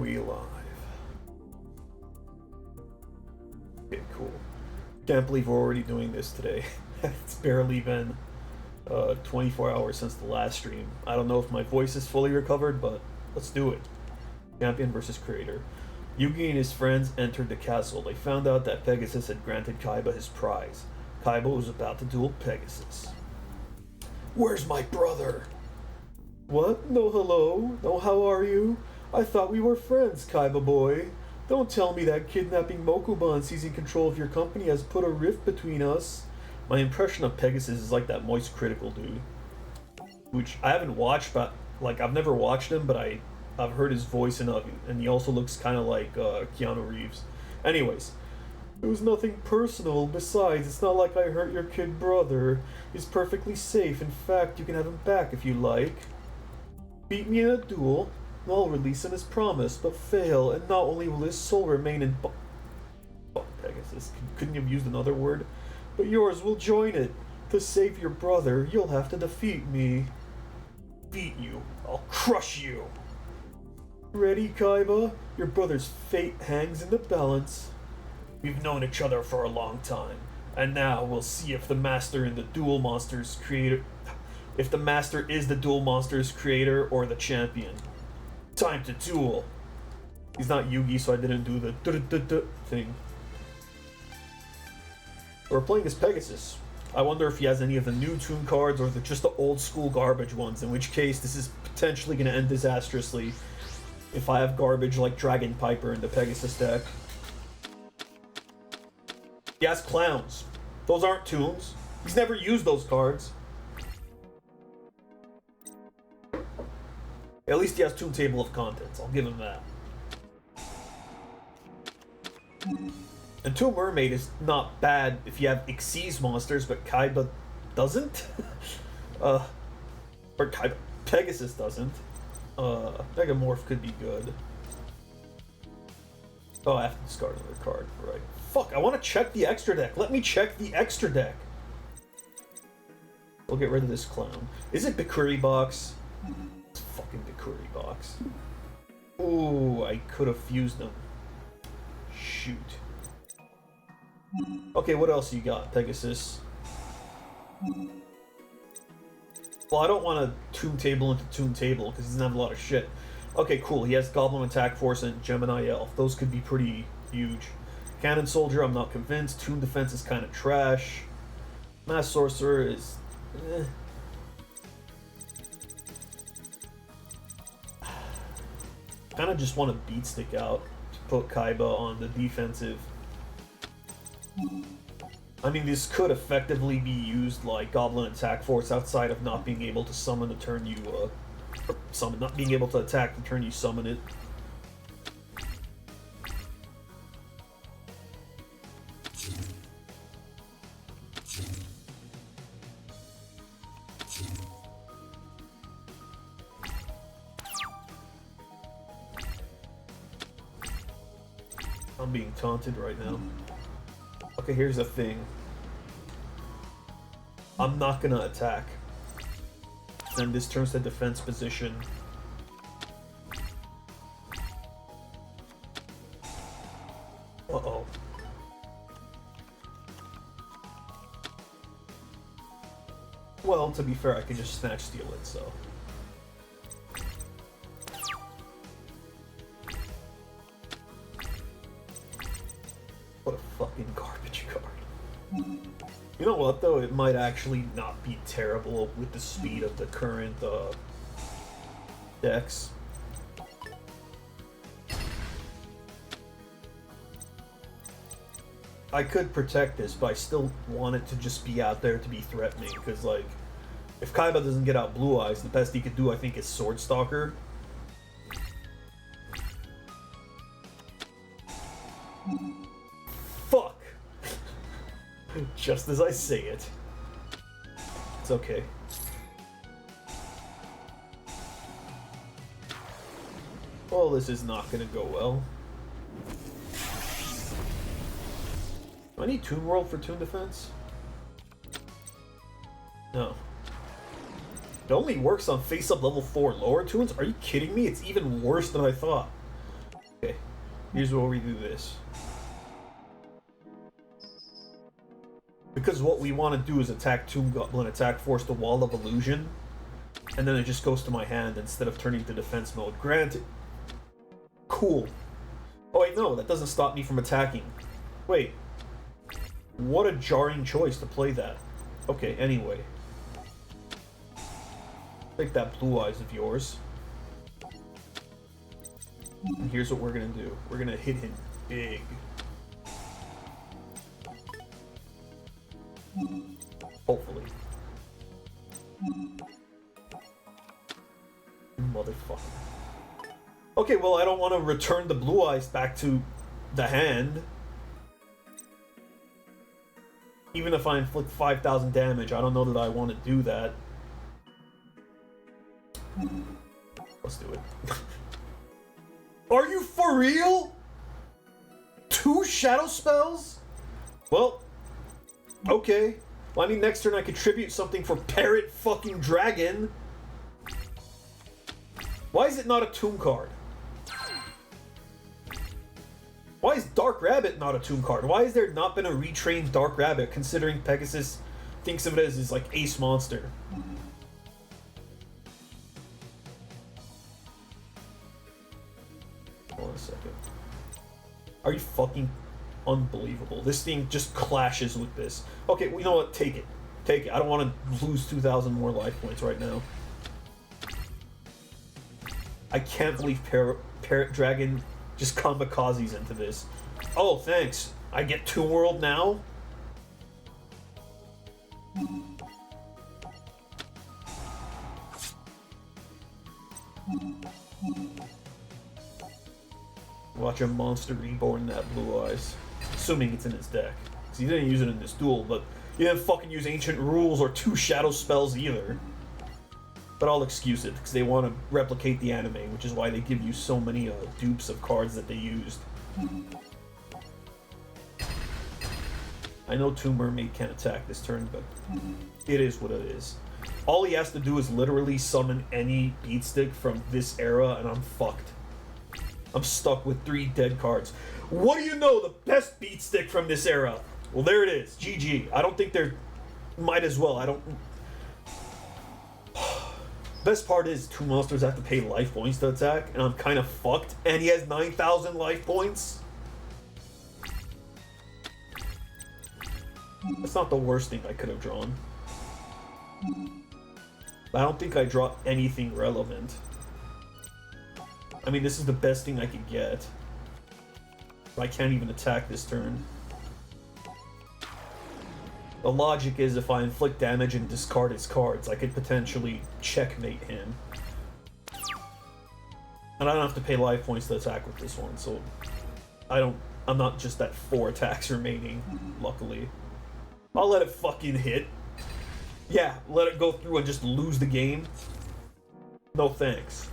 we live? Okay, cool. Can't believe we're already doing this today. It's barely been 24 hours since the last stream. I don't know if my voice is fully recovered, but let's do it. Champion versus creator. Yugi and his friends entered the castle. They found out that Pegasus had granted Kaiba his prize. Kaiba was about to duel Pegasus. Where's my brother? What? No hello? No how are you? I thought we were friends, Kaiba boy. Don't tell me that kidnapping Mokuba and seizing control of your company has put a rift between us. My impression of Pegasus is like that Moist Critical dude. Which I haven't watched, but like I've never watched him, but I've heard his voice enough, and he also looks kind of like Keanu Reeves. Anyways, it was nothing personal. Besides, it's not like I hurt your kid brother. He's perfectly safe. In fact, you can have him back if you like. Beat me in a duel, and I'll release him as promised, but fail, and not only will his soul remain in Pegasus, couldn't you have used another word? But yours will join it. To save your brother, you'll have to defeat me. Beat you. I'll crush you. Ready, Kaiba? Your brother's fate hangs in the balance. We've known each other for a long time, and now we'll see if the master in the Duel Monsters creator... If the master is the Duel Monsters creator or the champion. Time to duel. He's not Yugi, so I didn't do the thing. We're playing as Pegasus. I wonder if he has any of the new Toon cards or just the old school garbage ones, in which case this is potentially going to end disastrously if I have garbage like Dragon Piper in the Pegasus deck. He has clowns. Those aren't Toons. He's never used those cards. At least he has Toon Table of Contents. I'll give him that. And Toon Mermaid is not bad if you have Xyz monsters, but Kaiba doesn't? Or Kaiba... Pegasus doesn't. Megamorph could be good. Oh, I have to discard another card. Right. Fuck, I want to check the extra deck. Let me check the extra deck. We'll get rid of this clown. Is it Bikuri Box? It's fucking Bikuri Box. Ooh, I could have fused them. Shoot. Okay, what else you got, Pegasus? Well, I don't want to Toon Table into Toon Table because he doesn't have a lot of shit. Okay, cool. He has Goblin Attack Force and Gemini Elf. Those could be pretty huge. Cannon Soldier, I'm not convinced. Toon Defense is kind of trash. Mass Sorcerer is... kind of just want to Beat Stick out to put Kaiba on the defensive. I mean, this could effectively be used like Goblin Attack Force outside of not being able to summon the turn you, not being able to attack the turn you summon it. I'm being taunted right now. Okay, here's the thing. I'm not gonna attack. And this turns to defense position. Uh-oh. Well, to be fair, I could just snatch steal it, so... What a fucking garbage card. You know what, though? It might actually not be terrible with the speed of the current decks. I could protect this, but I still want it to just be out there to be threatening, because, like, if Kaiba doesn't get out Blue Eyes, the best he could do, I think, is Sword Stalker. Fuck! Just as I say it. It's okay. Well, this is not gonna go well. Do I need Toon World for Toon Defense? No. It only works on face-up level 4 lower toons? Are you kidding me? It's even worse than I thought. Okay, here's where we do this. Because what we want to do is attack Tomb Goblin, attack Force the Wall of Illusion, and then it just goes to my hand instead of turning to defense mode. Granted. Cool. Oh wait, no, that doesn't stop me from attacking. Wait. What a jarring choice to play that. Okay, anyway. Take that blue eyes of yours. And here's what we're gonna do. We're gonna hit him big. Hopefully. Motherfucker. Okay, well, I don't want to return the blue eyes back to the hand. Even if I inflict 5,000 damage, I don't know that I want to do that. Let's do it. Are you for real? 2 shadow spells? Well, okay. Well, I mean, next turn I contribute something for Parrot fucking Dragon. Why is it not a tomb card? Why is Dark Rabbit not a tomb card? Why has there not been a retrained Dark Rabbit, considering Pegasus thinks of it as his, like, ace monster? Hold on a second. Are you fucking unbelievable? This thing just clashes with this. Okay, well, you know what? Take it. Take it. I don't want to lose 2,000 more life points right now. I can't believe Parrot Dragon just kamikazes into this. Oh, thanks. I get Tomb World now? Watch a monster reborn that blue eyes. Assuming it's in his deck. Because he didn't use it in this duel, but he didn't fucking use Ancient Rules or 2 shadow spells either. But I'll excuse it, because they want to replicate the anime, which is why they give you so many dupes of cards that they used. I know Tomb Mermaid can't attack this turn, but it is what it is. All he has to do is literally summon any beatstick from this era, and I'm fucked. I'm stuck with 3 dead cards. What do you know? The best beatstick from this era. Well, there it is. GG. I don't think they're... Might as well. I don't... Best part is 2 monsters have to pay life points to attack, and I'm kind of fucked. And he has 9,000 life points. That's not the worst thing I could have drawn. I don't think I draw anything relevant. I mean, this is the best thing I could get. I can't even attack this turn. The logic is if I inflict damage and discard his cards, I could potentially checkmate him. And I don't have to pay life points to attack with this one, so I'm not just at 4 attacks remaining, luckily. I'll let it fucking hit. Yeah, let it go through and just lose the game. No thanks.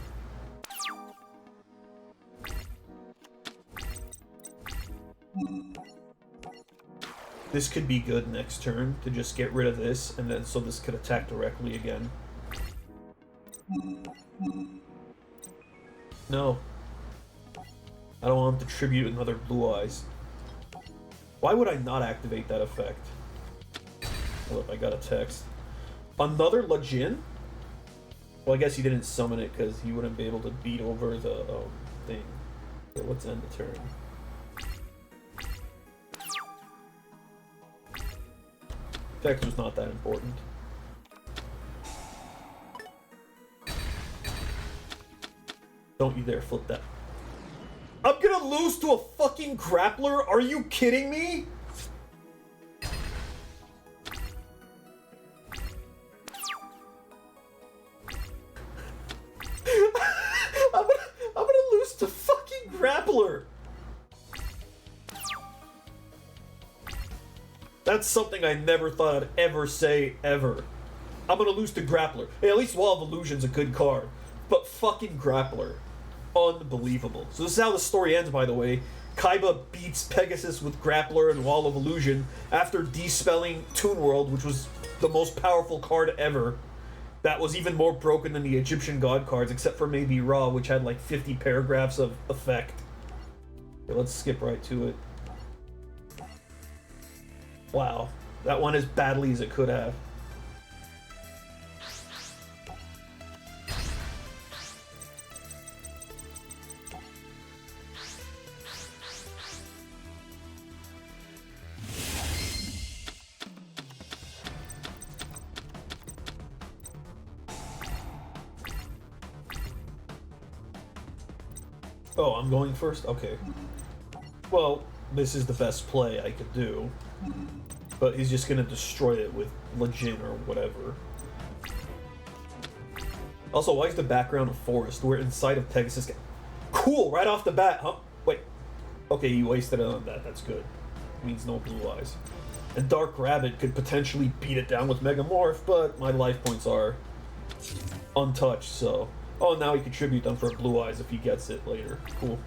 This could be good next turn, to just get rid of this, and then so this could attack directly again. No. I don't want him to tribute another blue eyes. Why would I not activate that effect? Oh, I got a text. Another Lejin? Well, I guess he didn't summon it because he wouldn't be able to beat over the thing. So let's end the turn. Text was not that important. Don't you dare flip that. I'm gonna lose to a fucking grappler? Are you kidding me? I'm gonna lose to fucking grappler. That's something I never thought I'd ever say, ever. I'm gonna lose to Grappler. Hey, at least Wall of Illusion's a good card. But fucking Grappler. Unbelievable. So this is how the story ends, by the way. Kaiba beats Pegasus with Grappler and Wall of Illusion after dispelling Toon World, which was the most powerful card ever. That was even more broken than the Egyptian God cards, except for maybe Ra, which had like 50 paragraphs of effect. Okay, let's skip right to it. Wow, that went as badly as it could have. Oh, I'm going first? Okay. Well, this is the best play I could do. But he's just gonna destroy it with Legion or whatever. Also, why is the background a forest? We're inside of Pegasus. Cool, right off the bat, huh? Wait. Okay, you wasted it on that. That's good. It means no blue eyes. And Dark Rabbit could potentially beat it down with Megamorph, but my life points are untouched, so... Oh, now he can tribute them for blue eyes if he gets it later. Cool.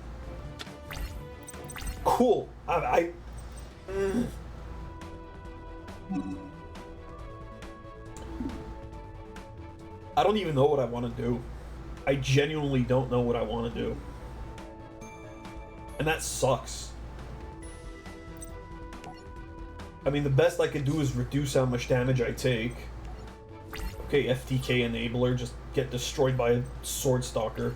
Cool. I don't even know what I want to do. I genuinely don't know what I want to do. And that sucks. I mean, the best I can do is reduce how much damage I take. Okay, FTK Enabler, just get destroyed by a Sword Stalker.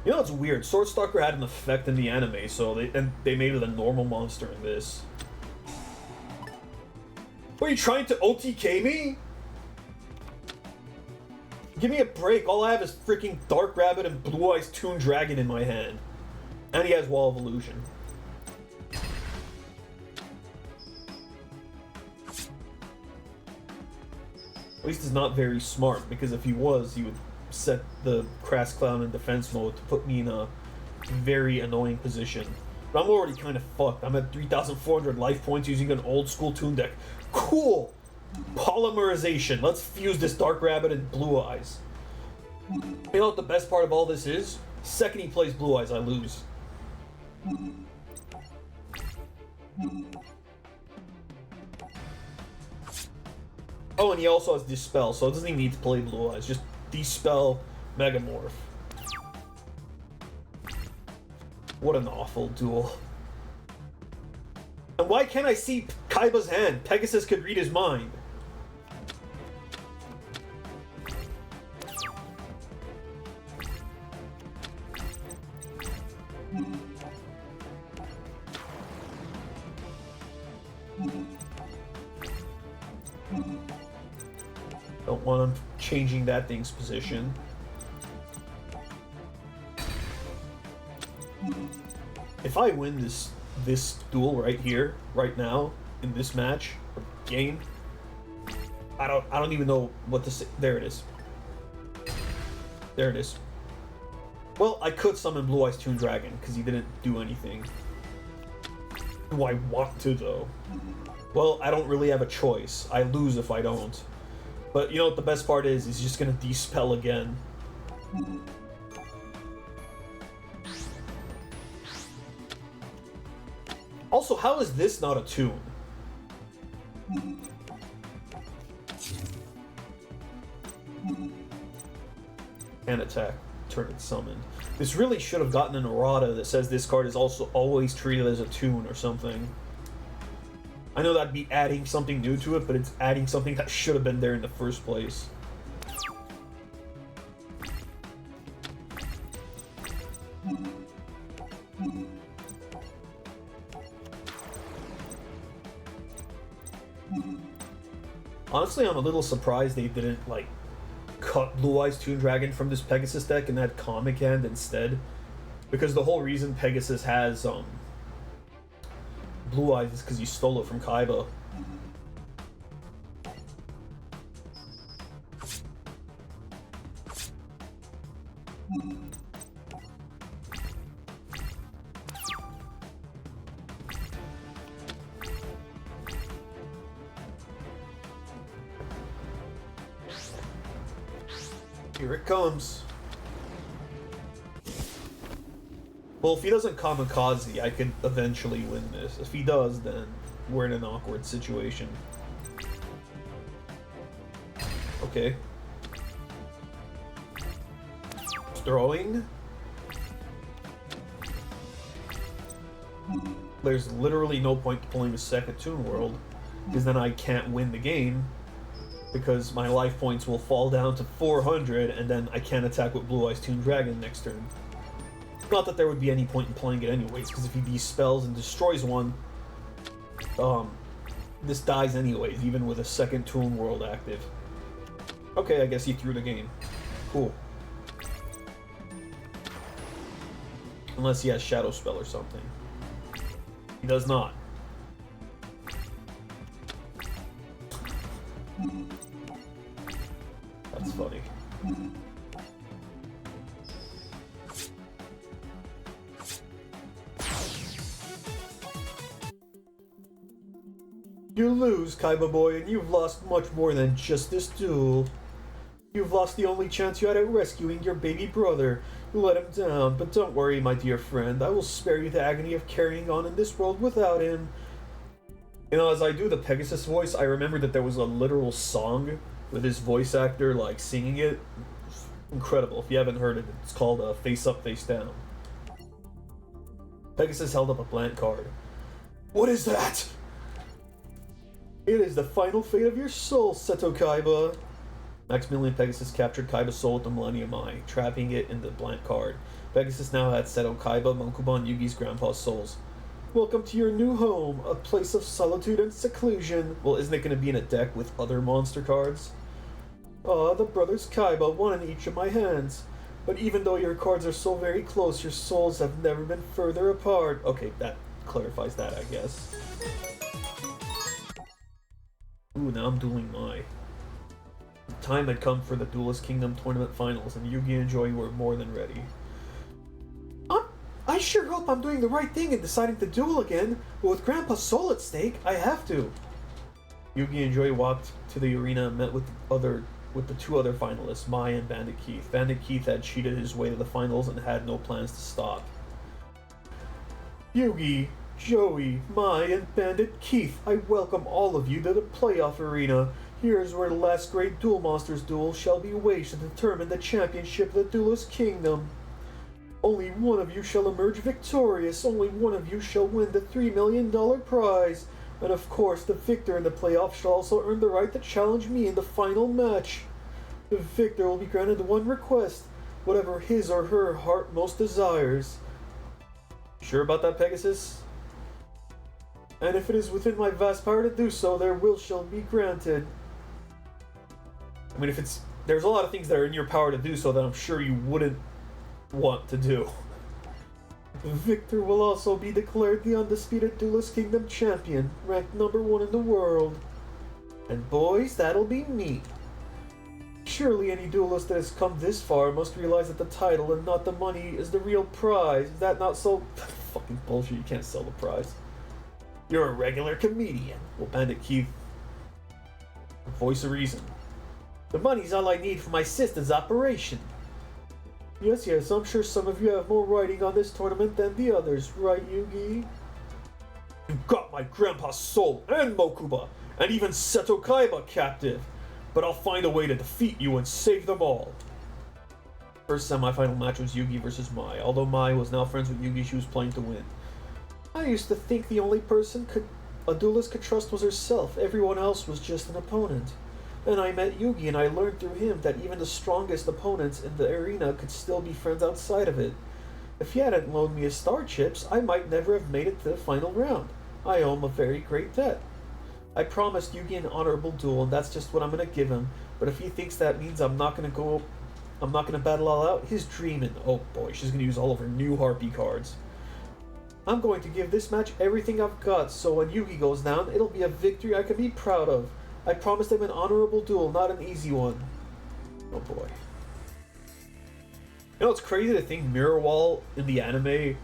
You know, it's weird. Sword Stalker had an effect in the anime, so they made it a normal monster in this. What, are you trying to OTK me? Give me a break. All I have is freaking Dark Rabbit and Blue Eyes Toon Dragon in my hand. And he has Wall of Illusion. At least he's not very smart, because if he was, he would set the Crass Clown in defense mode to put me in a very annoying position. But I'm already kind of fucked. I'm at 3,400 life points using an old school Toon deck. Cool! Polymerization. Let's fuse this Dark Rabbit and Blue Eyes. You know what the best part of all this is? Second he plays Blue Eyes, I lose. Oh, and he also has Dispel, so it doesn't even need to play Blue Eyes. Just Dispel Megamorph. What an awful duel. And why can't I see Kaiba's hand? Pegasus could read his mind. Don't want him changing that thing's position. If I win this duel right here, right now, in this match or game, I don't even know what to say. There it is. There it is. Well, I could summon Blue Eyes Toon Dragon because he didn't do anything. Do I want to though? Well, I don't really have a choice. I lose if I don't. But you know what the best part is? He's just gonna Dispel again. Also, how is this not a toon? And attack. Turn it summoned. This really should have gotten an errata that says this card is also always treated as a toon or something. I know that'd be adding something new to it, but it's adding something that should have been there in the first place. Honestly, I'm a little surprised they didn't, like, cut Blue Eyes Toon Dragon from this Pegasus deck and had Comic Hand instead. Because the whole reason Pegasus has, Blue Eyes is because you stole it from Kaiba. Here it comes. Well, if he doesn't kamikaze, I could eventually win this. If he does, then we're in an awkward situation. Okay. there's literally no point to playing a second Toon World, because then I can't win the game, because my life points will fall down to 400, and then I can't attack with Blue Eyes Toon Dragon next turn. Not that there would be any point in playing it anyways, because if he de-spells and destroys one, this dies anyways, even with a second Toon World active. Okay, I guess he threw the game. Cool. Unless he has Shadow Spell or something. He does not. That's funny. You lose, Kaiba boy, and you've lost much more than just this duel. You've lost the only chance you had at rescuing your baby brother. You let him down, but don't worry, my dear friend. I will spare you the agony of carrying on in this world without him. You know, as I do the Pegasus voice, I remember that there was a literal song with his voice actor, like, singing it. Incredible. If you haven't heard it, it's called Face Up, Face Down. Pegasus held up a blank card. What is that? It is the final fate of your soul, Seto Kaiba. Maximilian Pegasus captured Kaiba's soul with the Millennium Eye, trapping it in the blank card. Pegasus now had Seto Kaiba, Mokuba, and Yugi's grandpa's souls. Welcome to your new home, a place of solitude and seclusion. Well, isn't it going to be in a deck with other monster cards? Ah, the brothers Kaiba, one in each of my hands. But even though your cards are so very close, your souls have never been further apart. Okay, that clarifies that, I guess. Ooh, now I'm dueling Mai. The time had come for the Duelist Kingdom Tournament Finals, and Yugi and Joy were more than ready. I sure hope I'm doing the right thing in deciding to duel again, but with Grandpa's soul at stake, I have to. Yugi and Joy walked to the arena and met with the two other finalists, Mai and Bandit Keith. Bandit Keith had cheated his way to the finals and had no plans to stop. Yugi, Joey, Mai, and Bandit Keith, I welcome all of you to the playoff arena. Here is where the last great Duel Monsters duel shall be waged to determine the championship of the Duelist Kingdom. Only one of you shall emerge victorious. Only one of you shall win the $3 million prize. And of course, the victor in the playoff shall also earn the right to challenge me in the final match. The victor will be granted one request, whatever his or her heart most desires. Sure about that, Pegasus? And if it is within my vast power to do so, their will shall be granted. I mean, there's a lot of things that are in your power to do so that I'm sure you wouldn't want to do. The victor will also be declared the undisputed Duelist Kingdom champion, ranked #1 in the world. And boys, that'll be me. Surely any duelist that has come this far must realize that the title and not the money is the real prize. Is that not so? Fucking bullshit, you can't sell the prize. You're a regular comedian. Well, Bandit Keith, voice of reason. The money's all I need for my sister's operation. Yes, I'm sure some of you have more writing on this tournament than the others, right, Yugi? You got my grandpa's soul and Mokuba, and even Seto Kaiba captive. But I'll find a way to defeat you and save them all. First semi-final match was Yugi versus Mai. Although Mai was now friends with Yugi, she was playing to win. I used to think the only person a duelist could trust was herself. Everyone else was just an opponent. Then I met Yugi and I learned through him that even the strongest opponents in the arena could still be friends outside of it. If he hadn't loaned me his star chips, I might never have made it to the final round. I owe him a very great debt. I promised Yugi an honorable duel, and that's just what I'm gonna give him. But if he thinks that means I'm not gonna battle all out, he's dreaming. Oh boy, she's gonna use all of her new Harpy cards. I'm going to give this match everything I've got, so when Yugi goes down, it'll be a victory I can be proud of. I promised him an honorable duel, not an easy one. Oh boy. You know, it's crazy to think Mirror Wall in the anime,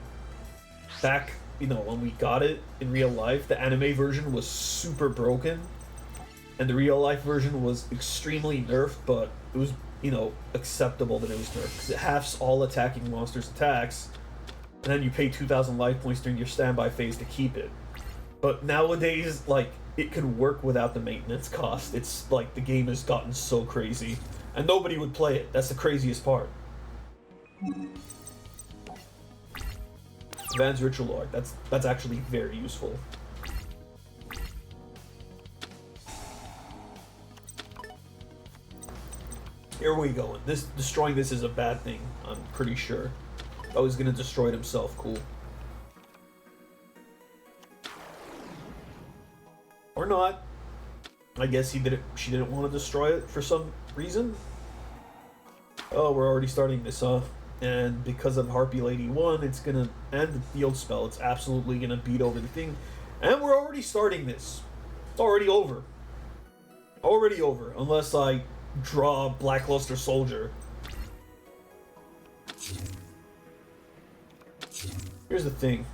back, when we got it in real life, the anime version was super broken, and the real life version was extremely nerfed, but it was, acceptable that it was nerfed, because it halves all attacking monsters' attacks, and then you pay 2,000 life points during your standby phase to keep it. But nowadays, it could work without the maintenance cost. It's the game has gotten so crazy, and nobody would play it. That's the craziest part. Advanced Ritual Art. That's actually very useful. Here we go. Destroying this is a bad thing, I'm pretty sure. Oh, he's gonna destroy it himself. Cool. Or not. I guess she didn't want to destroy it for some reason. Oh, we're already starting this, huh? And because of Harpy Lady 1, it's gonna end the field spell. It's absolutely gonna beat over the thing. And we're already starting this. It's already over. Already over. Unless I draw Blackluster Soldier. Here's the thing.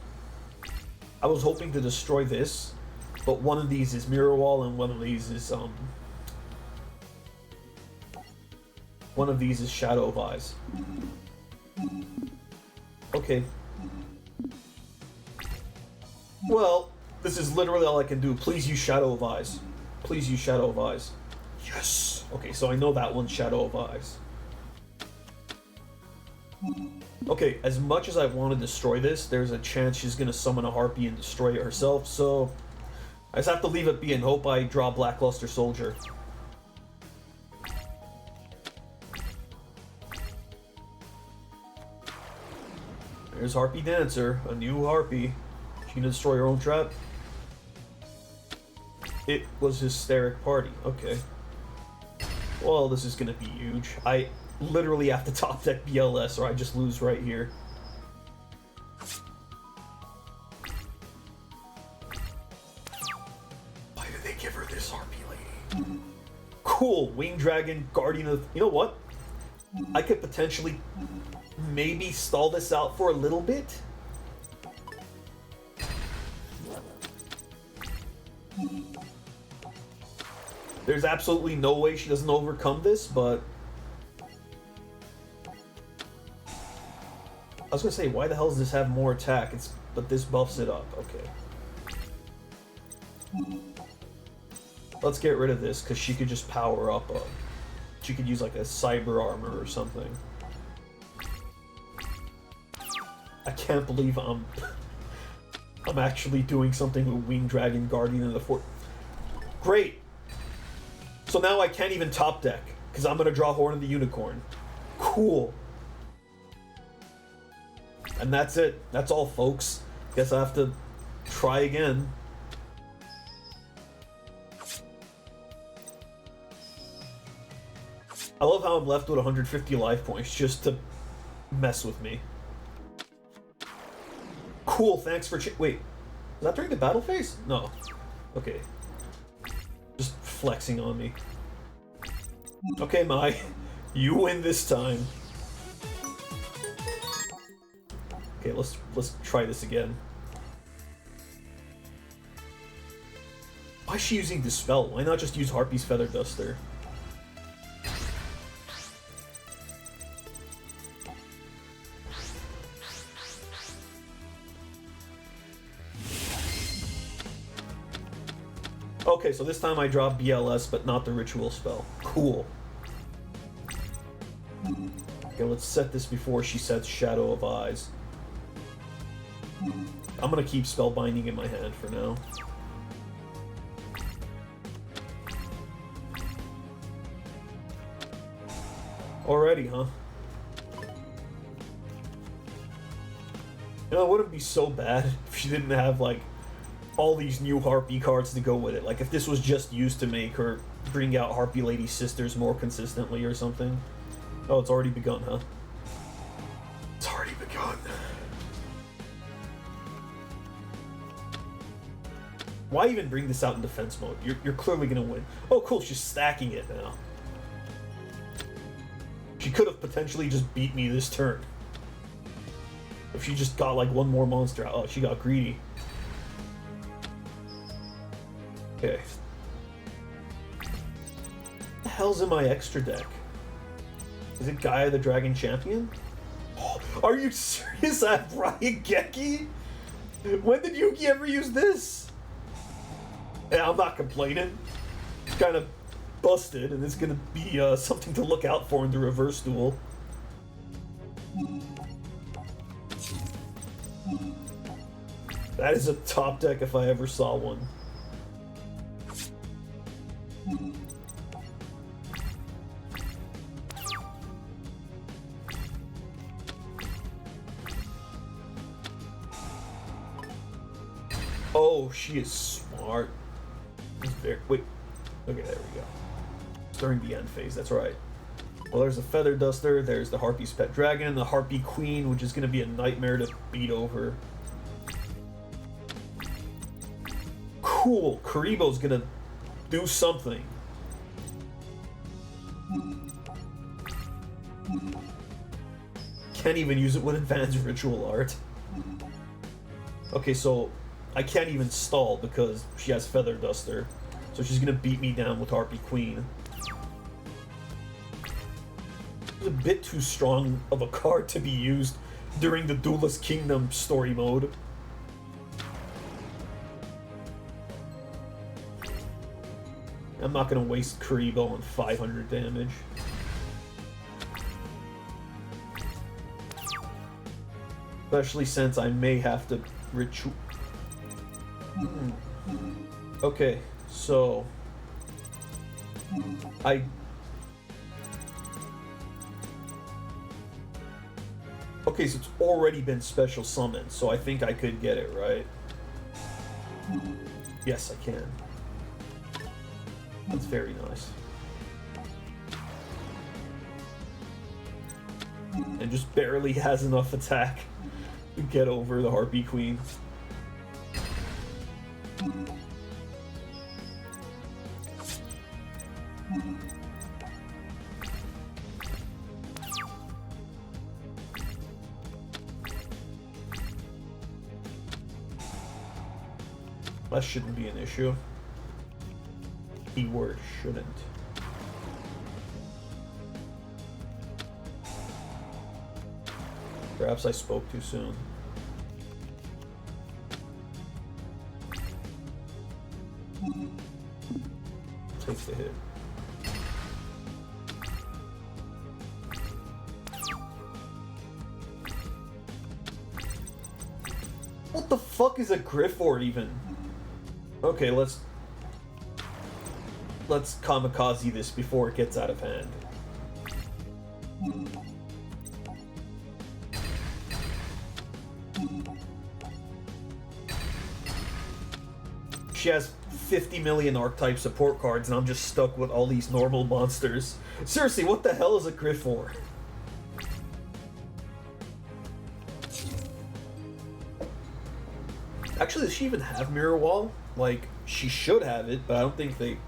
I was hoping to destroy this, but one of these is Mirror Wall and one of these is Shadow of Eyes. Okay. Well, this is literally all I can do. Please use Shadow of Eyes. Please use Shadow of Eyes. Yes! Okay, so I know that one's Shadow of Eyes. Okay, as much as I want to destroy this, there's a chance she's going to summon a Harpy and destroy it herself, so I just have to leave it be and hope I draw Blackluster Soldier. There's Harpy Dancer, a new Harpy. She can destroy her own trap. It was Hysteric Party. Okay. Well, this is gonna be huge. I literally have to top deck BLS or I just lose right here. Why did they give her this Harpy Lady? Cool. Winged Dragon, Guardian of... You know what? I could potentially maybe stall this out for a little bit. There's absolutely no way she doesn't overcome this, but... I was gonna say, why the hell does this have more attack? But this buffs it up. Okay. Let's get rid of this, because she could just power up. She could use like a cyber armor or something. I can't believe I'm actually doing something with Winged Dragon, Guardian of the Fort. Great! So now I can't even top deck, because I'm going to draw Horn of the Unicorn. Cool. And that's it. That's all, folks. Guess I have to try again. I love how I'm left with 150 life points just to mess with me. Cool, thanks for wait, is that during the battle phase? No. Okay. Just flexing on me. Okay, Mai. You win this time. Okay, let's try this again. Why is she using Dispel? Why not just use Harpy's Feather Duster? Okay, so this time I draw BLS, but not the ritual spell. Cool. Okay, let's set this before she sets Shadow of Eyes. I'm gonna keep Spellbinding in my hand for now. Already, huh? You know, it wouldn't be so bad if she didn't have, like, all these new Harpy cards to go with it. Like, if this was just used to make her bring out Harpy Lady Sisters more consistently or something. Oh, it's already begun, huh? It's already begun. Why even bring this out in defense mode? You're clearly gonna win. Oh, cool, she's stacking it now. She could have potentially just beat me this turn. If she just got, like, one more monster out. Oh, she got greedy. Okay. What the hell's in my extra deck? Is it Gaia the Dragon Champion? Oh, are you serious? I have Ryageki? When did Yugi ever use this? Yeah, I'm not complaining. It's kind of busted, and it's gonna be something to look out for in the reverse duel. That is a top deck if I ever saw one. Oh, she is smart. Wait. Okay, there we go. It's during the end phase, that's right. Well, there's a Feather Duster, there's the Harpy's Pet Dragon, the Harpy Queen, which is going to be a nightmare to beat over. Cool, Karibo's going to do something. Can't even use it with Advanced Ritual Art. Okay, so I can't even stall because she has Feather Duster. So she's going to beat me down with Harpy Queen. It's a bit too strong of a card to be used during the Duelist Kingdom story mode. I'm not going to waste Karibo on 500 damage. Especially since I may have to ritual. Okay, so okay, so it's already been special summoned, so I think I could get it, right? Yes, I can. That's very nice. And just barely has enough attack to get over the Harpy Queen. That shouldn't be an issue. Keyword shouldn't. Perhaps I spoke too soon. Take the hit. What the fuck is a Grifford even? Okay, let's kamikaze this before it gets out of hand. She has 50 million archetype support cards and I'm just stuck with all these normal monsters. Seriously, what the hell is a Grifford? Actually, does she even have Mirror Wall? Like, she should have it, but I don't think they...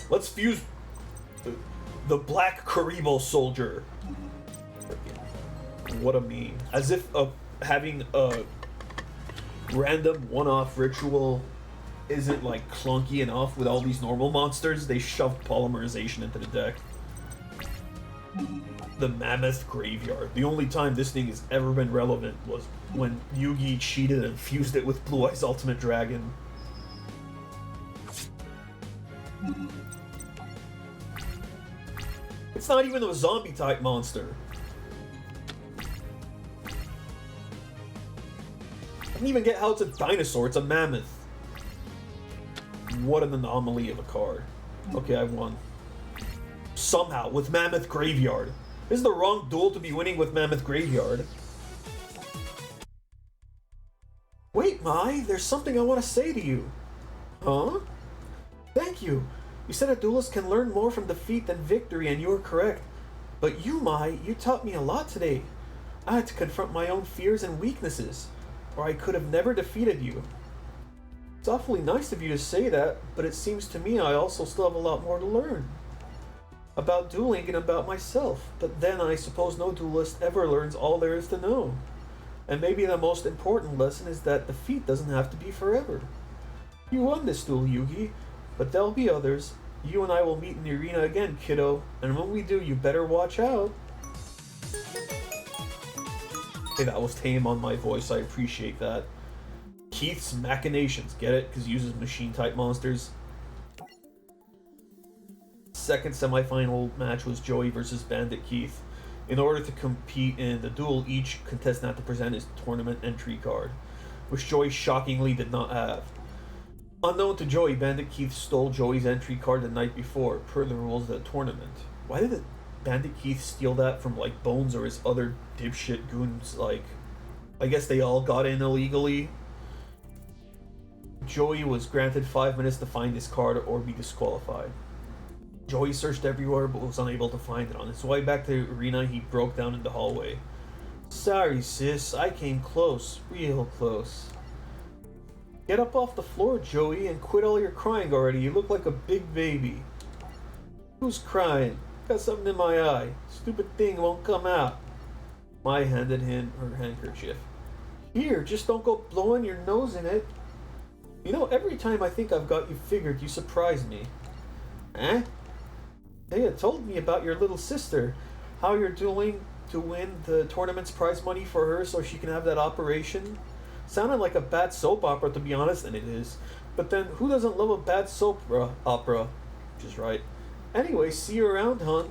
Let's fuse the Black Karibo Soldier. What a meme. As if having a random one-off ritual isn't, like, clunky enough with all these normal monsters. They shoved polymerization into the deck. The Mammoth Graveyard. The only time this thing has ever been relevant was when Yugi cheated and fused it with Blue Eyes Ultimate Dragon. It's not even a zombie-type monster. I don't even get how it's a dinosaur, it's a mammoth. What an anomaly of a card. Okay, I won. Somehow, with Mammoth Graveyard. This is the wrong duel to be winning with Mammoth Graveyard. Wait, Mai, there's something I want to say to you. Huh? Thank you. You said a duelist can learn more from defeat than victory, and you were correct. But you, Mai, you taught me a lot today. I had to confront my own fears and weaknesses, or I could have never defeated you. It's awfully nice of you to say that, but it seems to me I also still have a lot more to learn. About dueling and about myself, but then I suppose no duelist ever learns all there is to know. And maybe the most important lesson is that defeat doesn't have to be forever. You won this duel, Yugi, but there'll be others. You and I will meet in the arena again, kiddo, and when we do, you better watch out. Hey, that was tame on my voice, I appreciate that. Keith's Machinations, get it? Because he uses machine-type monsters. Second semifinal match was Joey versus Bandit Keith. In order to compete in the duel, each contestant had to present his tournament entry card. which Joey shockingly did not have. Unknown to Joey, Bandit Keith stole Joey's entry card the night before, per the rules of the tournament. Why did Bandit Keith steal that from, like, Bones or his other dipshit goons? Like, I guess they all got in illegally. Joey was granted 5 minutes to find his card or be disqualified. Joey searched everywhere but was unable to find it. On his way back to the arena, he broke down in the hallway. Sorry, sis, I came close, real close. Get up off the floor, Joey, and quit all your crying already. You look like a big baby. Who's crying? Got something in my eye. Stupid thing won't come out. Mai handed him her handkerchief. Here, just don't go blowing your nose in it. You know, every time I think I've got you figured, you surprise me. Eh? Hey, you told me about your little sister. How you're doing to win the tournament's prize money for her so she can have that operation. Sounded like a bad soap opera, to be honest, and it is. But then, who doesn't love a bad soap opera? Which is right. Anyway, see you around, hon.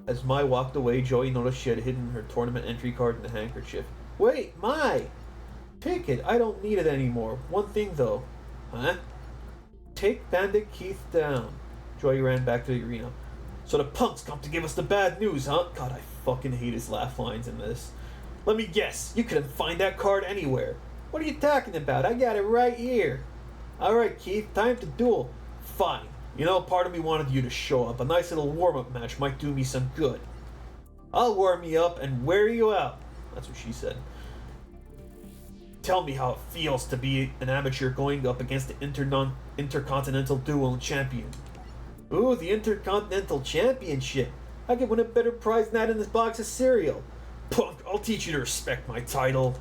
As Mai walked away, Joey noticed she had hidden her tournament entry card in the handkerchief. Wait, Mai! Take it, I don't need it anymore. One thing, though. Huh? Take Bandit Keith down. Joey ran back to the arena. So the punk's come to give us the bad news, huh? God, I fucking hate his laugh lines in this. Let me guess, you couldn't find that card anywhere. What are you talking about? I got it right here. Alright, Keith, time to duel. Fine. You know, part of me wanted you to show up. A nice little warm-up match might do me some good. I'll warm you up and wear you out. That's what she said. Tell me how it feels to be an amateur going up against the Intercontinental Duel champion. Ooh, the Intercontinental Championship. I could win a better prize than that in this box of cereal. Punk, I'll teach you to respect my title.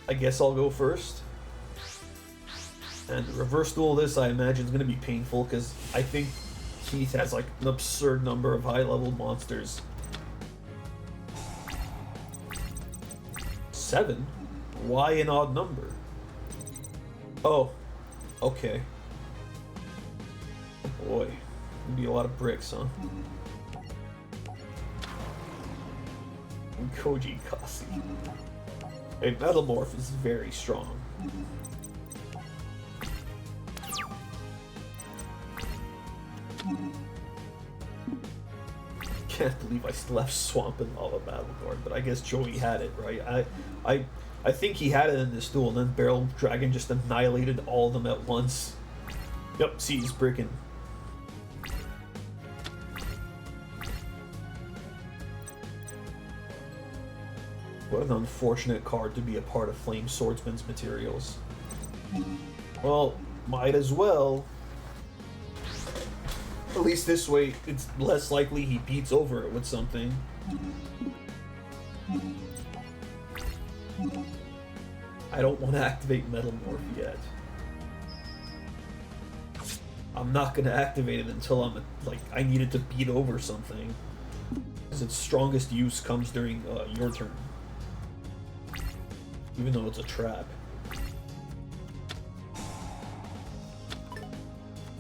I guess I'll go first. And the reverse duel of this, I imagine, is going to be painful because I think Keith has like an absurd number of high-level monsters. 7? Why an odd number? Oh, okay. Oh boy, gonna be a lot of bricks, huh? And Koji Kasi. A Metamorph is very strong. Can't believe I still have Swamp and Lava Battleguard, but I guess Joey had it, right? I think he had it in this duel, and then Barrel Dragon just annihilated all of them at once. Yep, see, he's bricking. What an unfortunate card to be a part of Flame Swordsman's materials. Well, might as well. At least this way, it's less likely he beats over it with something. I don't want to activate Metamorph yet. I'm not going to activate it until I'm, like, I need it to beat over something. Because its strongest use comes during your turn. Even though it's a trap.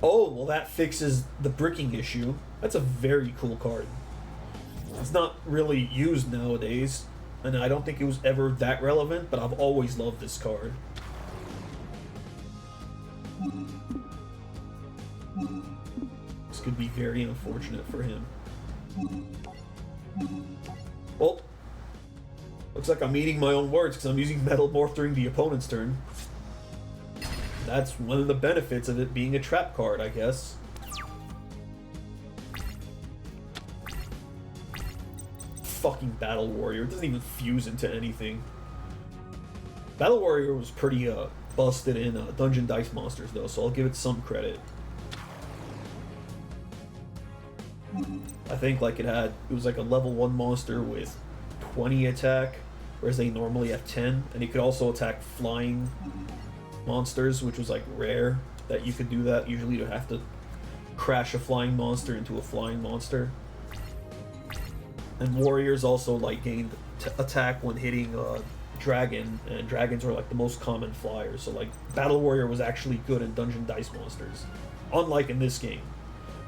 Oh, well that fixes the bricking issue. That's a very cool card. It's not really used nowadays, and I don't think it was ever that relevant, but I've always loved this card. This could be very unfortunate for him. Well, looks like I'm eating my own words because I'm using Metamorph during the opponent's turn. That's one of the benefits of it being a trap card, I guess. Fucking Battle Warrior. It doesn't even fuse into anything. Battle Warrior was pretty busted in Dungeon Dice Monsters, though, so I'll give it some credit. I think like it was like a level 1 monster with 20 attack, whereas they normally have 10, and it could also attack flying monsters, which was like rare that you could do that. Usually you have to crash a flying monster into a flying monster. And warriors also like gained attack when hitting dragon, and dragons are like the most common flyers. So like Battle Warrior was actually good in Dungeon Dice Monsters, unlike in this game.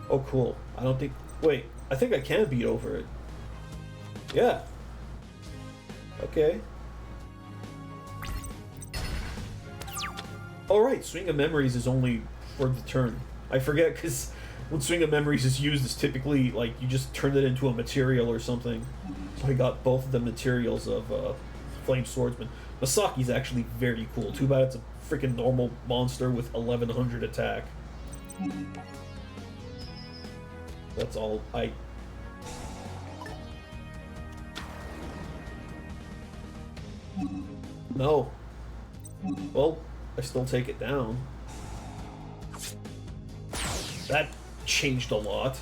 Oh, cool. I don't think. Wait, I think I can beat over it. Yeah. Okay. Alright, Swing of Memories is only for the turn. I forget, because when Swing of Memories is used, it's typically, like, you just turn it into a material or something. So I got both of the materials of Flame Swordsman. Masaki's actually very cool. Too bad it's a freaking normal monster with 1100 attack. That's all I... No. Well, I still take it down. That changed a lot.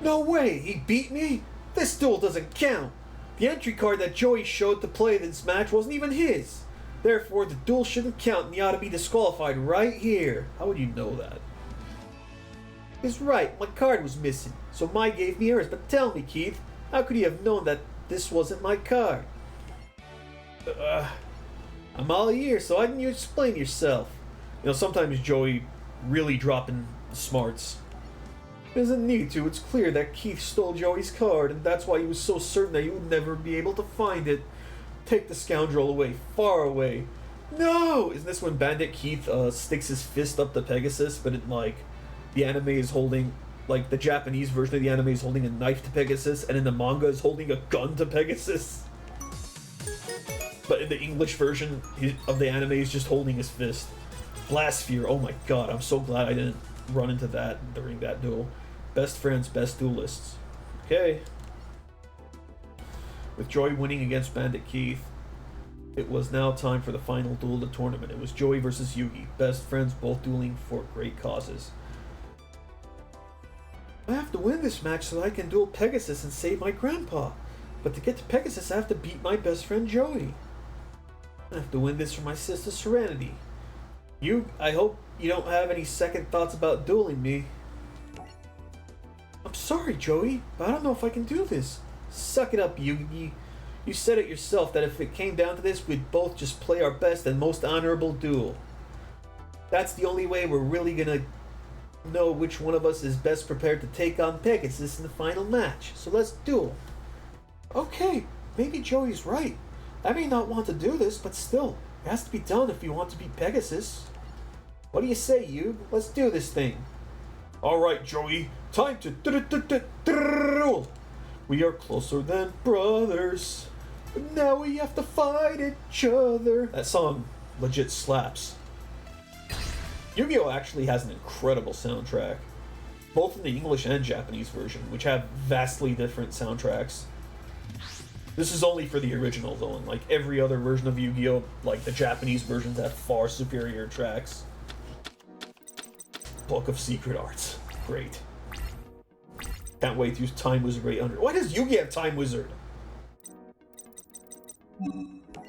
No way! He beat me? This duel doesn't count! The entry card that Joey showed to play this match wasn't even his! Therefore, the duel shouldn't count and he ought to be disqualified right here. How would you know that? He's right, my card was missing, so Mai gave me hers. But tell me, Keith, how could he have known that this wasn't my card? I'm all ears, so why didn't you explain yourself? You know, sometimes Joey really dropping smarts. He doesn't need to. It's clear that Keith stole Joey's card, and that's why he was so certain that you would never be able to find it. Take the scoundrel away, far away. No! Isn't this when Bandit Keith sticks his fist up to Pegasus, but it, like, the anime is holding, like, the Japanese version of the anime is holding a knife to Pegasus, and in the manga is holding a gun to Pegasus? But in the English version of the anime, he's just holding his fist. Blastsphere, oh my god, I'm so glad I didn't run into that during that duel. Best friends, best duelists. Okay. With Joey winning against Bandit Keith, it was now time for the final duel of the tournament. It was Joey versus Yugi. Best friends, both dueling for great causes. I have to win this match so I can duel Pegasus and save my grandpa. But to get to Pegasus, I have to beat my best friend Joey. I have to win this for my sister Serenity. I hope you don't have any second thoughts about dueling me. I'm sorry, Joey, but I don't know if I can do this. Suck it up, Yugi. You said it yourself that if it came down to this, we'd both just play our best and most honorable duel. That's the only way we're really gonna know which one of us is best prepared to take on Pegasus in the final match. So let's duel. Okay, maybe Joey's right. I may not want to do this, but still, it has to be done if we want to beat Pegasus. What do you say, Yug? Let's do this thing. Alright, Joey, time to duel. We are closer than brothers, but now we have to fight each other. That song legit slaps. Yu-Gi-Oh! Actually has an incredible soundtrack, both in the English and Japanese version, which have vastly different soundtracks. This is only for the original though, and like every other version of Yu-Gi-Oh!, like the Japanese versions have far superior tracks. Book of Secret Arts. Great. Can't wait to use Time Wizard right under. Why does Yugi have Time Wizard?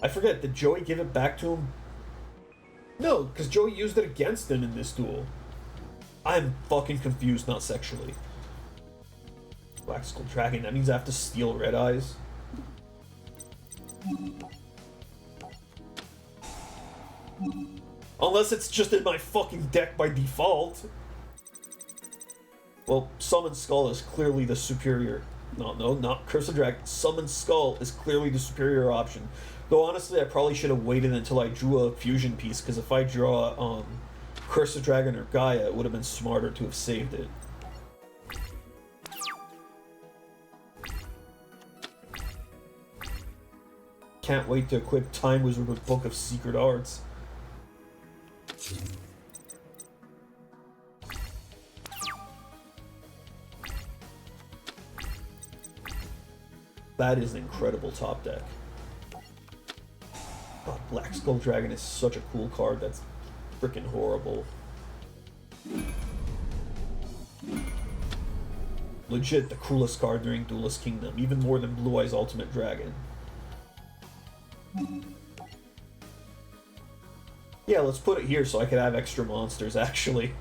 I forget, did Joey give it back to him? No, because Joey used it against him in this duel. I'm fucking confused, not sexually. Black Skull Dragon, that means I have to steal Red Eyes. Unless it's just in my fucking deck by default. Well, Summon Skull is clearly the superior... No, not Curse of Dragon. Summon Skull is clearly the superior option. Though honestly, I probably should have waited until I drew a fusion piece, because if I draw Curse of Dragon or Gaia, it would have been smarter to have saved it. Can't wait to equip Time Wizard with Book of Secret Arts. That is an incredible top deck. God, Black Skull Dragon is such a cool card that's freaking horrible. Legit the coolest card during Duelist Kingdom, even more than Blue Eyes Ultimate Dragon. Yeah, let's put it here so I could have extra monsters, actually.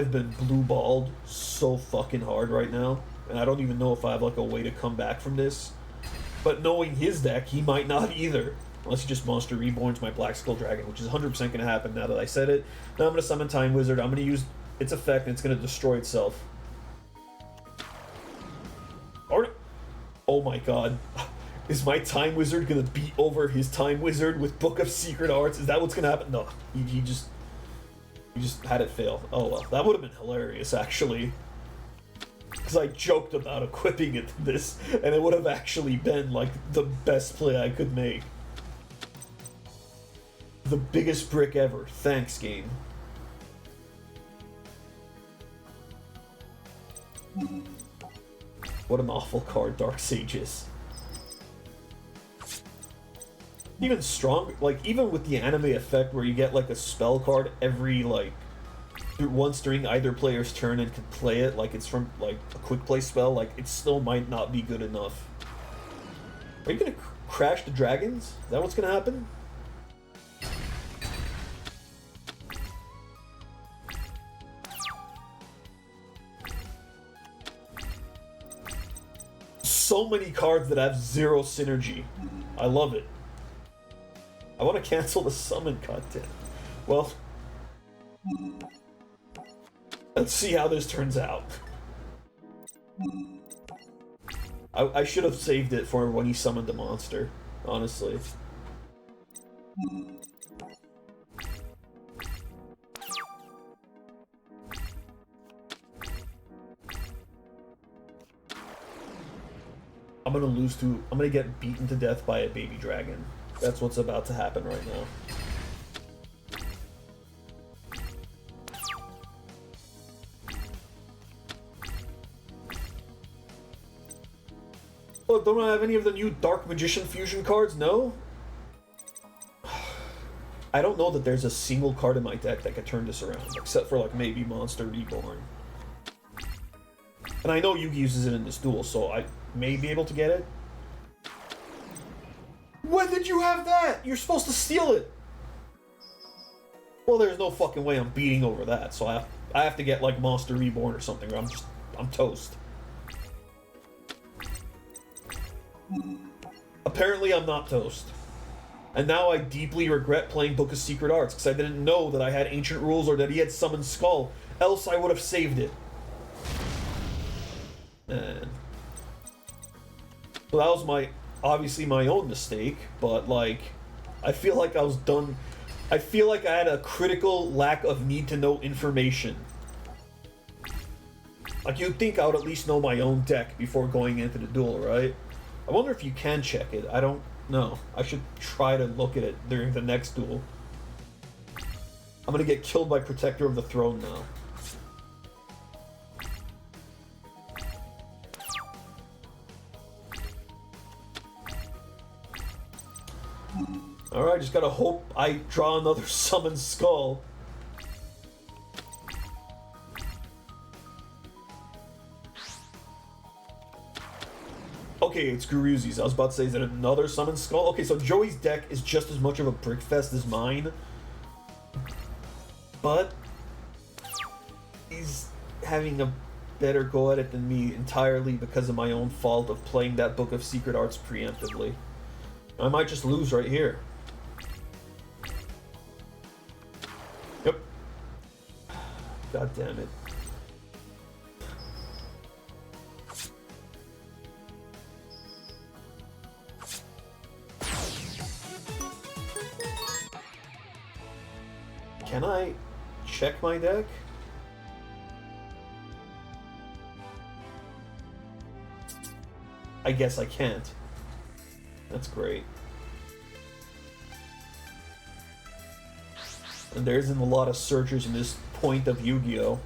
I've been blue-balled so fucking hard right now, and I don't even know if I have like a way to come back from this. But knowing his deck, he might not either. Unless he just Monster Reborns my Black Skull Dragon, which is 100% going to happen now that I said it. Now I'm going to summon Time Wizard. I'm going to use its effect, and it's going to destroy itself. Oh my god. Is my Time Wizard going to beat over his Time Wizard with Book of Secret Arts? Is that what's going to happen? No. He just had it fail. Oh well. That would have been hilarious, actually. Because I joked about equipping it to this, and it would have actually been, like, the best play I could make. The biggest brick ever. Thanks, game. What an awful card Dark Sage is. Even strong, like, even with the anime effect where you get, like, a spell card every, like, once during either player's turn and can play it, like it's from, like, a quick play spell, like, it still might not be good enough. Are you gonna crash the dragons? Is that what's gonna happen? So many cards that have zero synergy. I love it. I want to cancel the summon content. Well, let's see how this turns out. I should have saved it for when he summoned the monster, honestly. I'm gonna get beaten to death by a baby dragon. That's what's about to happen right now. Oh, don't I have any of the new Dark Magician fusion cards? No? I don't know that there's a single card in my deck that could turn this around, except for, like, maybe Monster Reborn. And I know Yugi uses it in this duel, so I may be able to get it. When did you have that? You're supposed to steal it! Well, there's no fucking way I'm beating over that, so I have to get, like, Monster Reborn or something, or I'm toast. Apparently I'm not toast. And now I deeply regret playing Book of Secret Arts, because I didn't know that I had Ancient Rules or that he had Summoned Skull, else I would have saved it. Man. So that was obviously my own mistake, but, like, I feel like I was done. I feel like I had a critical lack of need-to-know information. Like, you'd think I would at least know my own deck before going into the duel, right? I wonder if you can check it. I don't know. I should try to look at it during the next duel. I'm gonna get killed by Protector of the Throne now. Alright, just gotta hope I draw another Summoned Skull. Okay, it's Guruzi's. I was about to say, is it another Summoned Skull? Okay, so Joey's deck is just as much of a brickfest as mine. But he's having a better go at it than me entirely because of my own fault of playing that Book of Secret Arts preemptively. I might just lose right here. Yep. God damn it. Can I check my deck? I guess I can't. That's great. And there isn't a lot of searchers in this point of Yu-Gi-Oh!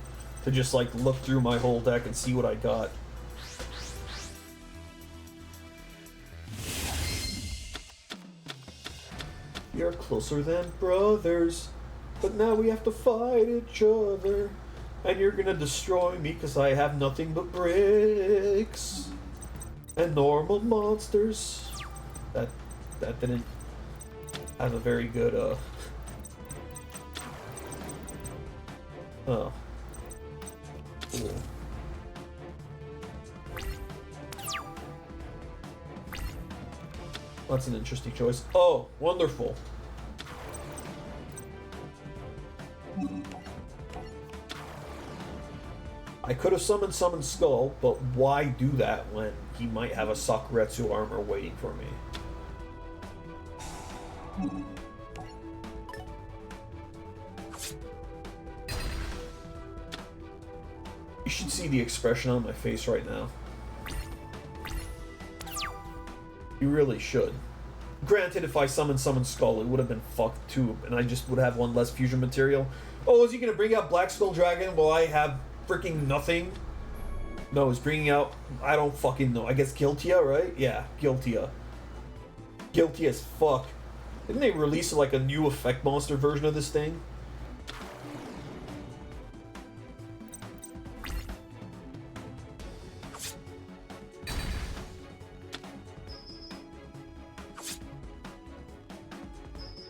To just, like, look through my whole deck and see what I got. We are closer than brothers, but now we have to fight each other. And you're gonna destroy me because I have nothing but bricks. And normal monsters. That didn't have a very good, Oh. Cool. That's an interesting choice. Oh, wonderful. I could have summoned Skull, but why do that when he might have a Sakuretsu armor waiting for me? You should see the expression on my face right now. You really should. Granted, if I summoned Skull, it would have been fucked too, and I just would have one less fusion material. Oh, is he gonna bring out Black Skull Dragon while I have freaking nothing? No, he's bringing out... I don't fucking know. I guess Guiltia, right? Yeah, Guiltia. Guilty as fuck. Didn't they release like a new effect monster version of this thing?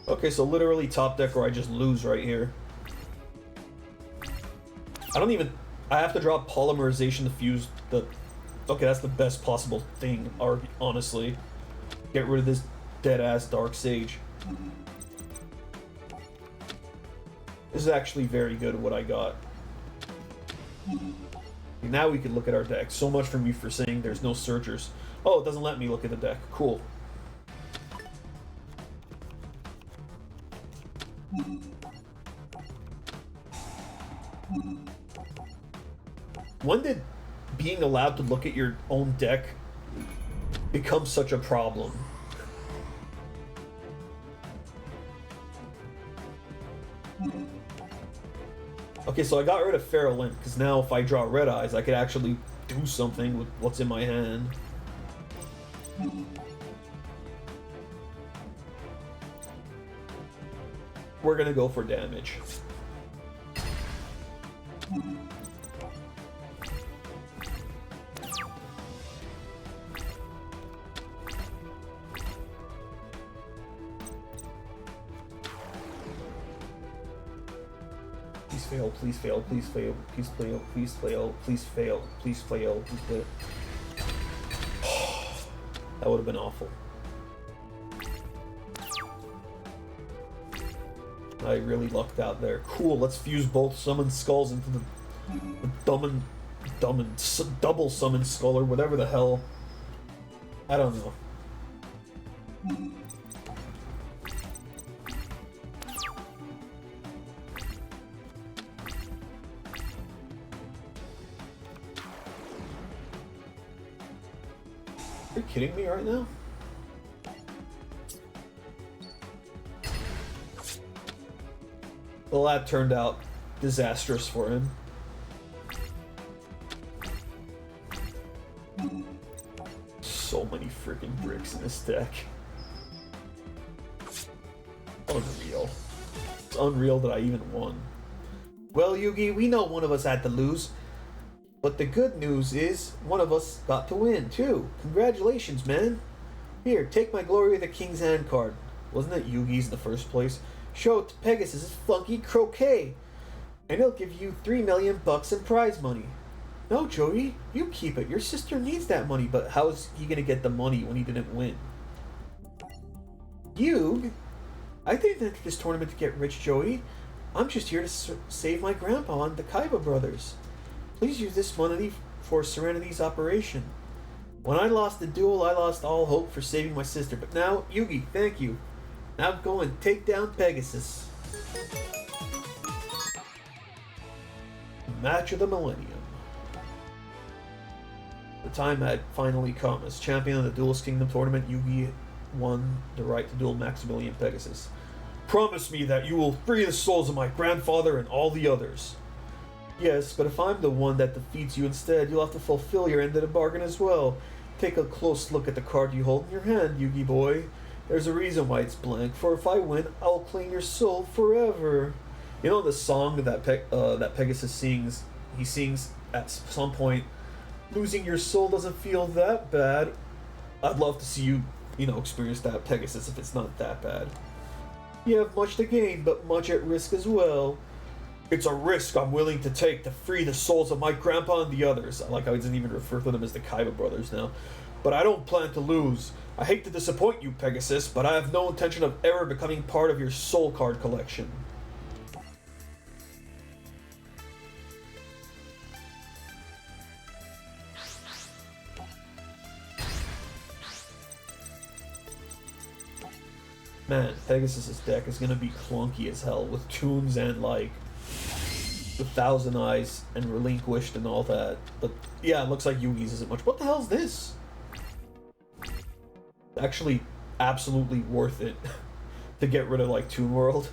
Okay, so literally top deck or I just lose right here. I don't even... I have to drop Polymerization to fuse the... Okay, that's the best possible thing, honestly. Get rid of this dead-ass Dark Sage. This is actually very good what I got. Now we can look at our deck. So much from you for saying there's no searchers. Oh, it doesn't let me look at the deck. Cool. When did being allowed to look at your own deck become such a problem? Okay, so I got rid of Feral Imp, because now if I draw Red Eyes, I could actually do something with what's in my hand. We're gonna go for damage. Please fail, please fail, please fail, please fail, please fail, please fail, please fail. That would have been awful. I really lucked out there. Cool, let's fuse both Summon Skulls into the double Summon Skull or whatever the hell. I don't know. Are you kidding me right now? Well, that turned out disastrous for him. So many freaking bricks in this deck. Unreal. It's unreal that I even won. Well, Yugi, we know one of us had to lose. But the good news is, one of us got to win, too. Congratulations, man. Here, take my Glory of the King's Hand card. Wasn't it Yugi's in the first place? Show it to Pegasus' funky croquet. And he'll give you $3 million in prize money. No, Joey, you keep it. Your sister needs that money, but how's he gonna get the money when he didn't win? Yug? I didn't enter this tournament to get rich, Joey. I'm just here to save my grandpa and the Kaiba brothers. Please use this money for Serenity's operation. When I lost the duel, I lost all hope for saving my sister. But now, Yugi, thank you. Now go and take down Pegasus. Match of the Millennium. The time had finally come. As champion of the Duelist Kingdom tournament, Yugi won the right to duel Maximilian Pegasus. Promise me that you will free the souls of my grandfather and all the others. Yes, but if I'm the one that defeats you instead, you'll have to fulfill your end of the bargain as well. Take a close look at the card you hold in your hand, Yugi boy. There's a reason why it's blank, for if I win, I'll claim your soul forever. You know the song that Pegasus sings? He sings at some point, losing your soul doesn't feel that bad. I'd love to see you, experience that, Pegasus, if it's not that bad. You have much to gain, but much at risk as well. It's a risk I'm willing to take to free the souls of my grandpa and the others. I like how he doesn't even refer to them as the Kaiba brothers now. But I don't plan to lose. I hate to disappoint you, Pegasus, but I have no intention of ever becoming part of your soul card collection. Man, Pegasus's deck is gonna be clunky as hell with tunes and like the Thousand Eyes and Relinquished and all that. But yeah, it looks like Yugi's isn't much. What the hell is this? Actually, absolutely worth it to get rid of like Toon World.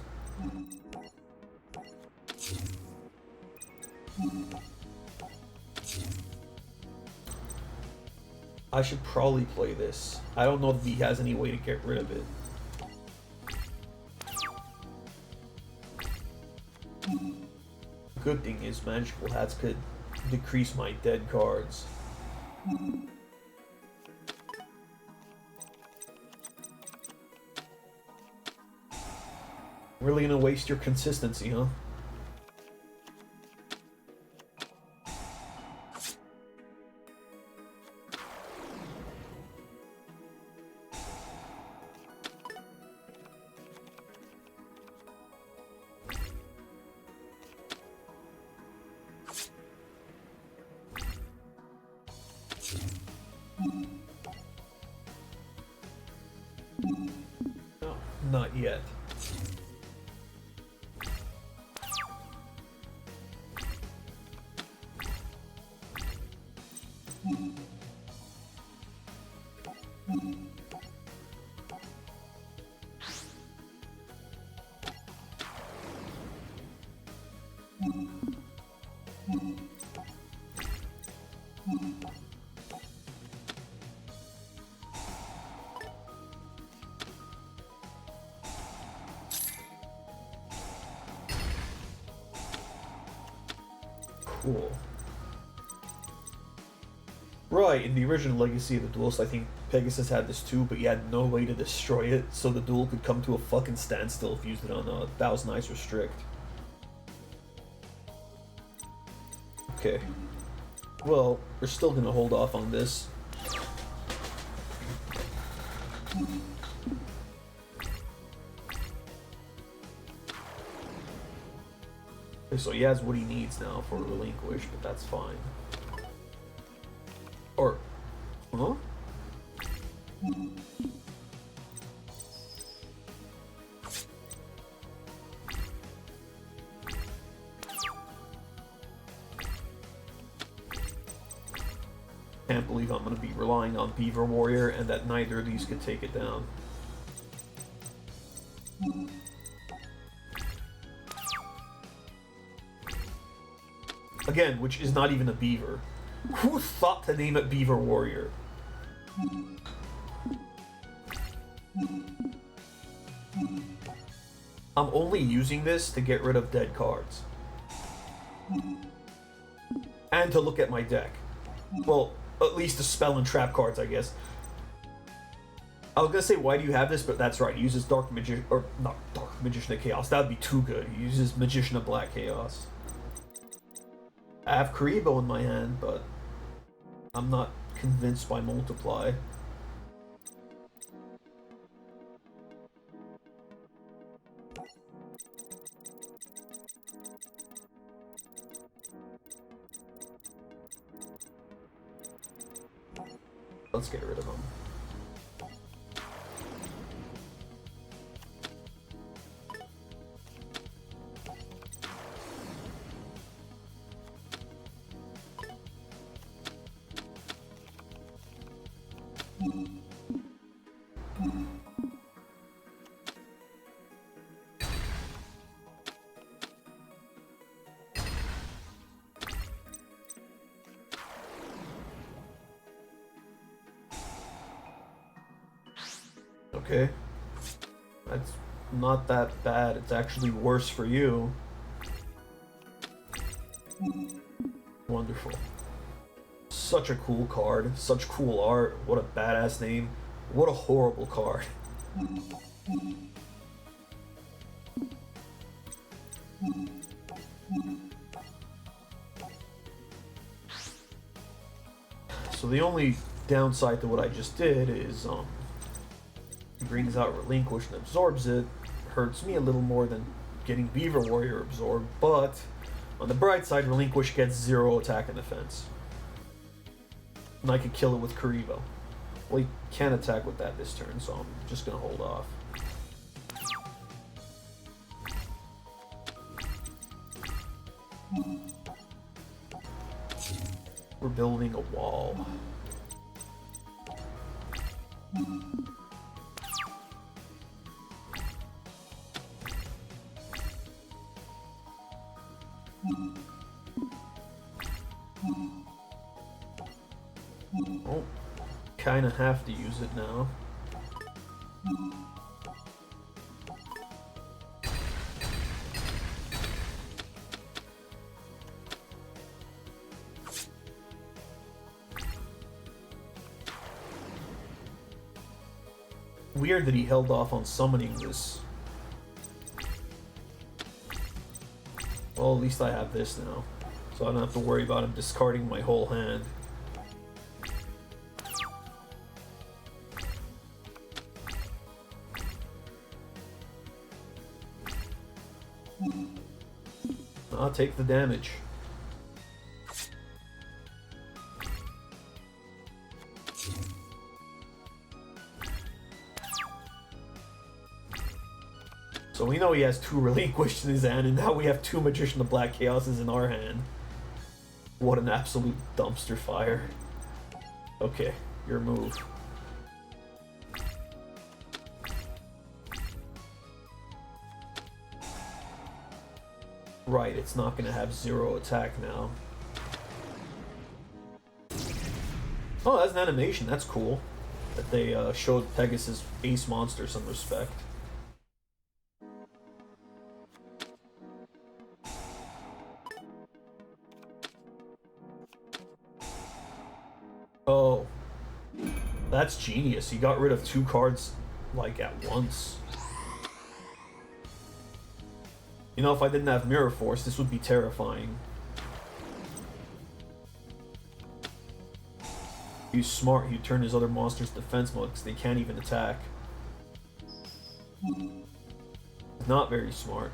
I should probably play this. I don't know if he has any way to get rid of it. Good thing is magical hats could decrease my dead cards. Really gonna waste your consistency, huh? No, not yet. Cool. Right, in the original Legacy of the Duelist, I think Pegasus had this too, but you had no way to destroy it, so the duel could come to a fucking standstill if you used it on a Thousand Eyes Restrict. Okay. Well, we're still gonna hold off on this. Okay, so he has what he needs now for Relinquish, but that's fine. Or... huh? Can't believe I'm going to be relying on Beaver Warrior and that neither of these could take it down. Again, which is not even a beaver. Who thought to name it Beaver Warrior? I'm only using this to get rid of dead cards. And to look at my deck. Well, at least the spell and trap cards, I guess. I was gonna say, why do you have this? But that's right, he uses Dark Magician, or not Dark Magician of Chaos, that would be too good. He uses Magician of Black Chaos. I have Karibo in my hand, but I'm not convinced by Multiply. Let's get rid of him. Okay. That's not that bad. It's actually worse for you. Wonderful. Such a cool card. Such cool art. What a badass name. What a horrible card. So the only downside to what I just did is he brings out Relinquish and absorbs it. Hurts me a little more than getting Beaver Warrior absorbed, but on the bright side, Relinquish gets 0 attack and defense. And I could kill it with Karibo. Well, he can't attack with that this turn, so I'm just gonna hold off. We're building a wall. Oh, kind of have to use it now. Weird that he held off on summoning this. Well, at least I have this now, so I don't have to worry about him discarding my whole hand. I'll take the damage. So we know he has 2 Relinquished in his hand, and now we have 2 Magician of Black Chaoses in our hand. What an absolute dumpster fire. Okay, your move. Right, it's not going to have 0 attack now. Oh, that's an animation. That's cool. That they showed Pegasus Ace Monster some respect. Oh, that's genius. He got rid of 2 cards, like, at once. You know, if I didn't have Mirror Force, this would be terrifying. He's smart. He'd turn his other monsters defense mode because they can't even attack. Not very smart.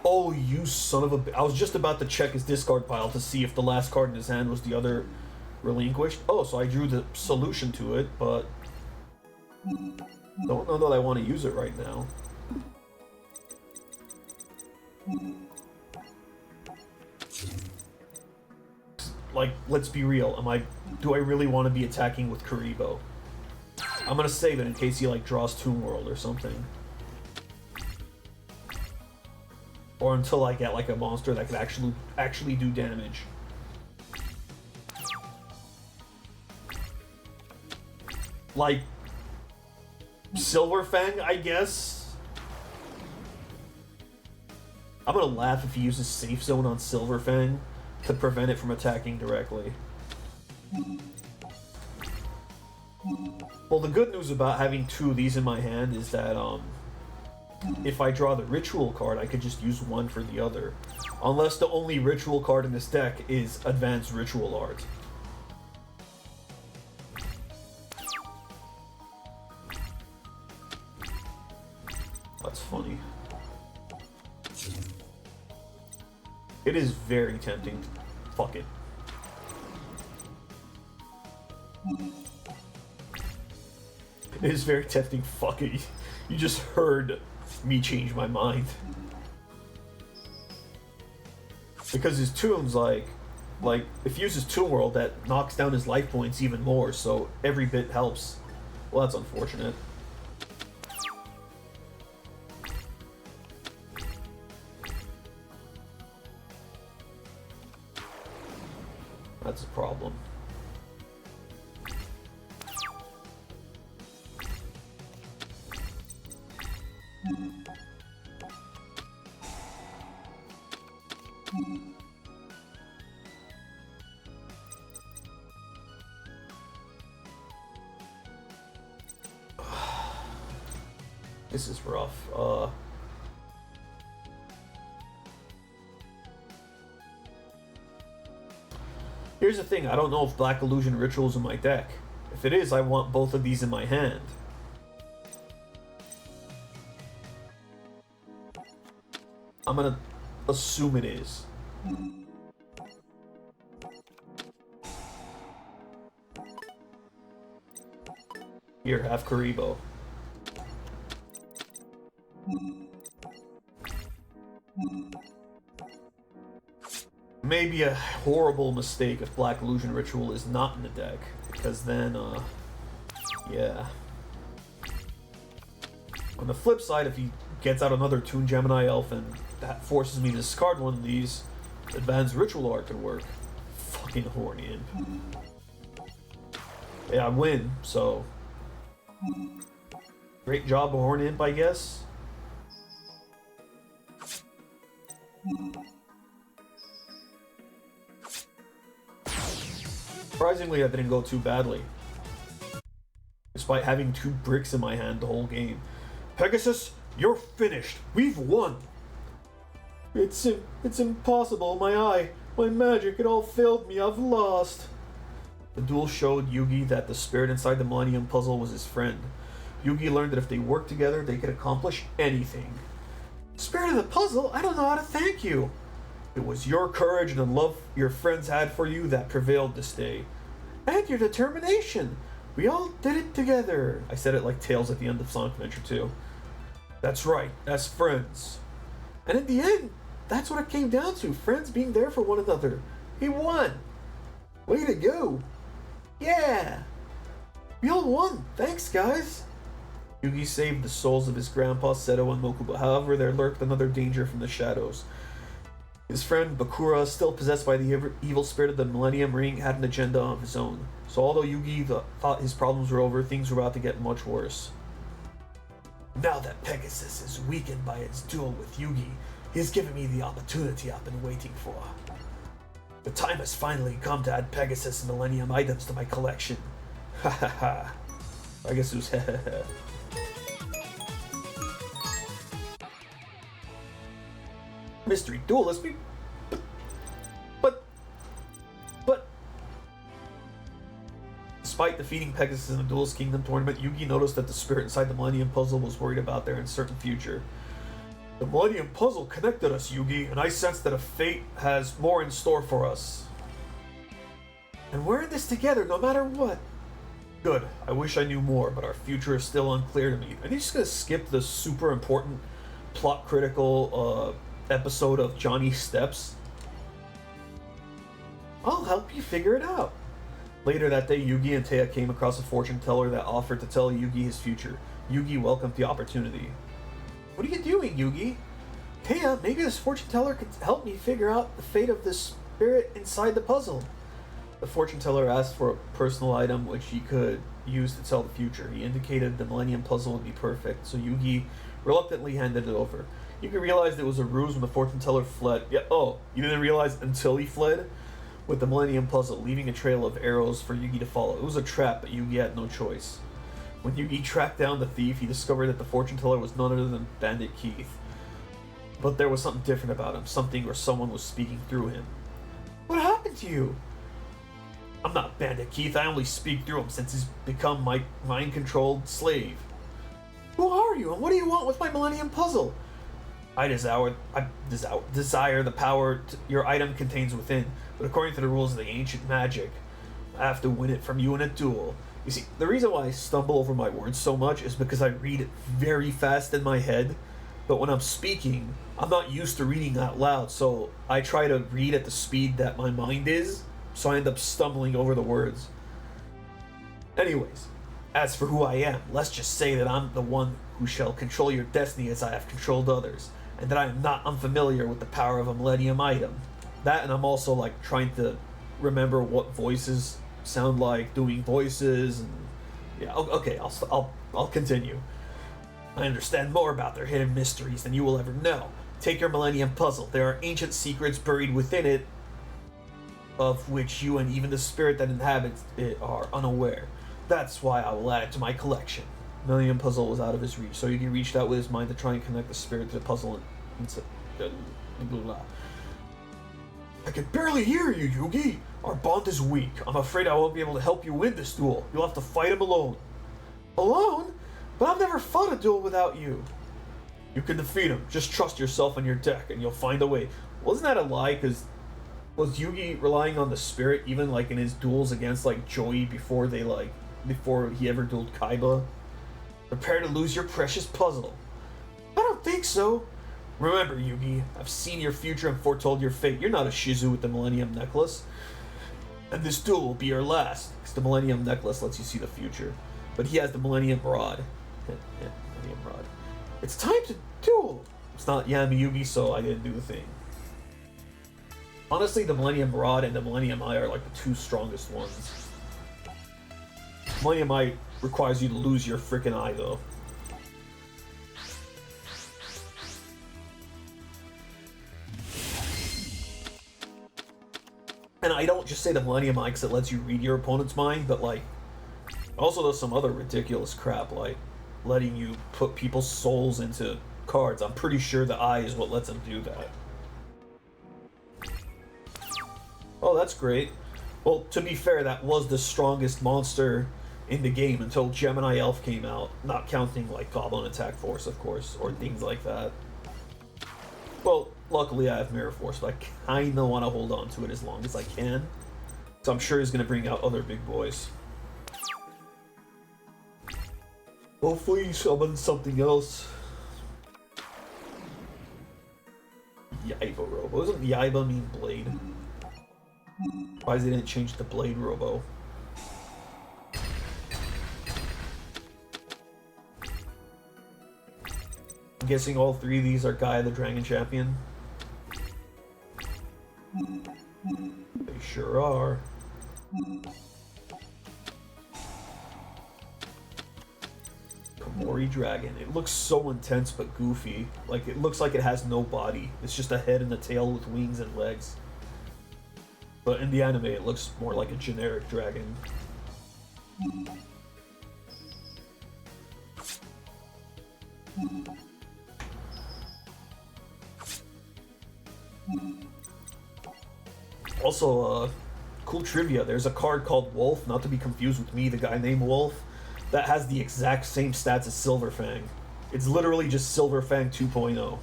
Oh, you son of a... I was just about to check his discard pile to see if the last card in his hand was the other Relinquished. Oh, so I drew the solution to it, but... don't know that I want to use it right now. Like, let's be real. Do I really want to be attacking with Karibo? I'm gonna save it in case he, like, draws Tomb World or something. Or until I get, like, a monster that could actually do damage. Like, Silverfang, I guess? I'm gonna laugh if he uses Safe Zone on Silverfang to prevent it from attacking directly. Well, the good news about having 2 of these in my hand is that, if I draw the Ritual card, I could just use one for the other. Unless the only Ritual card in this deck is Advanced Ritual Art. That's funny. It is very tempting. Fuck it. It is very tempting. Fuck it. You just heard me change my mind. Because his Tombs, like if he uses Tomb World, that knocks down his life points even more, so every bit helps. Well, that's unfortunate. That's a problem. This is rough. Here's the thing, I don't know if Black Illusion Ritual is in my deck. If it is, I want both of these in my hand. I'm gonna assume it is. Here, have Karibo. Maybe a horrible mistake if Black Illusion Ritual is not in the deck, because then, yeah. On the flip side, if he gets out another Toon Gemini Elf and that forces me to discard one of these, Advanced Ritual Art could work. Fucking horny imp. Yeah, I win, so... Great job, Horny Imp, I guess. Surprisingly, that didn't go too badly. Despite having 2 bricks in my hand the whole game. Pegasus, you're finished. We've won. It's impossible. My magic, it all failed me. I've lost. The duel showed Yugi that the spirit inside the Millennium Puzzle was his friend. Yugi learned that if they worked together, they could accomplish anything. Spirit of the puzzle? I don't know how to thank you. It was your courage and the love your friends had for you that prevailed this day. And your determination. We all did it together. I said it like Tails at the end of Sonic Adventure 2. That's right, as friends. And in the end, that's what it came down to. Friends being there for one another. He won. Way to go. Yeah. We all won. Thanks, guys. Yugi saved the souls of his grandpa, Seto, and Mokuba. However, there lurked another danger from the shadows. His friend Bakura, still possessed by the evil spirit of the Millennium Ring, had an agenda of his own. So although Yugi thought his problems were over, things were about to get much worse. Now that Pegasus is weakened by its duel with Yugi, he has given me the opportunity I've been waiting for. The time has finally come to add Pegasus Millennium items to my collection. Ha ha ha. I guess it was ha ha ha. Mystery Duelist, but... Despite defeating Pegasus in the Duelist Kingdom tournament, Yugi noticed that the spirit inside the Millennium Puzzle was worried about their uncertain future. The Millennium Puzzle connected us, Yugi, and I sense that a fate has more in store for us. And we're in this together, no matter what. Good. I wish I knew more, but our future is still unclear to me. Are you just gonna skip the super important, plot-critical, episode of Johnny's Steps? I'll help you figure it out. Later that day, Yugi and Taya came across a fortune teller that offered to tell Yugi his future. Yugi welcomed the opportunity. What are you doing, Yugi? Taya, maybe this fortune teller could help me figure out the fate of the spirit inside the puzzle. The fortune teller asked for a personal item which he could use to tell the future. He indicated the Millennium Puzzle would be perfect, so Yugi reluctantly handed it over. Yugi realized it was a ruse when the fortune teller fled. Yeah, oh, you didn't realize until he fled? With the Millennium Puzzle, leaving a trail of arrows for Yugi to follow. It was a trap, but Yugi had no choice. When Yugi tracked down the thief, he discovered that the fortune teller was none other than Bandit Keith. But there was something different about him, something or someone was speaking through him. What happened to you? I'm not Bandit Keith, I only speak through him since he's become my mind-controlled slave. Who are you, and what do you want with my Millennium Puzzle? I desire the power your item contains within, but according to the rules of the ancient magic, I have to win it from you in a duel. You see, the reason why I stumble over my words so much is because I read it very fast in my head, but when I'm speaking, I'm not used to reading out loud, so I try to read at the speed that my mind is, so I end up stumbling over the words. Anyways, as for who I am, let's just say that I'm the one who shall control your destiny as I have controlled others, and that I am not unfamiliar with the power of a Millennium item. That, and I'm also like trying to remember what voices sound like, doing voices, and yeah, okay, I'll continue. I understand more about their hidden mysteries than you will ever know. Take your Millennium Puzzle. There are ancient secrets buried within it, of which you and even the spirit that inhabits it are unaware. That's why I will add it to my collection. Millennium Puzzle was out of his reach, so Yugi reached out with his mind to try and connect the spirit to the puzzle and blah, blah. I can barely hear you, Yugi. Our bond is weak. I'm afraid I won't be able to help you win this duel. You'll have to fight him alone. Alone? But I've never fought a duel without you. You can defeat him. Just trust yourself and your deck, and you'll find a way. Wasn't that a lie? Because was Yugi relying on the spirit even like in his duels against like Joey before he ever dueled Kaiba? Prepare to lose your precious puzzle. I don't think so. Remember, Yugi, I've seen your future and foretold your fate. You're not a Shizu with the Millennium Necklace. And this duel will be your last, because the Millennium Necklace lets you see the future. But he has the Millennium Rod. Millennium Rod. It's time to duel! It's not Yami Yugi, so I didn't do the thing. Honestly, the Millennium Rod and the Millennium Eye are like the two strongest ones. Millennium Eye requires you to lose your freaking eye, though. And I don't just say the Millennium Eye because it lets you read your opponent's mind, but like, also does some other ridiculous crap, like letting you put people's souls into cards. I'm pretty sure the eye is what lets them do that. Oh, that's great. Well, to be fair, that was the strongest monster in the game until Gemini Elf came out, not counting like Goblin Attack Force, of course, or things like that. Well, luckily I have Mirror Force, but I kinda want to hold on to it as long as I can. So I'm sure he's gonna bring out other big boys. Hopefully he summons something else. Yaiba Robo. Doesn't Yaiba mean blade? Why they didn't change it to Blade Robo? I'm guessing all three of these are Gaia the Dragon Champion. They sure are. Komori Dragon. It looks so intense but goofy. Like, it looks like it has no body. It's just a head and a tail with wings and legs. But in the anime, it looks more like a generic dragon. Also, cool trivia, there's a card called Wolf, not to be confused with me, the guy named Wolf, that has the exact same stats as Silverfang. It's literally just Silverfang 2.0.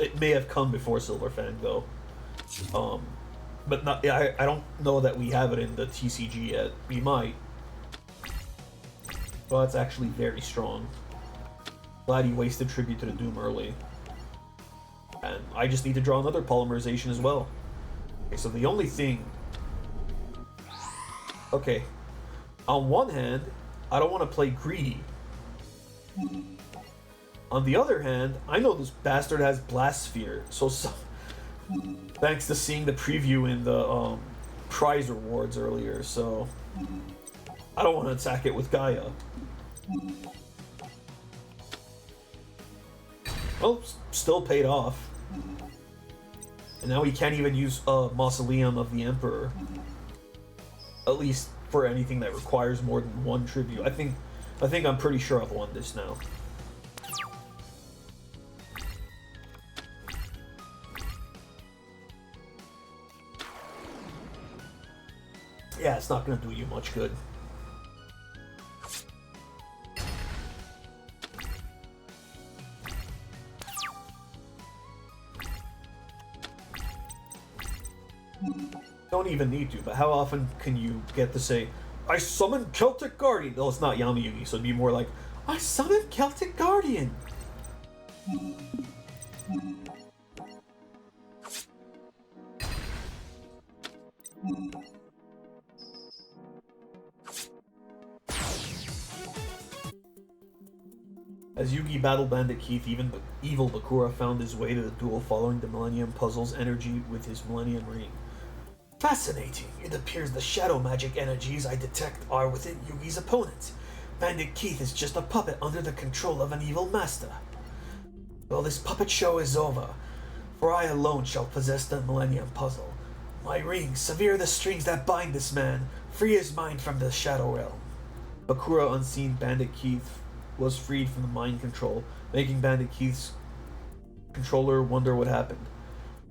It may have come before Silverfang, though. But not, I don't know that we have it in the TCG yet. We might. Well, that's actually very strong. Glad he wasted Tribute to the Doom early. And I just need to draw another Polymerization as well. Okay, so the only thing... Okay. On one hand, I don't want to play greedy. On the other hand, I know this bastard has Blast Sphere, so thanks to seeing the preview in the prize rewards earlier, so I don't want to attack it with Gaia. Well, still paid off. And now he can't even use Mausoleum of the Emperor. At least for anything that requires more than one tribute. I think I'm pretty sure I've won this now. Yeah, it's not gonna do you much good. Don't even need to, but how often can you get to say, I summon Celtic Guardian? No, it's not Yami Yugi, so it'd be more like, I summon Celtic Guardian! As Yugi battled Bandit Keith, even the evil Bakura found his way to the duel following the Millennium Puzzle's energy with his Millennium Ring. Fascinating. It appears the shadow magic energies I detect are within Yugi's opponent. Bandit Keith is just a puppet under the control of an evil master. Well, this puppet show is over, for I alone shall possess the Millennium Puzzle. My ring, sever the strings that bind this man, free his mind from the Shadow Realm. Bakura unseen Bandit Keith was freed from the mind control, making Bandit Keith's controller wonder what happened.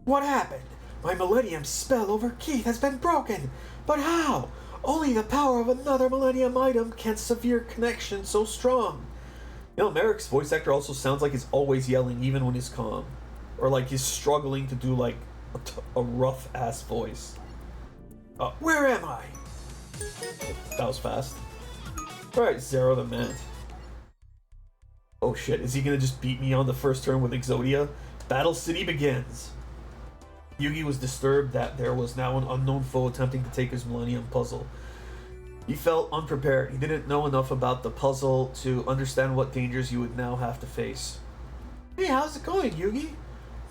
What happened? My Millennium spell over Keith has been broken! But how? Only the power of another Millennium item can severe connection so strong. You know, Merrick's voice actor also sounds like he's always yelling even when he's calm. Or like he's struggling to do like a rough-ass voice. Where am I? That was fast. Alright, Zero the Mant. Oh shit, is he gonna just beat me on the first turn with Exodia? Battle City begins. Yugi was disturbed that there was now an unknown foe attempting to take his Millennium Puzzle. He felt unprepared. He didn't know enough about the puzzle to understand what dangers you would now have to face. Hey, how's it going, Yugi?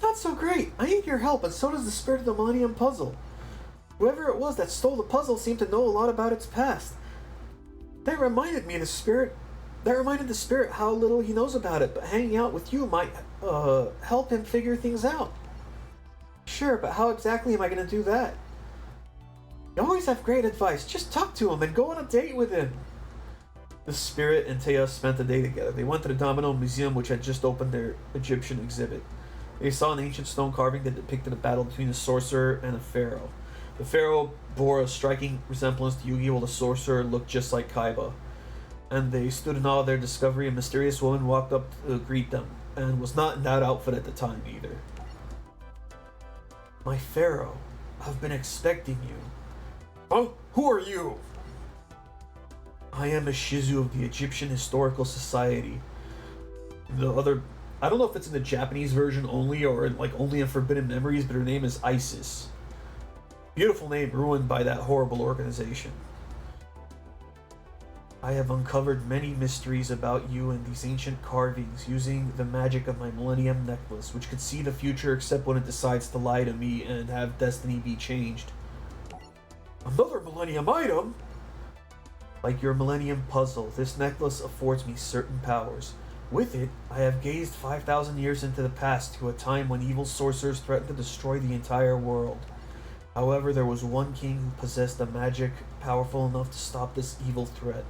Not so great. I need your help, and so does the spirit of the Millennium Puzzle. Whoever it was that stole the puzzle seemed to know a lot about its past. That reminded the spirit how little he knows about it, but hanging out with you might help him figure things out. Sure, but how exactly am I going to do that? You always have great advice. Just talk to him and go on a date with him. The spirit and Taya spent the day together. They went to the Domino Museum, which had just opened their Egyptian exhibit. They saw an ancient stone carving that depicted a battle between a sorcerer and a pharaoh. The pharaoh bore a striking resemblance to Yugi, while the sorcerer looked just like Kaiba. And they stood in awe of their discovery. A mysterious woman walked up to greet them, and was not in that outfit at the time either. My pharaoh, I've been expecting you. Oh, who are you? I am a Shizu of the Egyptian Historical Society. I don't know if it's in the Japanese version only or only in Forbidden Memories, but her name is Isis. Beautiful name ruined by that horrible organization. I have uncovered many mysteries about you and these ancient carvings using the magic of my Millennium Necklace, which could see the future except when it decides to lie to me and have destiny be changed. Another Millennium item? Like your Millennium Puzzle, this necklace affords me certain powers. With it, I have gazed 5,000 years into the past to a time when evil sorcerers threatened to destroy the entire world. However, there was one king who possessed a magic powerful enough to stop this evil threat.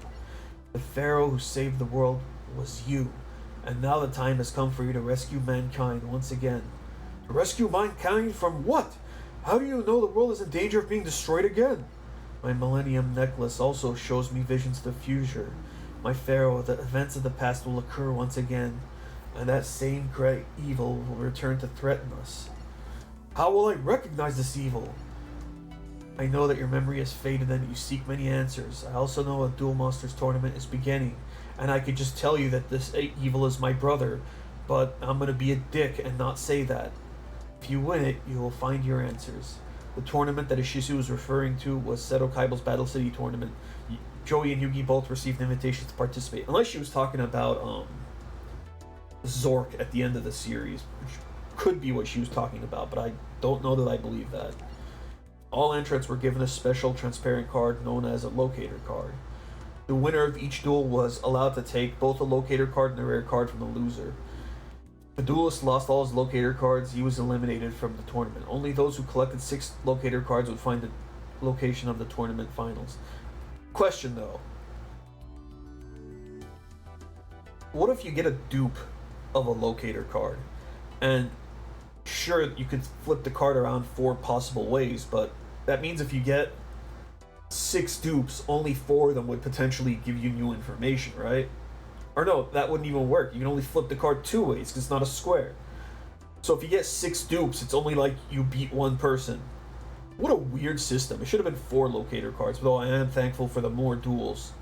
The pharaoh who saved the world was you, and now the time has come for you to rescue mankind once again. To rescue mankind from what? How do you know the world is in danger of being destroyed again? My Millennium Necklace also shows me visions of the future. My pharaoh, the events of the past will occur once again, and that same great evil will return to threaten us. How will I recognize this evil? I know that your memory has faded and you seek many answers. I also know a Duel Monsters tournament is beginning, and I could just tell you that this evil is my brother, but I'm gonna be a dick and not say that. If you win it, you will find your answers. The tournament that Ishizu was referring to was Seto Kaiba's Battle City tournament. Joey and Yugi both received invitations to participate, unless she was talking about Zork at the end of the series, which could be what she was talking about, but I don't know that I believe that. All entrants were given a special transparent card known as a locator card. The winner of each duel was allowed to take both a locator card and a rare card from the loser. The duelist lost all his locator cards. He was eliminated from the tournament. Only those who collected 6 locator cards would find the location of the tournament finals. Question though. What if you get a dupe of a locator card? And sure, you could flip the card around 4 possible ways, but that means if you get 6 dupes, only 4 of them would potentially give you new information, right? Or no, that wouldn't even work. You can only flip the card 2 ways because it's not a square. So if you get 6 dupes, it's only like you beat one person. What a weird system. It should have been 4 locator cards, though I am thankful for the more duels.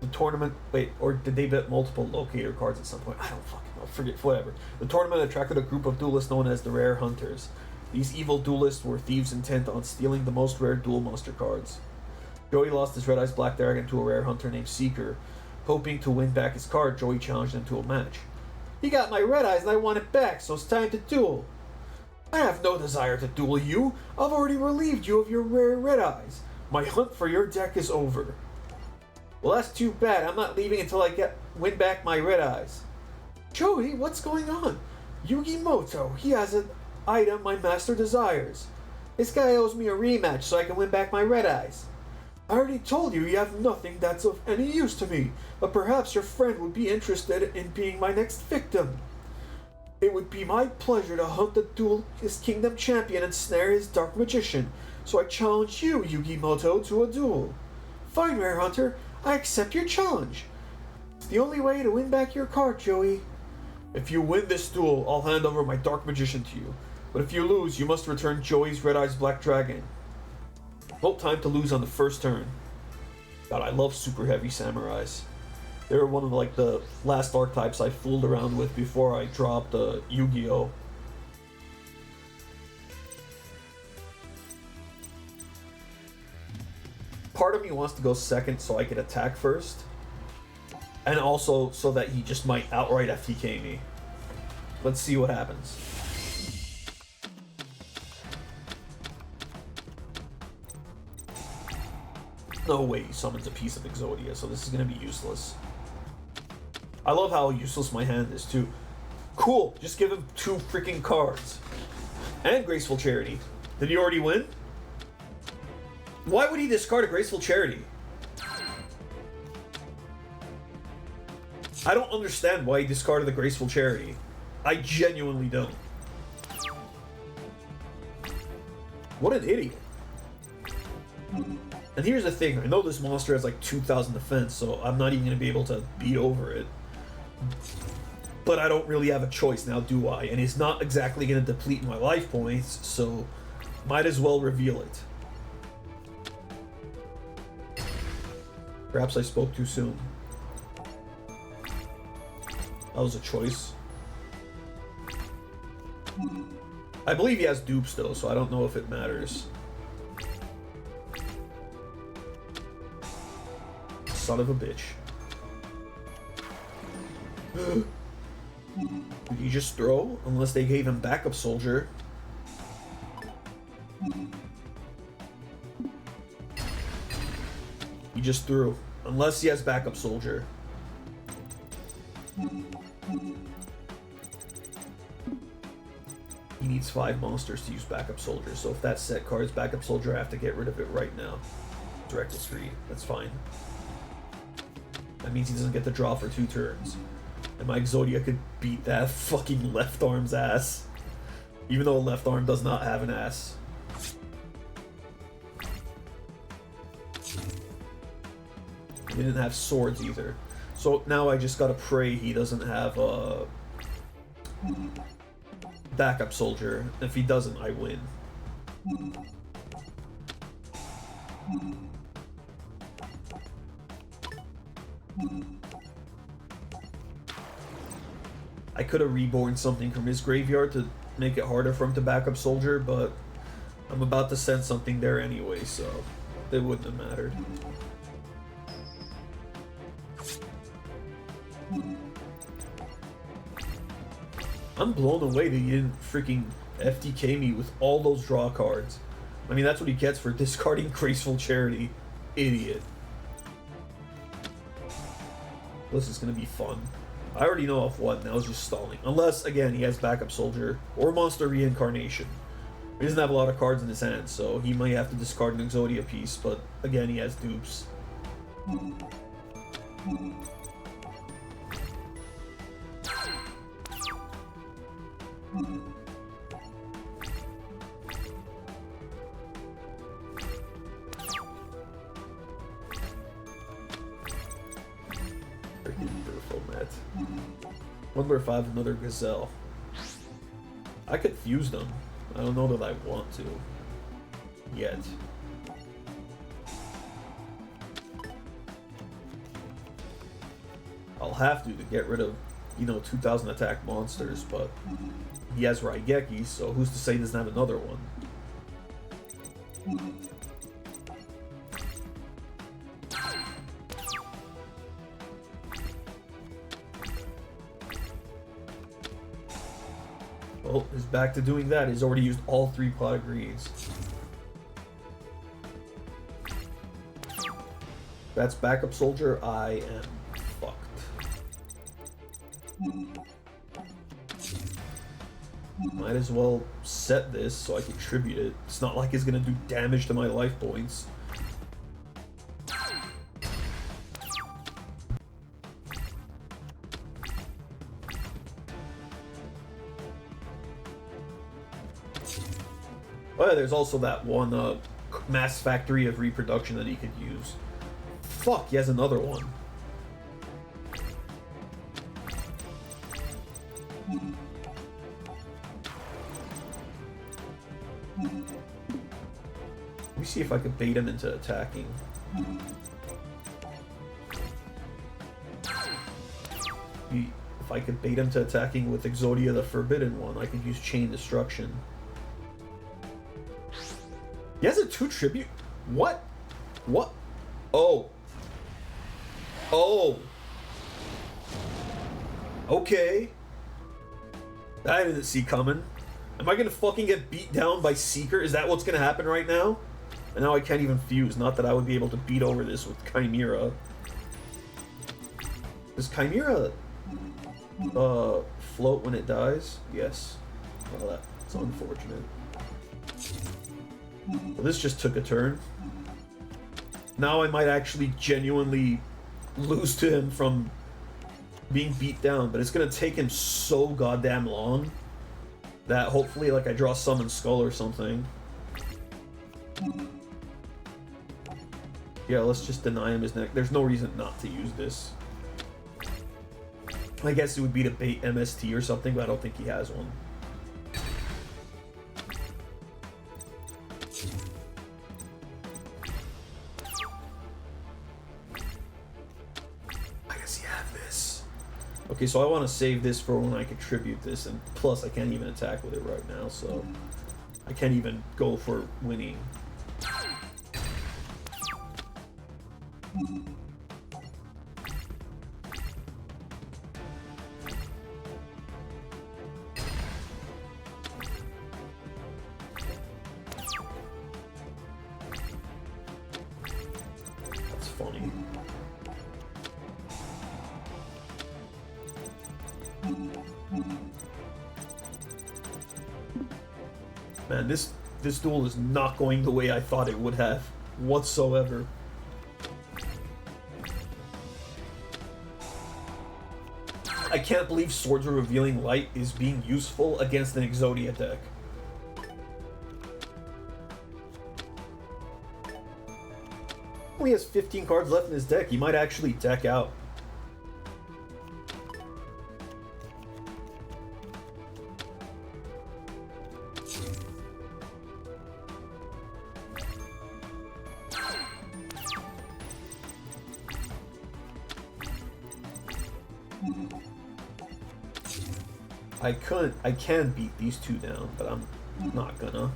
The tournament... Wait, or did they bet multiple locator cards at some point? I don't fucking know. Forget, whatever. The tournament attracted a group of duelists known as the Rare Hunters. These evil duelists were thieves intent on stealing the most rare Duel Monster cards. Joey lost his Red Eyes Black Dragon to a rare hunter named Seeker. Hoping to win back his card, Joey challenged him to a match. He got my Red Eyes and I want it back, so it's time to duel. I have no desire to duel you. I've already relieved you of your rare Red Eyes. My hunt for your deck is over. Well, that's too bad. I'm not leaving until I win back my Red Eyes. Joey, what's going on? Yugi Moto, he has an item my master desires. This guy owes me a rematch so I can win back my Red Eyes. I already told you have nothing that's of any use to me, but perhaps your friend would be interested in being my next victim. It would be my pleasure to hunt the Duelist Kingdom champion and snare his dark magician, so I challenge you, Yugimoto, to a duel. Fine, Rare Hunter, I accept your challenge. It's the only way to win back your card, Joey. If you win this duel, I'll hand over my dark magician to you. But if you lose, you must return Joey's Red Eyes Black Dragon. No time to lose on the first turn. God, I love super heavy samurais. They were one of the last archetypes I fooled around with before I dropped Yu-Gi-Oh! Part of me wants to go second so I could attack first. And also so that he just might outright FTK me. Let's see what happens. No way he summons a piece of Exodia, so this is going to be useless. I love how useless my hand is, too. Cool, just give him 2 freaking cards. And Graceful Charity. Did he already win? Why would he discard a Graceful Charity? I don't understand why he discarded the Graceful Charity. I genuinely don't. What an idiot. And here's the thing, I know this monster has 2,000 defense, so I'm not even going to be able to beat over it. But I don't really have a choice now, do I? And it's not exactly going to deplete my life points, so might as well reveal it. Perhaps I spoke too soon. That was a choice. I believe he has dupes though, so I don't know if it matters. Son of a bitch. Did he just throw? Unless they gave him backup soldier. He just threw. Unless he has backup soldier. He needs 5 monsters to use backup soldier, so if that set card's backup soldier, I have to get rid of it right now. Direct screen. That's fine. That means he doesn't get the draw for 2 turns. And my Exodia could beat that fucking left arm's ass. Even though left arm does not have an ass. He didn't have swords either. So now I just gotta pray he doesn't have a backup soldier. If he doesn't, I win. I could have reborn something from his graveyard to make it harder for him to backup soldier, but I'm about to send something there anyway, so it wouldn't have mattered. I'm blown away that he didn't freaking FTK me with all those draw cards. I mean, that's what he gets for discarding Graceful Charity. Idiot. This is gonna be fun. I already know off what, now it's just stalling. Unless, again, he has backup soldier or monster reincarnation. He doesn't have a lot of cards in his hand, so he might have to discard an Exodia piece, but again, he has dupes. Wonder if I have another Gazelle. I could fuse them. I don't know that I want to. Yet. I'll have to get rid of, 2,000 attack monsters, but he has Raigeki, so who's to say he doesn't have another one? Well, he's back to doing that. He's already used all 3 pot of greens. That's backup soldier. I am fucked. Might as well set this so I can tribute it. It's not like it's gonna do damage to my life points. Oh yeah, there's also that one mass factory of reproduction that he could use. Fuck, he has another one. Let me see if I could bait him into attacking. If I could bait him to attacking with Exodia the Forbidden One, I could use Chain Destruction. He has a 2 tribute? What? What? Oh. Oh. Okay. I didn't see coming. Am I gonna fucking get beat down by Seeker? Is that what's gonna happen right now? And now I can't even fuse. Not that I would be able to beat over this with Chimera. Does Chimera float when it dies? Yes. Well, that's unfortunate. Well, this just took a turn. Now I might actually genuinely lose to him from being beat down, but it's gonna take him so goddamn long that hopefully, like, I draw Summon Skull or something. Yeah, let's just deny him his neck. There's no reason not to use this. I guess it would be to bait MST or something, but I don't think he has one. I guess you have this. Okay, so I want to save this for when I contribute this, and plus I can't even attack with it right now, so I can't even go for winning. That's funny. Man, this duel is not going the way I thought it would have whatsoever. I can't believe Swords of Revealing Light is being useful against an Exodia deck. Only has 15 cards left in his deck. He might actually deck out. I can beat these two down, but I'm not gonna.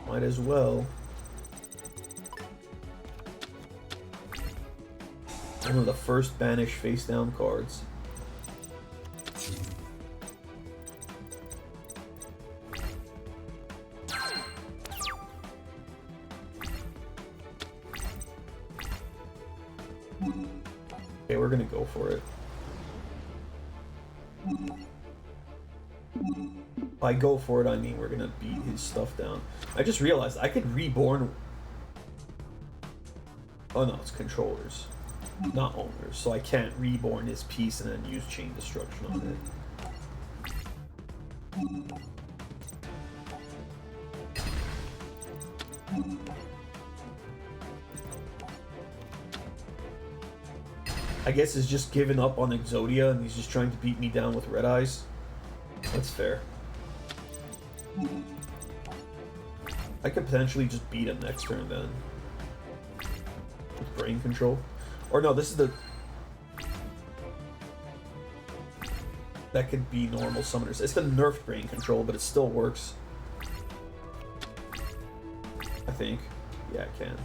Might as well. One of the first banish face down cards. Okay, we're gonna go for it. By go for it, I mean we're gonna beat his stuff down. I just realized I could reborn. Oh no, it's controllers, not owners, so I can't reborn his piece and then use Chain Destruction on it. I guess he's just given up on Exodia and he's just trying to beat me down with Red Eyes. That's fair. I could potentially just beat him next turn then. With Brain Control. Or no, this is the... That could be normal summoners. It's the nerfed Brain Control, but it still works. I think. Yeah, it can.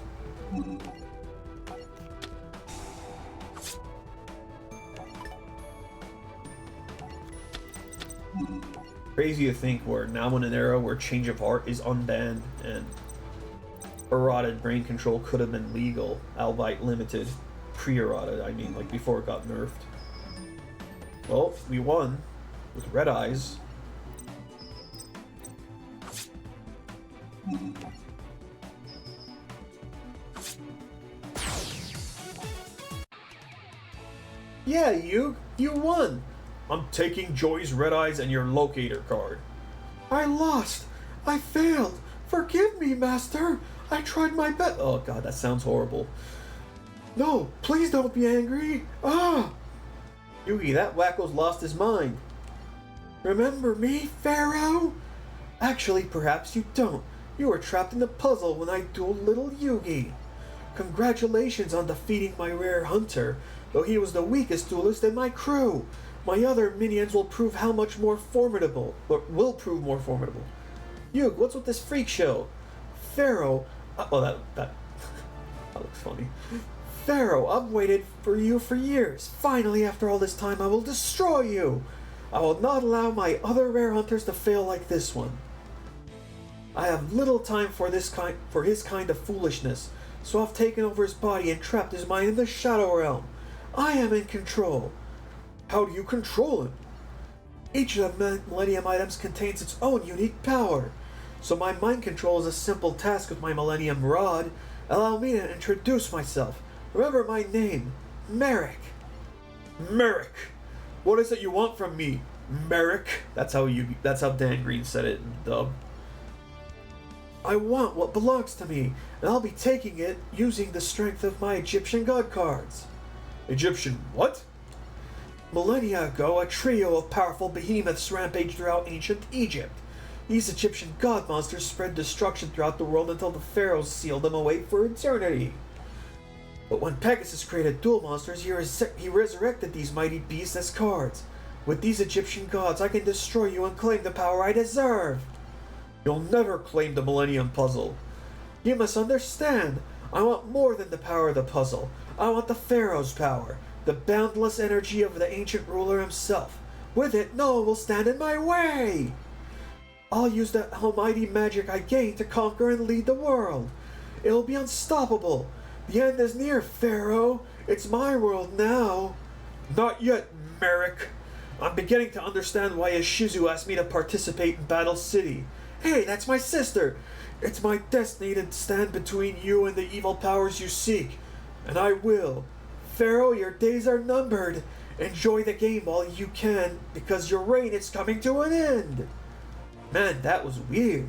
Crazy to think we're now in an era where Change of Heart is unbanned and eroded Brain Control could have been legal, albeit limited. Pre-eroded, I mean, like before it got nerfed. Well, we won with Red Eyes. Yeah, you won! I'm taking Joey's Red Eyes and your locator card. I lost! I failed! Forgive me, Master! I tried my best. Oh god, that sounds horrible. No, please don't be angry! Ah! Yugi, that wacko's lost his mind. Remember me, Pharaoh? Actually, perhaps you don't. You were trapped in the puzzle when I dueled little Yugi. Congratulations on defeating my rare hunter, though he was the weakest duelist in my crew. My other minions will prove how much more formidable, or will prove more formidable. Yug, what's with this freak show? Pharaoh, that looks funny. Pharaoh, I've waited for you for years. Finally, after all this time, I will destroy you. I will not allow my other rare hunters to fail like this one. I have little time for his kind of foolishness, so I've taken over his body and trapped his mind in the Shadow Realm. I am in control. How do you control him? Each of the Millennium items contains its own unique power, so my mind control is a simple task with my Millennium Rod. Allow me to introduce myself. Remember my name, Merrick. Merrick! What is it you want from me, Merrick? That's how Dan Green said it in dub. I want what belongs to me, and I'll be taking it using the strength of my Egyptian god cards. Egyptian what? Millennia ago, a trio of powerful behemoths rampaged throughout ancient Egypt. These Egyptian god monsters spread destruction throughout the world until the pharaohs sealed them away for eternity. But when Pegasus created duel monsters, he resurrected these mighty beasts as cards. With these Egyptian gods, I can destroy you and claim the power I deserve. You'll never claim the Millennium Puzzle. You must understand, I want more than the power of the puzzle. I want the Pharaoh's power, the boundless energy of the ancient ruler himself. With it, no one will stand in my way. I'll use the almighty magic I gained to conquer and lead the world. It will be unstoppable. The end is near, Pharaoh. It's my world now. Not yet, Merrick. I'm beginning to understand why Ishizu asked me to participate in Battle City. Hey, that's my sister. It's my destiny to stand between you and the evil powers you seek. And I will. Pharaoh, your days are numbered. Enjoy the game while you can, because your reign is coming to an end. Man, that was weird.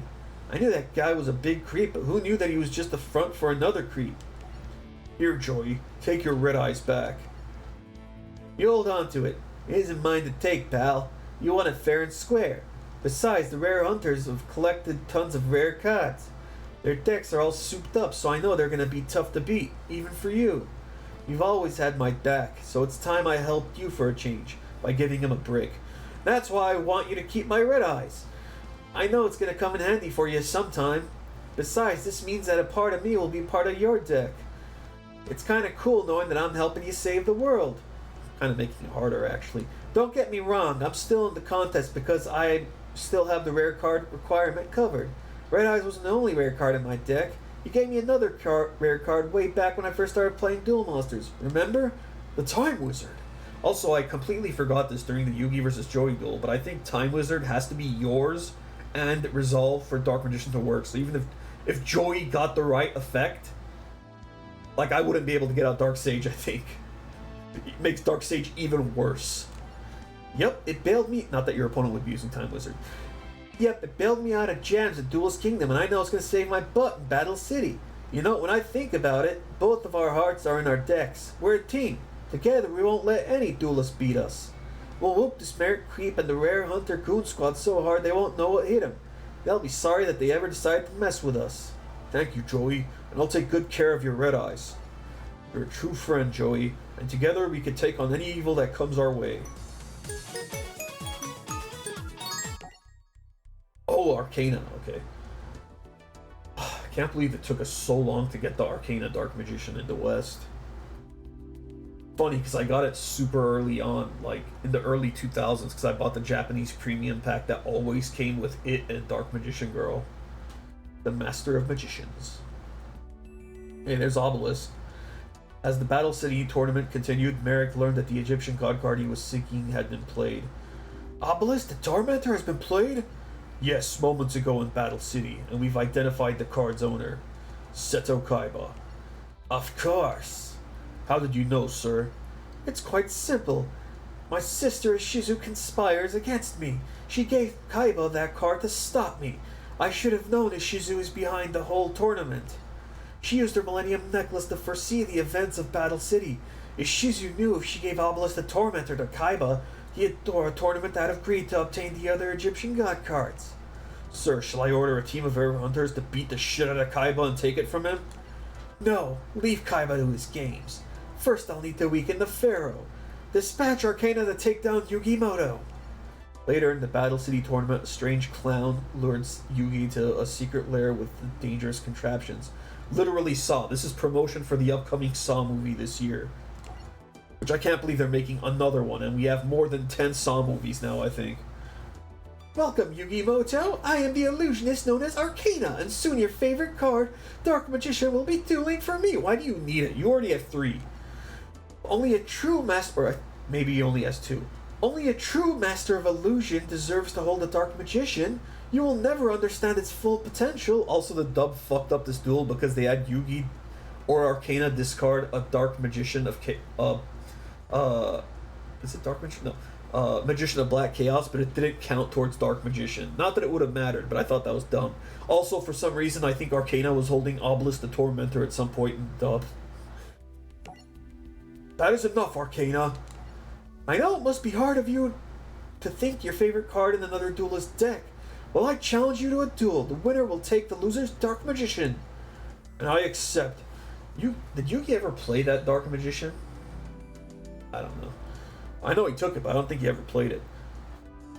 I knew that guy was a big creep, but who knew that he was just a front for another creep? Here, Joey, take your red eyes back. You hold on to it. It isn't mine to take, pal. You want it fair and square. Besides, the rare hunters have collected tons of rare cards. Their decks are all souped up, so I know they're gonna be tough to beat, even for you. You've always had my back, so it's time I helped you for a change, by giving him a break. That's why I want you to keep my red eyes. I know it's gonna come in handy for you sometime. Besides, this means that a part of me will be part of your deck. It's kinda cool knowing that I'm helping you save the world. Kinda making it harder, actually. Don't get me wrong, I'm still in the contest because I still have the rare card requirement covered. Red Eyes wasn't the only rare card in my deck. You gave me another rare card way back when I first started playing Duel Monsters. Remember? The Time Wizard. Also, I completely forgot this during the Yugi vs. Joey duel, but I think Time Wizard has to be yours and Resolve for Dark Magician to work. So even if Joey got the right effect, like, I wouldn't be able to get out Dark Sage, I think. It makes Dark Sage even worse. Yep, it bailed me... Not that your opponent would be using Time Wizard. Yep, it bailed me out of jams at Duelist Kingdom, and I know it's going to save my butt in Battle City. You know, when I think about it, both of our hearts are in our decks. We're a team. Together, we won't let any duelist beat us. We'll whoop this Merrick Creep and the Rare Hunter Goon Squad so hard they won't know what hit them. They'll be sorry that they ever decided to mess with us. Thank you, Joey, and I'll take good care of your red eyes. You're a true friend, Joey, and together we can take on any evil that comes our way. Oh, Arcana, okay. I can't believe it took us so long to get the Arcana Dark Magician in the West. Funny, because I got it super early on, like in the early 2000s, because I bought the Japanese premium pack that always came with it and Dark Magician Girl. The Master of Magicians. Hey, there's Obelisk. As the Battle City tournament continued, Merrick learned that the Egyptian god card he was seeking had been played. Obelisk, the Tormentor, has been played? Yes, moments ago in Battle City, and we've identified the card's owner, Seto Kaiba. Of course. How did you know, sir? It's quite simple. My sister Ishizu conspires against me. She gave Kaiba that card to stop me. I should have known Ishizu is behind the whole tournament. She used her Millennium Necklace to foresee the events of Battle City. Ishizu knew if she gave Obelisk the Tormentor to Kaiba, he'd throw a tournament out of greed to obtain the other Egyptian god cards. Sir, shall I order a team of air hunters to beat the shit out of Kaiba and take it from him? No, leave Kaiba to his games. First I'll need to weaken the Pharaoh. Dispatch Arcana to take down Yugimoto. Later in the Battle City tournament, a strange clown lures Yugi to a secret lair with dangerous contraptions. Literally Saw. This is promotion for the upcoming Saw movie this year. Which I can't believe they're making another one, and we have more than 10 Saw movies now, I think. Welcome, Yugimoto. I am the illusionist known as Arcana, and soon your favorite card, Dark Magician, will be dueling for me. Why do you need it? You already have 3. Only a true master, or maybe he only has 2. Only a true master of illusion deserves to hold a Dark Magician. You will never understand its full potential. Also, the dub fucked up this duel because they had Yugi or Arcana discard a Dark Magician of is it Dark Magician? No. Magician of Black Chaos, but it didn't count towards Dark Magician. Not that it would have mattered, but I thought that was dumb. Also, for some reason, I think Arcana was holding Obelisk the Tormentor at some point in the dub. That is enough, Arcana. I know it must be hard of you to think your favorite card in another duelist deck. Well, I challenge you to a duel. The winner will take the loser's Dark Magician. And I accept. Did Yugi ever play that Dark Magician? I don't know. I know he took it, but I don't think he ever played it.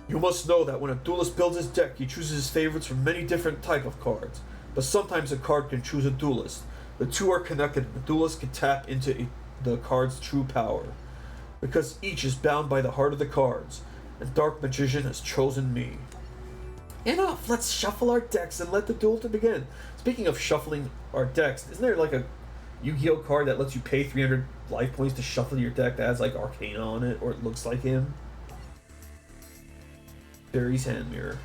You must know that when a duelist builds his deck, he chooses his favorites from many different type of cards. But sometimes a card can choose a duelist. The two are connected. The duelist can tap into the card's true power. Because each is bound by the heart of the cards. And Dark Magician has chosen me. Enough! Let's shuffle our decks and let the duel to begin. Speaking of shuffling our decks, isn't there like a Yu-Gi-Oh card that lets you pay 300 life points to shuffle your deck that has like Arcana on it, or it looks like him? Barry's Hand Mirror.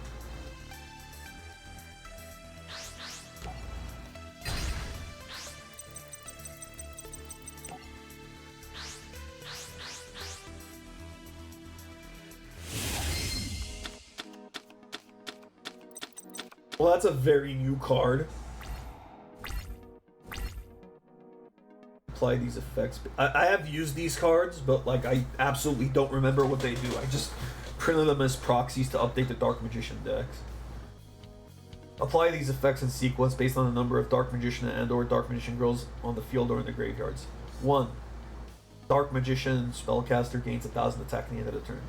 Well, that's a very new card. Apply these effects. I have used these cards, but like I absolutely don't remember what they do. I just printed them as proxies to update the Dark Magician decks. Apply these effects in sequence based on the number of Dark Magician and or Dark Magician girls on the field or in the graveyards. 1. Dark Magician spellcaster gains 1,000 attack at the end of the turn.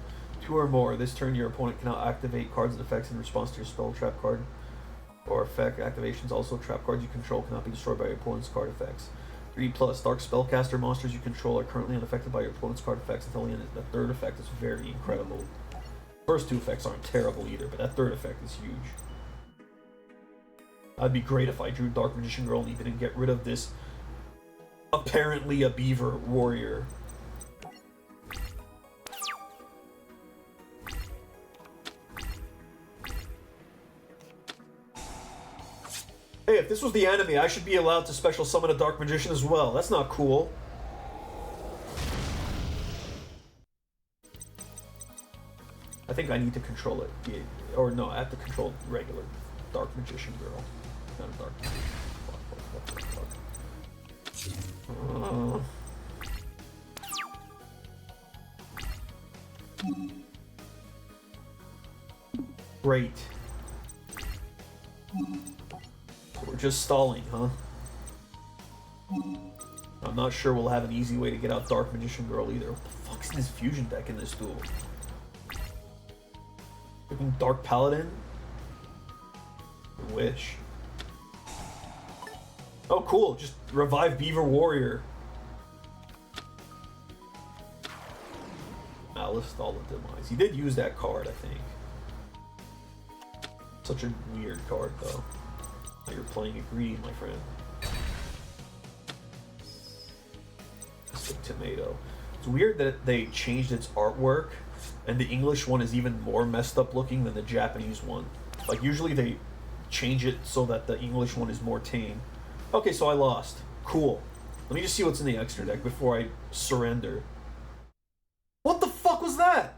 2 or more. This turn your opponent cannot activate cards and effects in response to your spell trap card or effect activations. Also, trap cards you control cannot be destroyed by your opponent's card effects. 3 plus. Dark spellcaster monsters you control are currently unaffected by your opponent's card effects until the end. The third effect is very incredible. First 2 effects aren't terrible either, but that third effect is huge. That'd be great if I drew Dark Magician Girl and even get rid of this apparently a beaver warrior. Hey, if this was the anime, I should be allowed to special summon a Dark Magician as well. That's not cool. I think I need to control it. Yeah, or no, I have to control regular Dark Magician Girl. Not a Dark Magician. Great. We're just stalling, huh? I'm not sure we'll have an easy way to get out Dark Magician Girl either. What the fuck's in this fusion deck in this duel? Freaking Dark Paladin? I wish. Oh, cool. Just revive Beaver Warrior. Malice, all the demise. He did use that card, I think. Such a weird card, though. Now you're playing it green, my friend. Stick tomato. It's weird that they changed its artwork, and the English one is even more messed up looking than the Japanese one. Like, usually they change it so that the English one is more tame. Okay, so I lost. Cool. Let me just see what's in the extra deck before I surrender. that?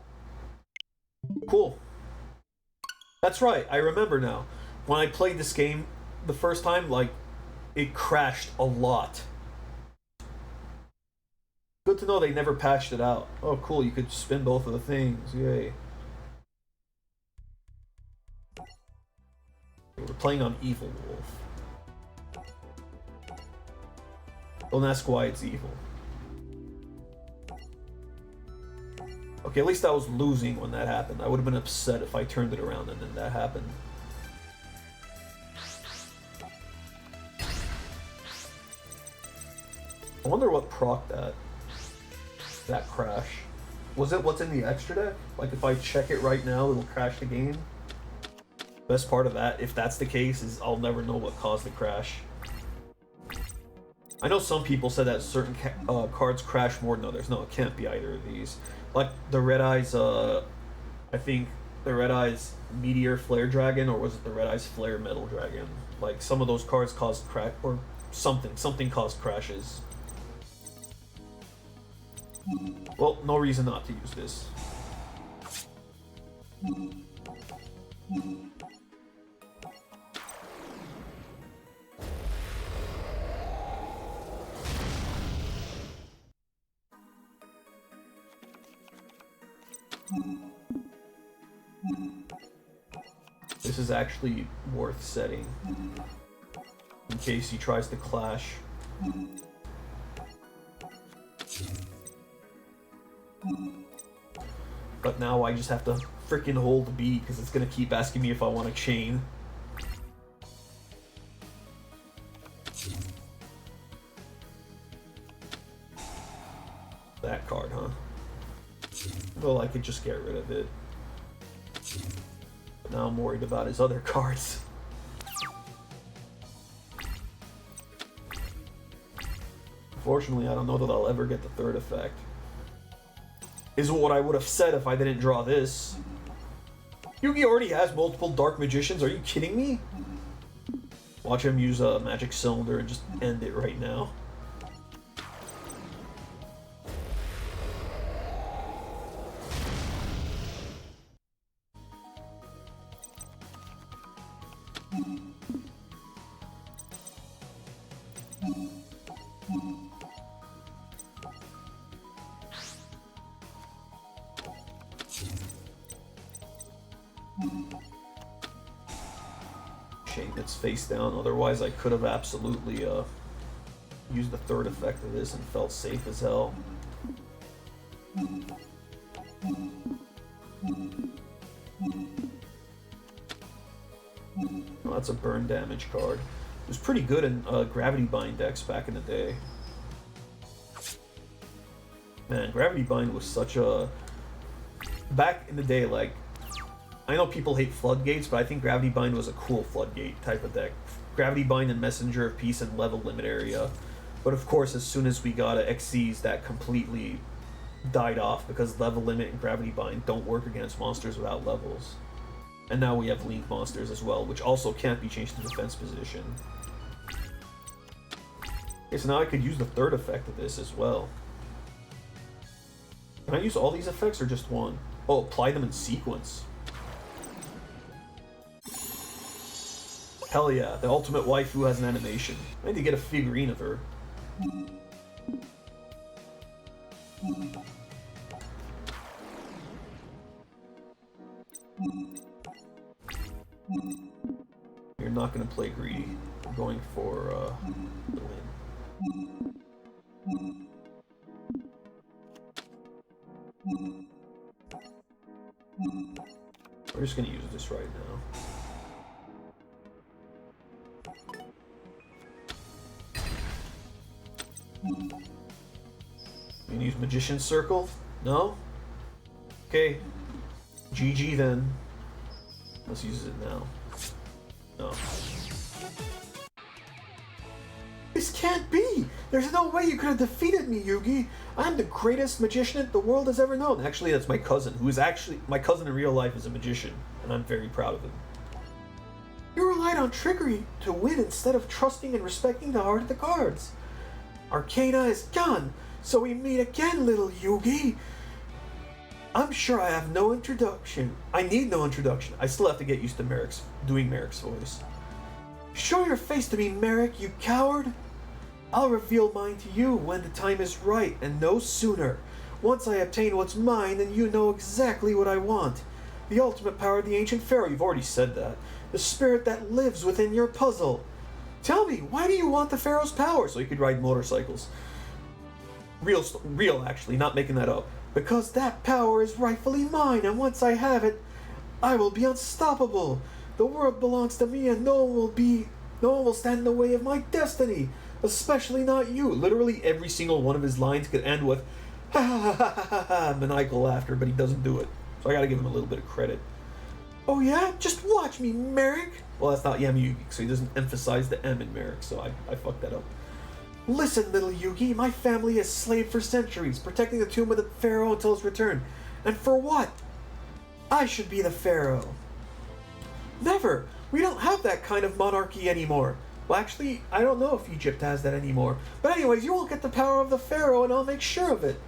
Cool. That's right, I remember now. When I played this game the first time, like, it crashed a lot. Good to know they never patched it out. Oh, cool, you could spin both of the things. Yay. We're playing on Evil Wolf. Don't ask why it's evil. Okay, at least I was losing when that happened. I would have been upset if I turned it around and then that happened. I wonder what procced that crash. Was it what's in the extra deck? Like if I check it right now, it'll crash the game? Best part of that, if that's the case, is I'll never know what caused the crash. I know some people said that certain cards crash more than others. No, it can't be either of these. Like the Red Eyes, I think the Red Eyes Meteor Flare Dragon, or was it the Red Eyes Flare Metal Dragon? Like some of those cards caused crash, or something caused crashes. Well, no reason not to use this. This is actually worth setting in case he tries to clash. But now I just have to freaking hold B because it's gonna keep asking me if I want to chain. That card, huh? Well, I could just get rid of it. But now I'm worried about his other cards. Unfortunately, I don't know that I'll ever get the third effect. Is what I would have said if I didn't draw this. Yugi already has multiple Dark Magicians, are you kidding me? Watch him use a Magic Cylinder and just end it right now. Shame it's face down, otherwise I could have absolutely used the third effect of this and felt safe as hell. Well, that's a burn damage card. It was pretty good in Gravity Bind decks back in the day. Man, Gravity Bind was such a... Back in the day, like, I know people hate Floodgates, but I think Gravity Bind was a cool Floodgate type of deck. Gravity Bind and Messenger of Peace and Level Limit Area. But of course, as soon as we got XCs, that completely died off because Level Limit and Gravity Bind don't work against monsters without levels. And now we have Link monsters as well, which also can't be changed to defense position. Okay, so now I could use the third effect of this as well. Can I use all these effects or just one? Oh, apply them in sequence. Hell yeah, the ultimate waifu has an animation. I need to get a figurine of her. You're not going to play greedy. We're going for the win. We're just going to use this right now. You can use Magician's Circle? No? Okay. GG then. Let's use it now. No. This can't be! There's no way you could have defeated me, Yugi! I'm the greatest magician the world has ever known. Actually, that's my cousin, who is actually... My cousin in real life is a magician, and I'm very proud of him. You relied on trickery to win instead of trusting and respecting the heart of the cards. Arcana is gone, so we meet again, little Yugi. I'm sure I have no introduction. I need no introduction. I still have to get used to doing Merrick's voice. Show your face to me, Merrick, you coward! I'll reveal mine to you when the time is right, and no sooner. Once I obtain what's mine, then you know exactly what I want. The ultimate power of the ancient pharaoh, you've already said that. The spirit that lives within your puzzle. Tell me, why do you want the pharaoh's power? So you could ride motorcycles. Real actually, not making that up. Because that power is rightfully mine, and once I have it, I will be unstoppable. The world belongs to me, and no one will stand in the way of my destiny. Especially not you. Literally every single one of his lines could end with ha ha ha ha ha ha, maniacal laughter, but he doesn't do it. So I gotta give him a little bit of credit. Oh yeah? Just watch me, Merrick! Well, that's not Yugi, so he doesn't emphasize the M in Merrick, so I fucked that up. Listen, little Yugi, my family has slaved for centuries, protecting the tomb of the pharaoh until his return. And for what? I should be the pharaoh. Never! We don't have that kind of monarchy anymore. Well, actually, I don't know if Egypt has that anymore. But anyways, you won't get the power of the pharaoh, and I'll make sure of it.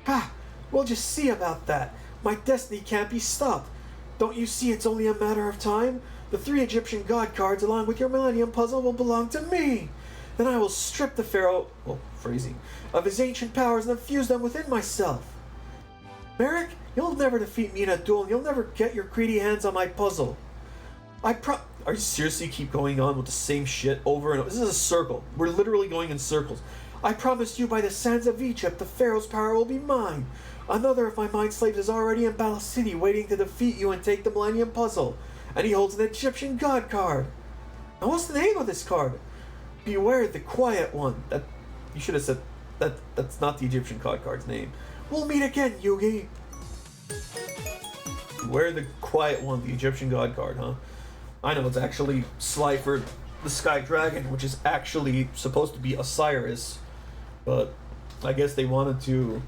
Ha! We'll just see about that. My destiny can't be stopped. Don't you see it's only a matter of time? The 3 Egyptian god cards, along with your Millennium Puzzle, will belong to me. Then I will strip the pharaoh, phrasing, of his ancient powers and infuse them within myself. Merrick, you'll never defeat me in a duel, and you'll never get your greedy hands on my puzzle. Are you seriously keep going on with the same shit over and over? This is a circle. We're literally going in circles. I promise you by the sands of Egypt, the pharaoh's power will be mine. Another of my mind slaves is already in Battle City waiting to defeat you and take the Millennium Puzzle. And he holds an Egyptian god card. Now what's the name of this card? Beware the Quiet One. That you should have said that's not the Egyptian god card's name. We'll meet again, Yugi. Beware the Quiet One, the Egyptian god card, huh? I know, it's actually Slifer the Sky Dragon, which is actually supposed to be Osiris, but I guess they wanted to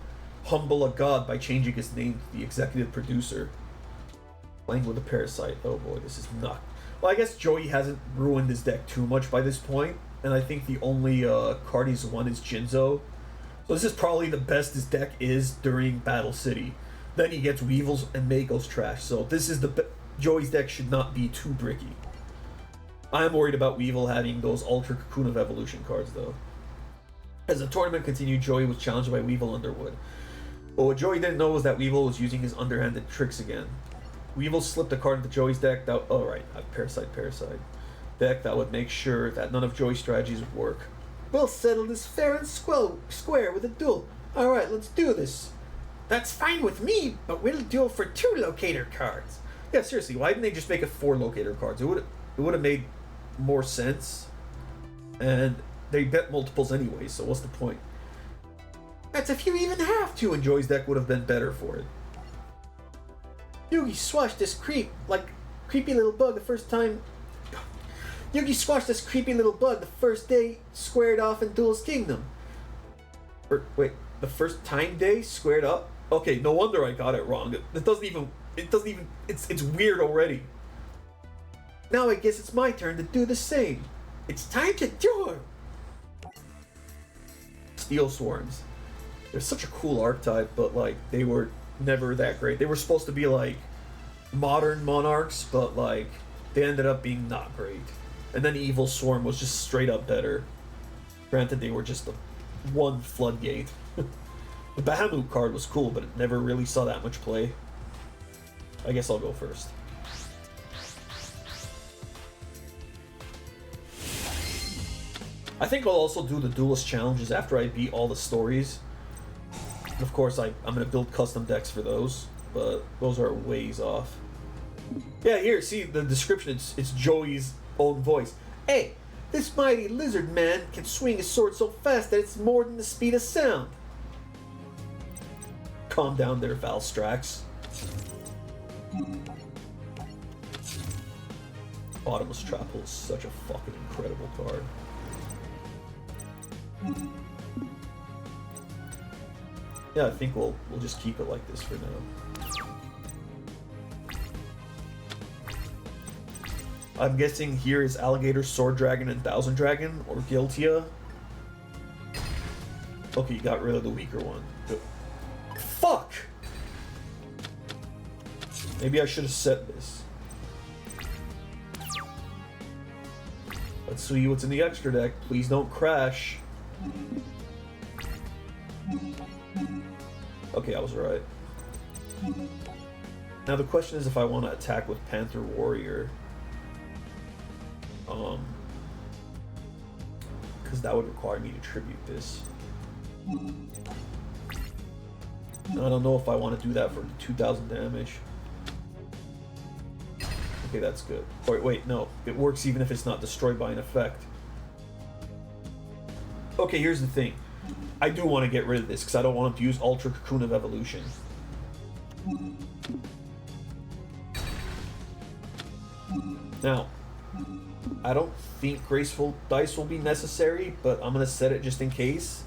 humble a god by changing his name to the executive producer. Playing with a parasite. Oh boy, this is not... Well, I guess Joey hasn't ruined his deck too much by this point, and I think the only card he's won is Jinzo. So this is probably the best his deck is during Battle City. Then he gets Weevils and Mako's trash, so this is the... Joey's deck should not be too bricky. I'm worried about Weevil having those Ultra Cocoon of Evolution cards, though. As the tournament continued, Joey was challenged by Weevil Underwood. But what Joey didn't know was that Weevil was using his underhanded tricks again. Weevil slipped a card into Joey's deck that... Oh, right. Parasite. Deck that would make sure that none of Joey's strategies would work. We'll settle this fair and square with a duel. Alright, let's do this. That's fine with me, but we'll duel for 2 locator cards. Yeah, seriously, why didn't they just make it 4 locator cards? It would have made more sense. And they bet multiples anyway, so what's the point? That's if you even have to, and Joey's deck would have been better for it. Yugi squashed this creepy little bug the first time. Yugi squashed this creepy little bug the first day squared off in Duelist Kingdom. Wait, the first time day squared up? Okay, no wonder I got it wrong. It's weird already. Now I guess it's my turn to do the same. It's time to duel! Steel Swarms. They're such a cool archetype, but like they were never that great. They were supposed to be like modern monarchs, but like they ended up being not great. And then Evil Swarm was just straight up better. Granted, they were just the one floodgate. The Bahamut card was cool, but it never really saw that much play. I guess I'll go first. I think I'll also do the Duelist challenges after I beat all the stories. Of course, I'm going to build custom decks for those, but those are ways off. Yeah, here, see the description, it's Joey's own voice. Hey, this mighty lizard man can swing his sword so fast that it's more than the speed of sound. Calm down there, Valstrax. Bottomless Trap Hole is such a fucking incredible card. Yeah, I think we'll just keep it like this for now. I'm guessing here is Alligator, Sword Dragon, and Thousand Dragon, or Giltia. Okay, you got rid of the weaker one. Good. Fuck! Maybe I should have set this. Let's see what's in the extra deck. Please don't crash. Okay, I was right. Now the question is if I want to attack with Panther Warrior. Because that would require me to tribute this. And I don't know if I want to do that for 2,000 damage. Okay, that's good. Wait, no. It works even if it's not destroyed by an effect. Okay, here's the thing. I do want to get rid of this because I don't want to use Ultra Cocoon of Evolution. Now, I don't think Graceful Dice will be necessary, but I'm going to set it just in case.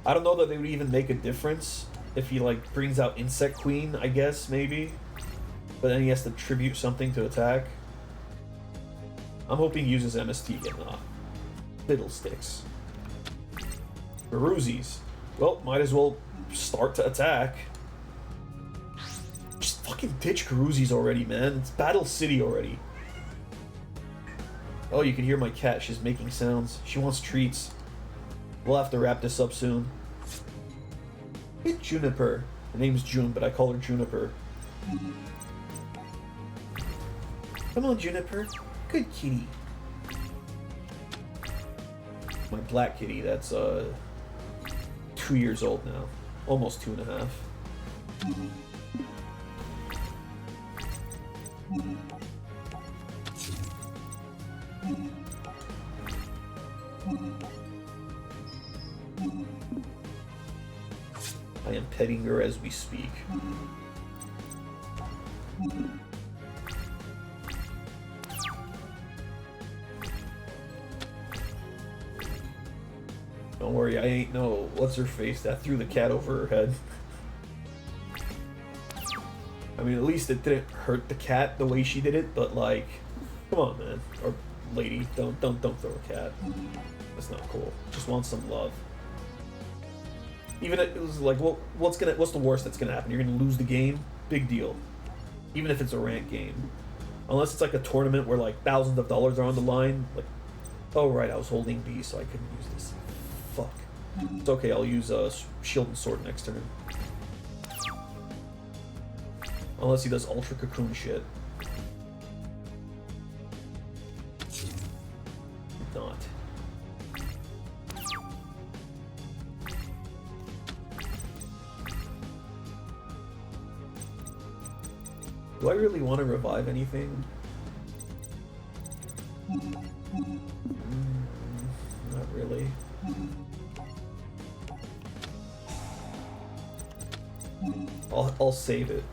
I don't know that they would even make a difference if he, like, brings out Insect Queen, I guess, maybe. But then he has to tribute something to attack. I'm hoping he uses MST and Fiddlesticks. Peruzzi's. Well, might as well start to attack. Just fucking ditch Peruzzi's already, man. It's Battle City already. Oh, you can hear my cat. She's making sounds. She wants treats. We'll have to wrap this up soon. Hey, Juniper. Her name's June, but I call her Juniper. Come on, Juniper. Good kitty. My black kitty, that's 2 years old now. Almost 2.5. I am petting her as we speak. Don't worry, I ain't no what's-her-face that threw the cat over her head. I mean, at least it didn't hurt the cat the way she did it, but like, come on, man. Or lady, don't throw a cat. That's not cool. Just want some love. Even if it was like, well, what's the worst that's gonna happen? You're gonna lose the game? Big deal. Even if it's a ranked game. Unless it's like a tournament where like thousands of dollars are on the line, like, oh right, I was holding B, so I couldn't use this. Fuck. It's okay, I'll use Shield and Sword next turn. Unless he does Ultra Cocoon shit. Not. Do I really want to revive anything? Not really. I'll save it.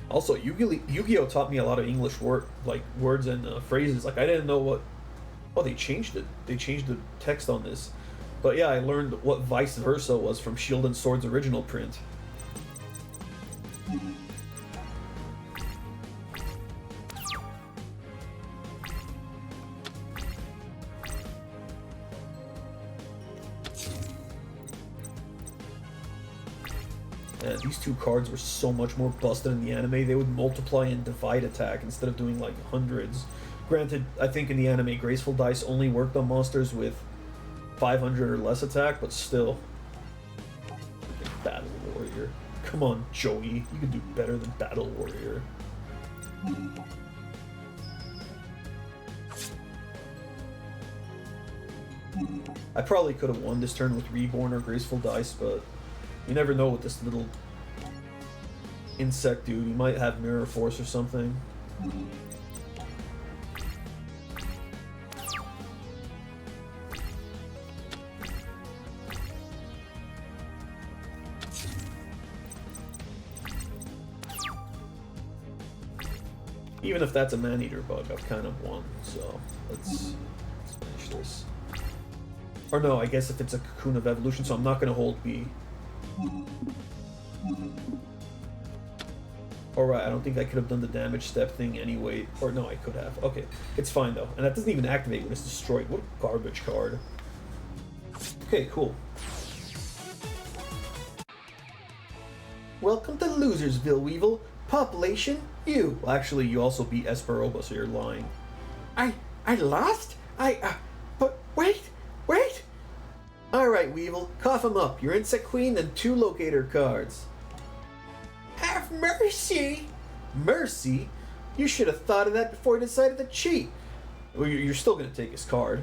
Also, Yu-Gi-Oh taught me a lot of English words and phrases. Like, I didn't know what. Oh, they changed it. They changed the text on this. But yeah, I learned what vice versa was from Shield and Sword's original print. And these two cards were so much more busted in the anime. They would multiply and divide attack instead of doing like hundreds. Granted, I think in the anime, Graceful Dice only worked on monsters with 500 or less attack, but still. Battle Warrior. Come on, Joey. You can do better than Battle Warrior. I probably could have won this turn with Reborn or Graceful Dice, but you never know with this little insect dude. He might have Mirror Force or something. Even if that's a Man-Eater bug, I've kind of won, so let's finish this. Or no, I guess if it's a Cocoon of Evolution, so I'm not going to hold B. Alright, I don't think I could have done the damage step thing anyway. Or no, I could have. Okay, it's fine though. And that doesn't even activate when it's destroyed. What a garbage card. Okay, cool. Welcome to Losersville, Weevil. Population, you. Well, actually, you also beat Esperoba, so you're lying. I lost? But wait! Alright, Weevil, cough him up. Your Insect Queen and 2 Locator cards. Have mercy! Mercy? You should have thought of that before you decided to cheat. Well, you're still going to take his card.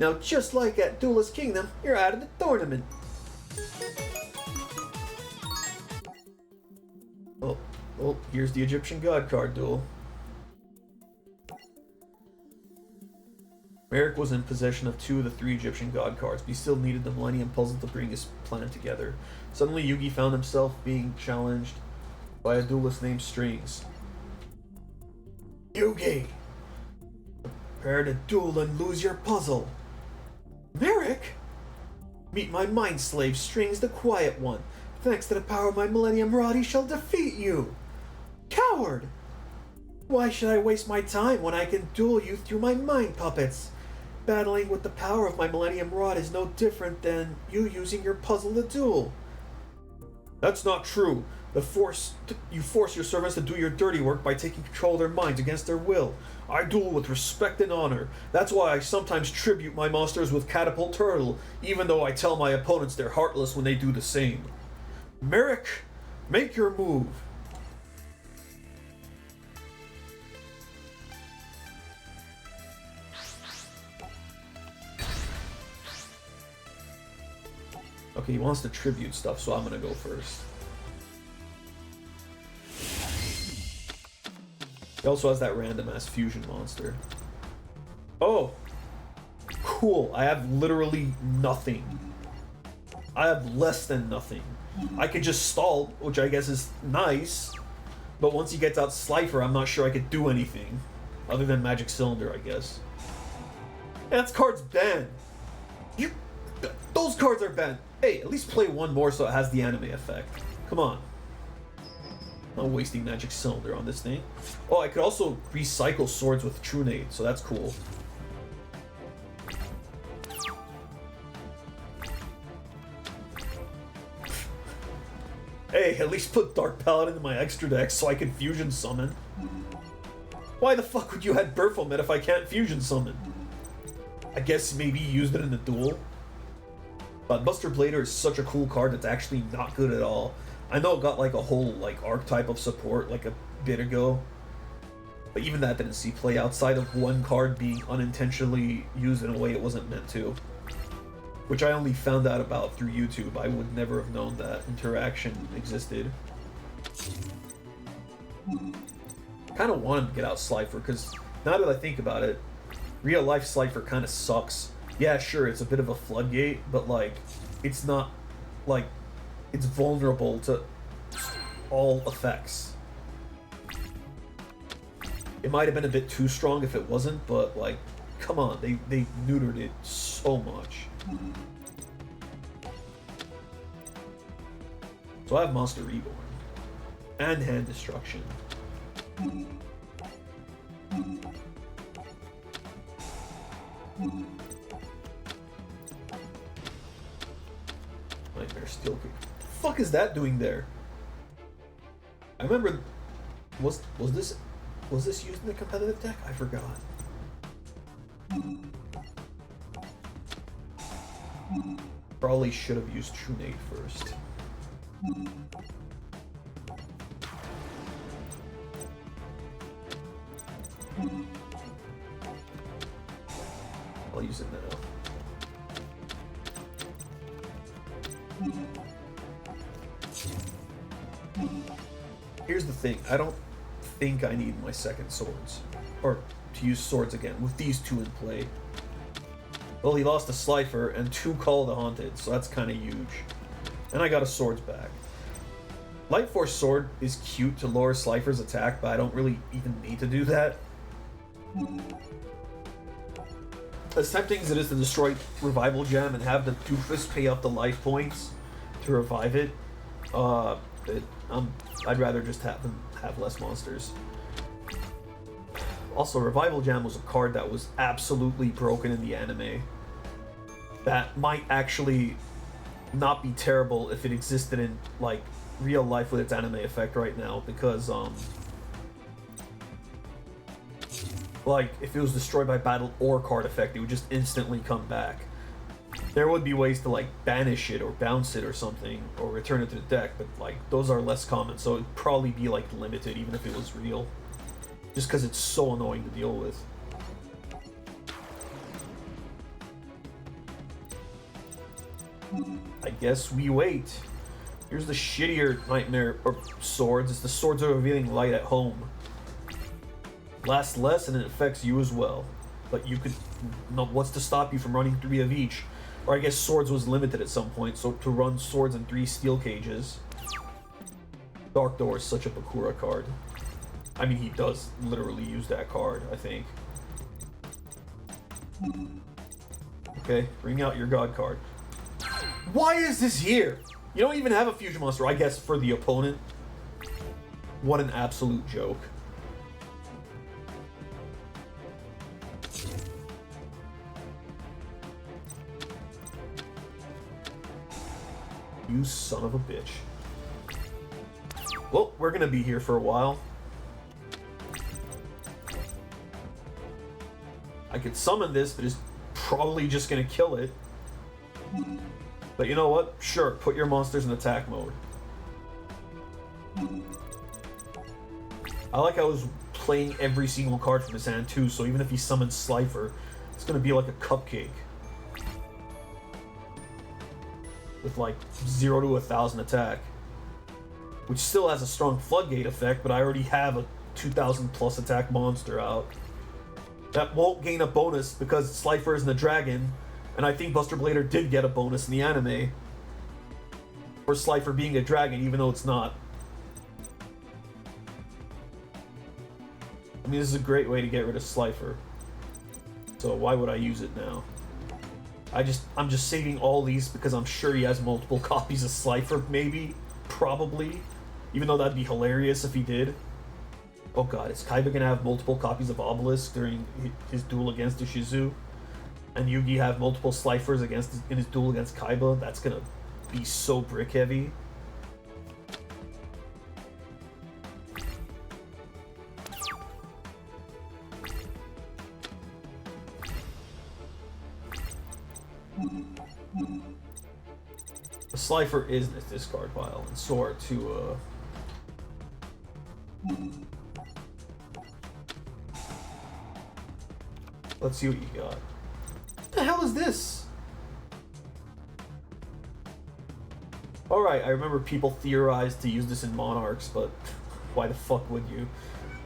Now, just like at Duelist Kingdom, you're out of the tournament. Oh, here's the Egyptian God card duel. Merrick was in possession of 2 of the 3 Egyptian God cards, but he still needed the Millennium Puzzle to bring his plan together. Suddenly, Yugi found himself being challenged by a duelist named Strings. Yugi! Prepare to duel and lose your puzzle. Merrick! Meet my mind slave, Strings the Quiet One. Thanks to the power of my Millennium Rod, he shall defeat you! Coward! Why should I waste my time when I can duel you through my mind puppets? Battling with the power of my Millennium Rod is no different than you using your puzzle to duel. That's not true. You force your servants to do your dirty work by taking control of their minds against their will. I duel with respect and honor. That's why I sometimes tribute my monsters with Catapult Turtle, even though I tell my opponents they're heartless when they do the same. Merrick, make your move. Okay, he wants to tribute stuff, so I'm gonna go first. He also has that random-ass fusion monster. Oh! Cool, I have literally nothing. I have less than nothing. I could just stall, which I guess is nice, but once he gets out Slifer, I'm not sure I could do anything. Other than Magic Cylinder, I guess. And that card's banned! Those cards are banned! Hey, at least play one more so it has the anime effect. Come on. I'm not wasting Magic Cylinder on this thing. Oh, I could also recycle swords with Trunade, so that's cool. Hey, at least put Dark Paladin in my extra deck so I can fusion summon. Why the fuck would you add Baphomet if I can't fusion summon? I guess maybe you used it in the duel. But Buster Blader is such a cool card that's actually not good at all. I know it got like a whole like archetype of support like a bit ago, but even that didn't see play outside of one card being unintentionally used in a way it wasn't meant to. Which I only found out about through YouTube. I would never have known that interaction existed. Kind of wanted to get out Slifer, because now that I think about it, real life Slifer kind of sucks. Yeah, sure, it's a bit of a floodgate, but like, it's not, like, it's vulnerable to all effects. It might have been a bit too strong if it wasn't, but like, come on, they neutered it so much. So I have Monster Reborn. And Hand Destruction. Nightmare Steel Kick. The fuck is that doing there? I remember, was this used in the competitive deck? I forgot. Probably should have used Trunade first. I'll use it now. Here's the thing, I don't think I need my second swords. Or to use swords again, with these two in play. Well, he lost a Slifer and 2 Call of the Haunted, so that's kind of huge. And I got a swords back. Light Force Sword is cute to lower Slifer's attack, but I don't really even need to do that. As tempting as it is to destroy Revival Gem and have the doofus pay up the life points to revive it, It, I'd rather just have less monsters. Also, Revival Jam was a card that was absolutely broken in the anime. That might actually not be terrible if it existed in, like, real life with its anime effect right now, because, like, if it was destroyed by battle or card effect, it would just instantly come back. There would be ways to, like, banish it or bounce it or something, or return it to the deck, but, like, those are less common, so it'd probably be, like, limited even if it was real. Just because it's so annoying to deal with. I guess we wait. Here's the shittier nightmare or swords. It's the Swords of Revealing Light at home. Lasts less and it affects you as well. But you could... No, what's to stop you from running 3 of each? Or I guess swords was limited at some point, so to run swords and 3 steel cages. Dark Door is such a Bakura card. I mean, he does literally use that card, I think. Okay, bring out your God card. Why is this here? You don't even have a fusion monster, I guess, for the opponent. What an absolute joke. You son of a bitch. Well, we're gonna be here for a while. I could summon this, but it's probably just gonna kill it. But you know what? Sure, put your monsters in attack mode. I like how I was playing every single card from his hand too, so even if he summons Slifer, it's gonna be like a cupcake. With like 0 to 1,000 attack. Which still has a strong floodgate effect, but I already have a 2,000 plus attack monster out. That won't gain a bonus because Slifer isn't a dragon, and I think Buster Blader did get a bonus in the anime. For Slifer being a dragon, even though it's not. I mean, this is a great way to get rid of Slifer. So why would I use it now? I'm just saving all these because I'm sure he has multiple copies of Slifer, maybe? Probably. Even though that'd be hilarious if he did. Oh god, is Kaiba gonna have multiple copies of Obelisk during his duel against Ishizu? And Yugi have multiple Slifers in his duel against Kaiba? That's gonna be so brick heavy. The Slifer is in his discard pile, and so are two, Let's see what you got. What the hell is this? Alright, I remember people theorized to use this in Monarchs, but why the fuck would you?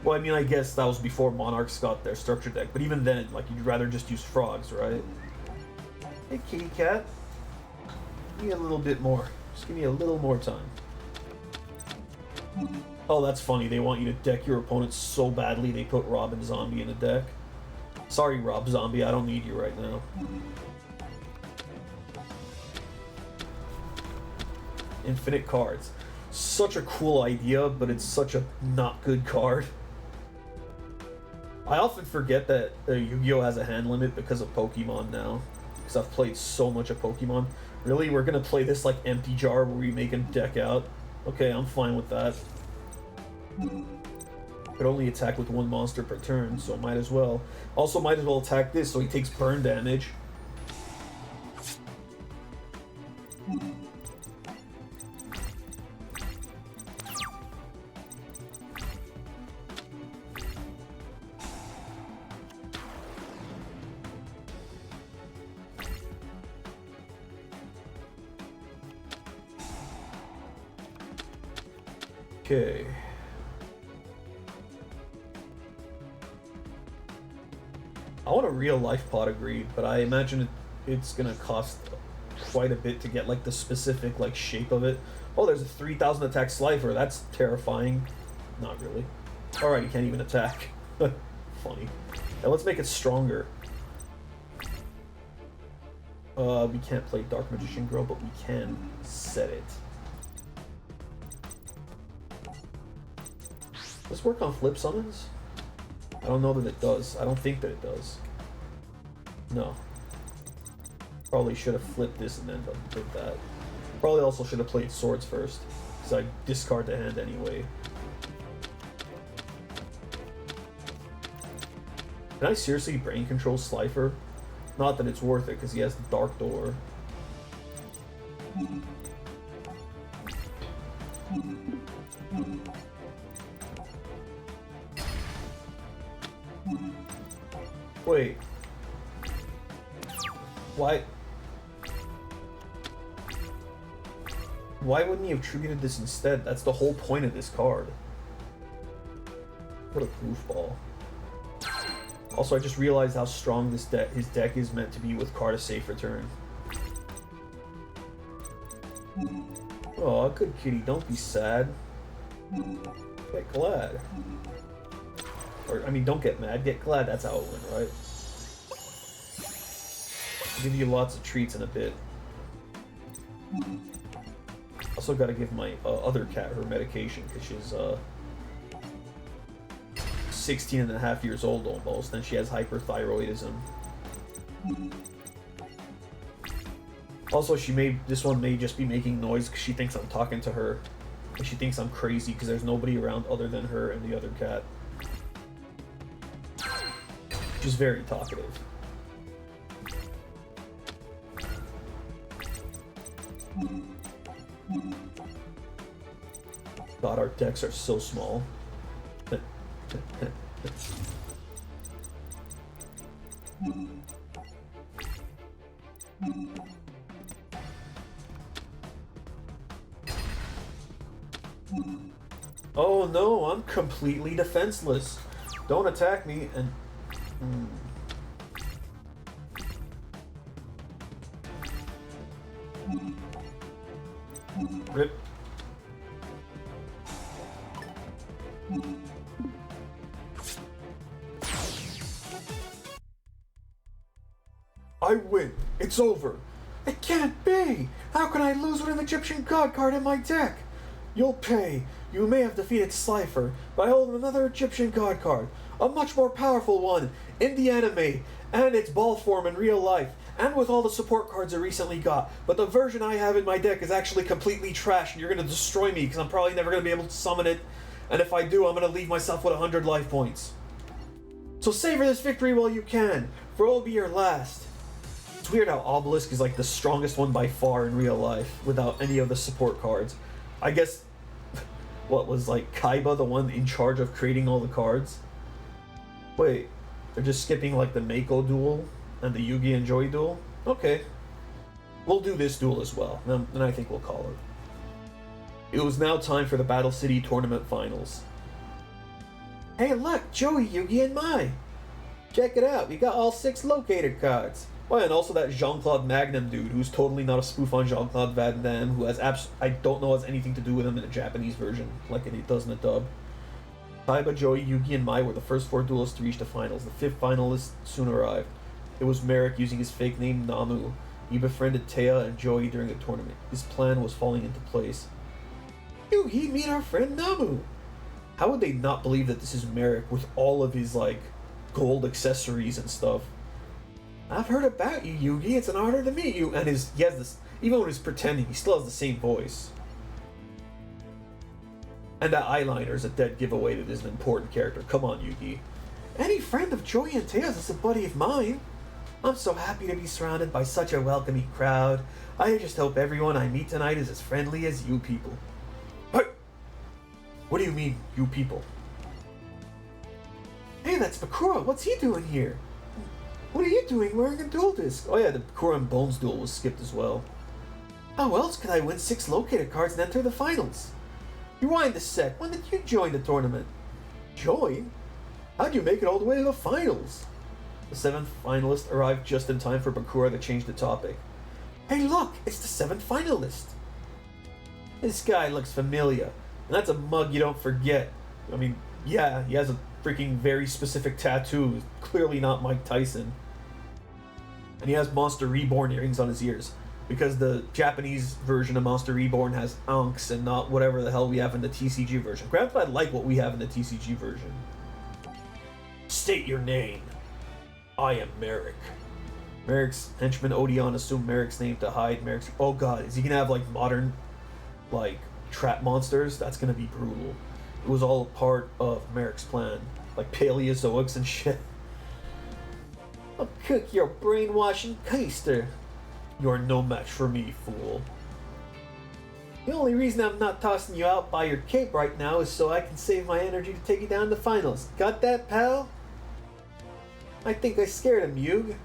Well, I mean, I guess that was before Monarchs got their structure deck, but even then, like, you'd rather just use frogs, right? Hey, kitty cat. Give me a little bit more. Just give me a little more time. Oh, that's funny. They want you to deck your opponent so badly they put Rob and Zombie in the deck. Sorry, Rob Zombie. I don't need you right now. Infinite cards. Such a cool idea, but it's such a not good card. I often forget that Yu-Gi-Oh! Has a hand limit because of Pokemon now. Because I've played so much of Pokemon. Really? We're gonna play this like empty jar where we make him deck out? Okay, I'm fine with that. Could only attack with 1 monster per turn, so might as well. Also might as well attack this so he takes burn damage. Okay. I want a real life pot of greed, but I imagine it's gonna cost quite a bit to get like the specific like shape of it. Oh, there's a 3,000 attack Slifer. That's terrifying. Not really. Alright, he can't even attack. Funny. Now let's make it stronger. We can't play Dark Magician Girl, but we can set it. this work on flip summons? I don't know that it does. I don't think that it does. No. Probably should have flipped this and then did that. Probably also should have played swords first, because I discard the hand anyway. Can I seriously brain control Slifer? Not that it's worth it, because he has the Dark Door. Wait. Why wouldn't he have tributed this instead? That's the whole point of this card. What a goofball. Also, I just realized how strong his deck is meant to be with Card of Safe Return. Oh, good kitty, don't be sad. Get glad. Or, I mean, don't get mad, get glad, that's how it went, right? I'll give you lots of treats in a bit. Also gotta give my other cat her medication, because she's, 16 and a half years old almost, and she has hyperthyroidism. Also, this one may just be making noise because she thinks I'm talking to her, and she thinks I'm crazy because there's nobody around other than her and the other cat. She's very talkative. God, our decks are so small. Oh no, I'm completely defenseless. Don't attack me and... Rip. I win. It's over. It can't be! How can I lose with an Egyptian god card in my deck? You'll pay. You may have defeated Slifer, but I hold another Egyptian god card. A much more powerful one in the anime, and its ball form in real life, and with all the support cards I recently got. But the version I have in my deck is actually completely trash, and you're going to destroy me, because I'm probably never going to be able to summon it. And if I do, I'm going to leave myself with 100 life points. So savor this victory while you can, for it will be your last. It's weird how Obelisk is like the strongest one by far in real life, without any of the support cards. I guess, what was like Kaiba the one in charge of creating all the cards? Wait, they're just skipping like the Mako duel and the Yugi and Joey duel? Okay. We'll do this duel as well, then I think we'll call it. It was now time for the Battle City Tournament Finals. Hey look, Joey, Yugi, and Mai! Check it out, we got all 6 located cards. Oh, and also that Jean-Claude Magnum dude, who's totally not a spoof on Jean-Claude Van Damme, who has I don't know has anything to do with him in the Japanese version, like it does in the dub. Kaiba, Joey, Yugi, and Mai were the first 4 duelists to reach the finals. The 5th finalist soon arrived. It was Merrick using his fake name Namu. He befriended Taya and Joey during the tournament. His plan was falling into place. Yugi, meet our friend Namu! How would they not believe that this is Merrick with all of his, like, gold accessories and stuff? I've heard about you, Yugi. It's an honor to meet you. And he has this, even when he's pretending, he still has the same voice. And that eyeliner is a dead giveaway that is an important character. Come on, Yugi. Any friend of Joey and Taya's is a buddy of mine. I'm so happy to be surrounded by such a welcoming crowd. I just hope everyone I meet tonight is as friendly as you people. Hey! What do you mean, you people? Hey, that's Bakura. What's he doing here? What are you doing wearing a duel disc? Oh yeah, the Bakura and Bones duel was skipped as well. How else could I win 6 located cards and enter the finals? Rewind a sec. When did you join the tournament? Join? How'd you make it all the way to the finals? The 7th finalist arrived just in time for Bakura to change the topic. Hey look, it's the 7th finalist. This guy looks familiar, and that's a mug you don't forget. I mean, yeah, he has a freaking very specific tattoo, clearly not Mike Tyson. And he has Monster Reborn earrings on his ears. because the Japanese version of Monster Reborn has Ankhs and not whatever the hell we have in the TCG version. Granted, I like what we have in the TCG version. State your name. I am Merrick. Merrick's henchman Odeon assumed Merrick's name to hide Merrick's... Oh god, is he gonna have, like, modern, like, trap monsters? That's gonna be brutal. It was all part of Merrick's plan. Like, Paleozoics and shit. I'll cook your brainwashing keister. You're no match for me, fool. The only reason I'm not tossing you out by your cape right now is so I can save my energy to take you down to the finals. Got that, pal? I think I scared him, Yug.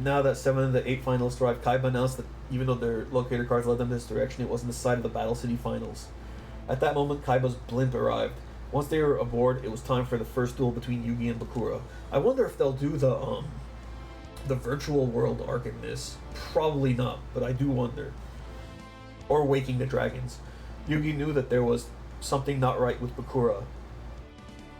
Now that 7 of the 8 finalists arrived, Kaiba announced that even though their locator cards led them this direction, it wasn't the side of the Battle City finals. At that moment, Kaiba's blimp arrived. Once they were aboard, it was time for the first duel between Yugi and Bakura. I wonder if they'll do the virtual world arc in this. Probably not, but I do wonder. Or Waking the Dragons. Yugi knew that there was something not right with Bakura.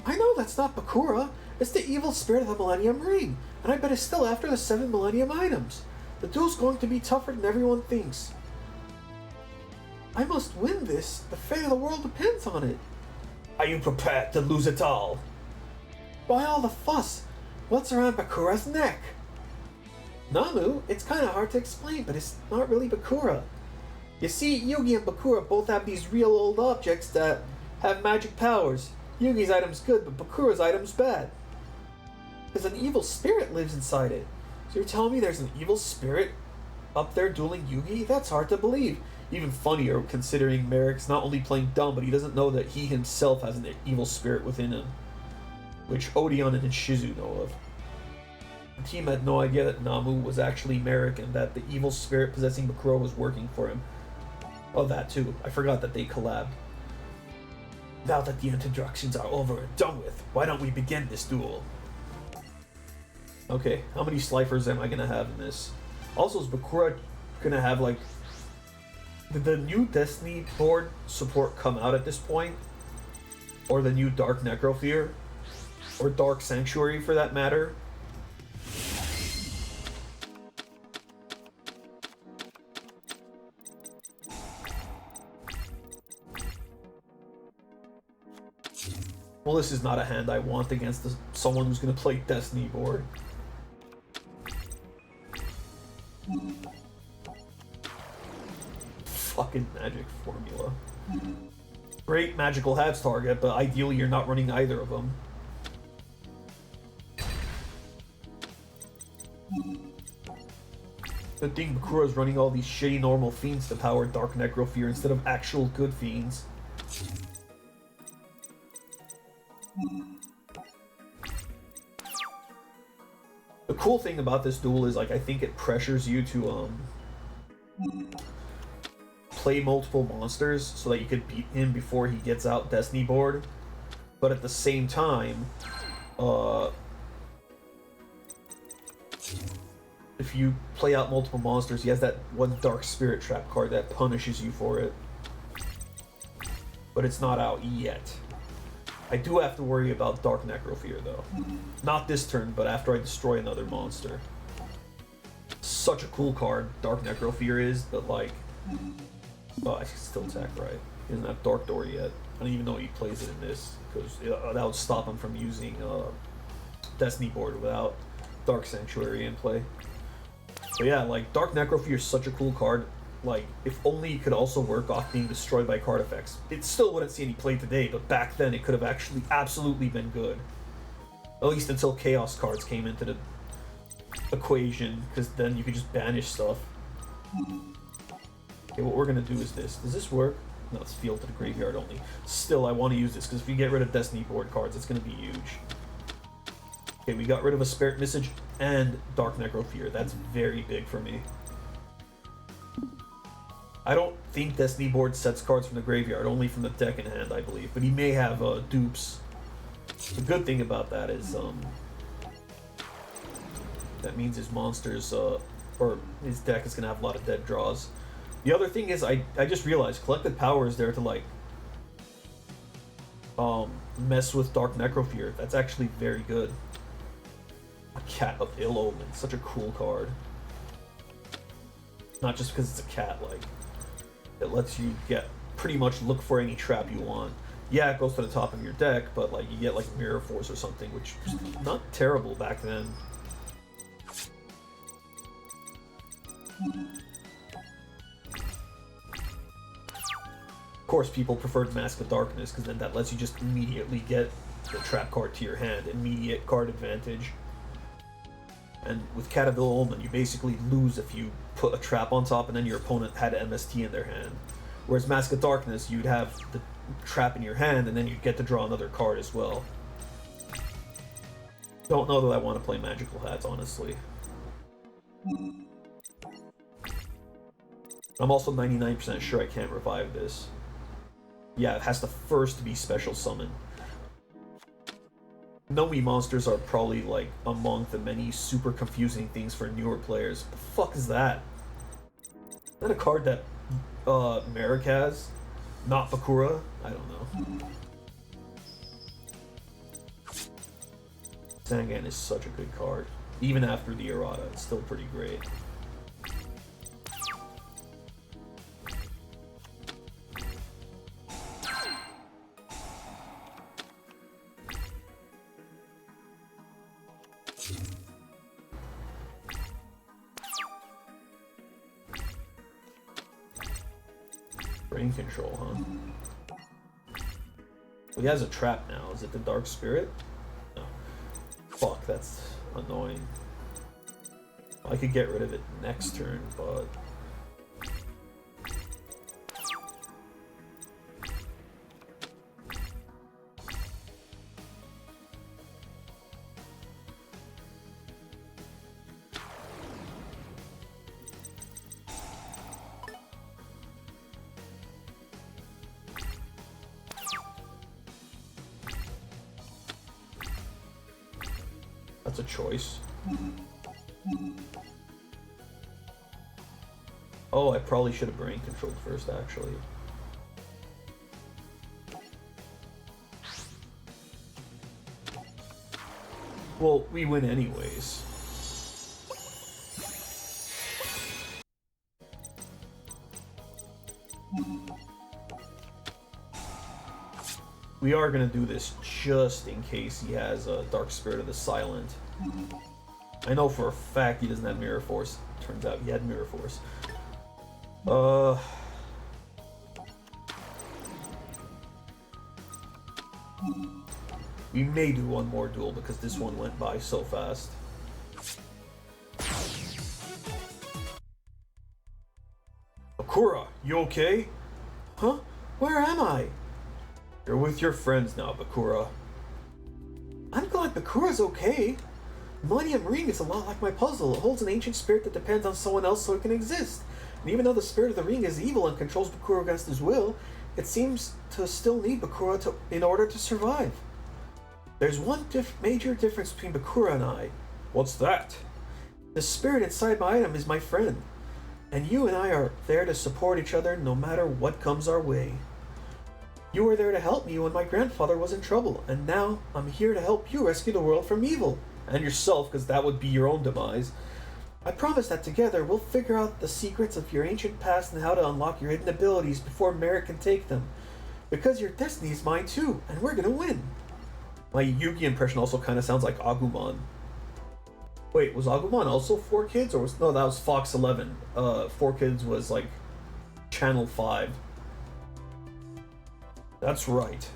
I know that's not Bakura. It's the evil spirit of the Millennium Ring, and I bet it's still after the 7 Millennium items. The duel's going to be tougher than everyone thinks. I must win this. The fate of the world depends on it. Are you prepared to lose it all? Why all the fuss? What's around Bakura's neck? Namu, it's kind of hard to explain, but it's not really Bakura. You see, Yugi and Bakura both have these real old objects that have magic powers. Yugi's item's good, but Bakura's item's bad. Because an evil spirit lives inside it. So you're telling me there's an evil spirit up there dueling Yugi? That's hard to believe. Even funnier, considering Merrick's not only playing dumb, but he doesn't know that he himself has an evil spirit within him. Which Odeon and Shizu know of. The team had no idea that Namu was actually Merrick and that the evil spirit possessing Bakura was working for him. Oh, that too. I forgot that they collabed. Now that the introductions are over and done with, why don't we begin this duel? Okay, how many Sliffers am I gonna have in this? Also, is Bakura gonna have, like... Did the new Destiny board support come out at this point? Or the new Dark Necrofear? Or Dark Sanctuary, for that matter? Well, this is not a hand I want against someone who's going to play Destiny board. Fucking magic formula. Great magical hats target, but ideally you're not running either of them. Good thing Bakura's running all these shitty normal fiends to power Dark Necrofear instead of actual good fiends. The cool thing about this duel is, like, I think it pressures you to play multiple monsters so that you could beat him before he gets out Destiny board. But at the same time, if you play out multiple monsters, he has that one Dark Spirit Trap card that punishes you for it. But it's not out yet. I do have to worry about Dark Necrofear, though. Not this turn, but after I destroy another monster. Such a cool card, Dark Necrofear is, but like... Oh, I can still attack, right? He doesn't have Dark Door yet. I don't even know he plays it in this, because that would stop him from using Destiny board without Dark Sanctuary in play. But yeah, like, Dark Necrofear is such a cool card. Like, if only it could also work off being destroyed by card effects. It still wouldn't see any play today, but back then it could have actually absolutely been good. At least until Chaos cards came into the equation, because then you could just banish stuff. Okay, what we're gonna do is this. Does this work? No, it's field to the graveyard only. Still, I want to use this, because if you get rid of Destiny board cards, it's gonna be huge. Okay, we got rid of a Spirit Message and Dark Necrofear. That's very big for me. I don't think Destiny board sets cards from the graveyard, only from the deck in hand, I believe. But he may have dupes. The good thing about that is that means his monsters, or his deck is going to have a lot of dead draws. The other thing is, I just realized Collected Power is there to, like, mess with Dark Necrofear. That's actually very good. A Cat of Ill Omen, such a cool card. Not just because it's a cat, like, it lets you get pretty much look for any trap you want. Yeah, it goes to the top of your deck, but like you get like Mirror Force or something, which was not terrible back then. Of course, people preferred Mask of Darkness because then that lets you just immediately get the trap card to your hand, immediate card advantage. And with Cat of Ill Omen, you basically lose if you put a trap on top and then your opponent had MST in their hand. Whereas Mask of Darkness, you'd have the trap in your hand and then you'd get to draw another card as well. Don't know that I want to play Magical Hats, honestly. I'm also 99% sure I can't revive this. Yeah, it has to first be special summon. No-E monsters are probably like among the many super confusing things for newer players. What the fuck is that? Is that a card that Merrick has? Not Bakura? I don't know. Zangan is such a good card. Even after the errata, it's still pretty great. Brain control, huh? Well, he has a trap now. Is it the Dark Spirit? No. Fuck, that's annoying. I could get rid of it next turn, but... That's a choice. Oh, I probably should have brain controlled first, actually. Well, we win anyways. We are gonna do this just in case he has a Dark Spirit of the Silent. I know for a fact he doesn't have Mirror Force. Turns out he had Mirror Force. We may do one more duel because this one went by so fast. Bakura, you okay? Huh? Where am I? You're with your friends now, Bakura. I'm glad Bakura's okay. The Millennium Ring is a lot like my puzzle. It holds an ancient spirit that depends on someone else so it can exist. And even though the spirit of the ring is evil and controls Bakura against his will, it seems to still need Bakura in order to survive. There's one major difference between Bakura and I. What's that? The spirit inside my item is my friend. And you and I are there to support each other no matter what comes our way. You were there to help me when my grandfather was in trouble, and now I'm here to help you rescue the world from evil. And yourself, because that would be your own demise. I promise that together we'll figure out the secrets of your ancient past and how to unlock your hidden abilities before Merrick can take them. Because your destiny is mine too, and we're gonna win. My Yugi impression also kind of sounds like Agumon. Wait, was Agumon also 4Kids, or was... No, that was Fox 11. 4Kids was like Channel 5. That's right.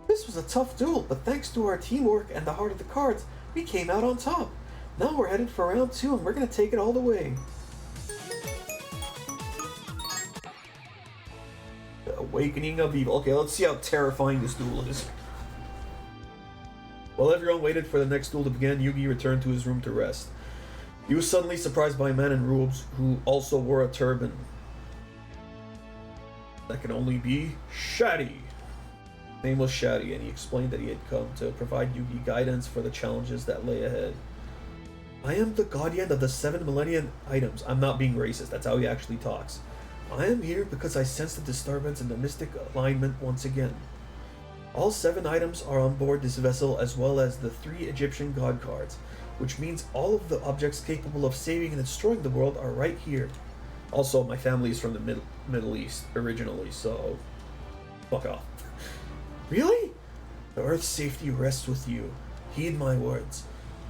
This was a tough duel, but thanks to our teamwork and the heart of the cards, we came out on top. Now we're headed for round 2 and we're gonna take it all the way. The Awakening of Evil. Okay, let's see how terrifying this duel is. While everyone waited for the next duel to begin, Yugi returned to his room to rest. He was suddenly surprised by a man in robes who also wore a turban. That can only be Shaddy. His name was Shaddy, and he explained that he had come to provide Yugi guidance for the challenges that lay ahead. I am the guardian of the 7 millennium items. I'm not being racist, that's how he actually talks. I am here because I sense the disturbance in the mystic alignment once again. All 7 items are on board this vessel, as well as the 3 Egyptian god cards. which means all of the objects capable of saving and destroying the world are right here. Also, my family is from the Middle East originally, so fuck off. Really? The Earth's safety rests with you. Heed my words.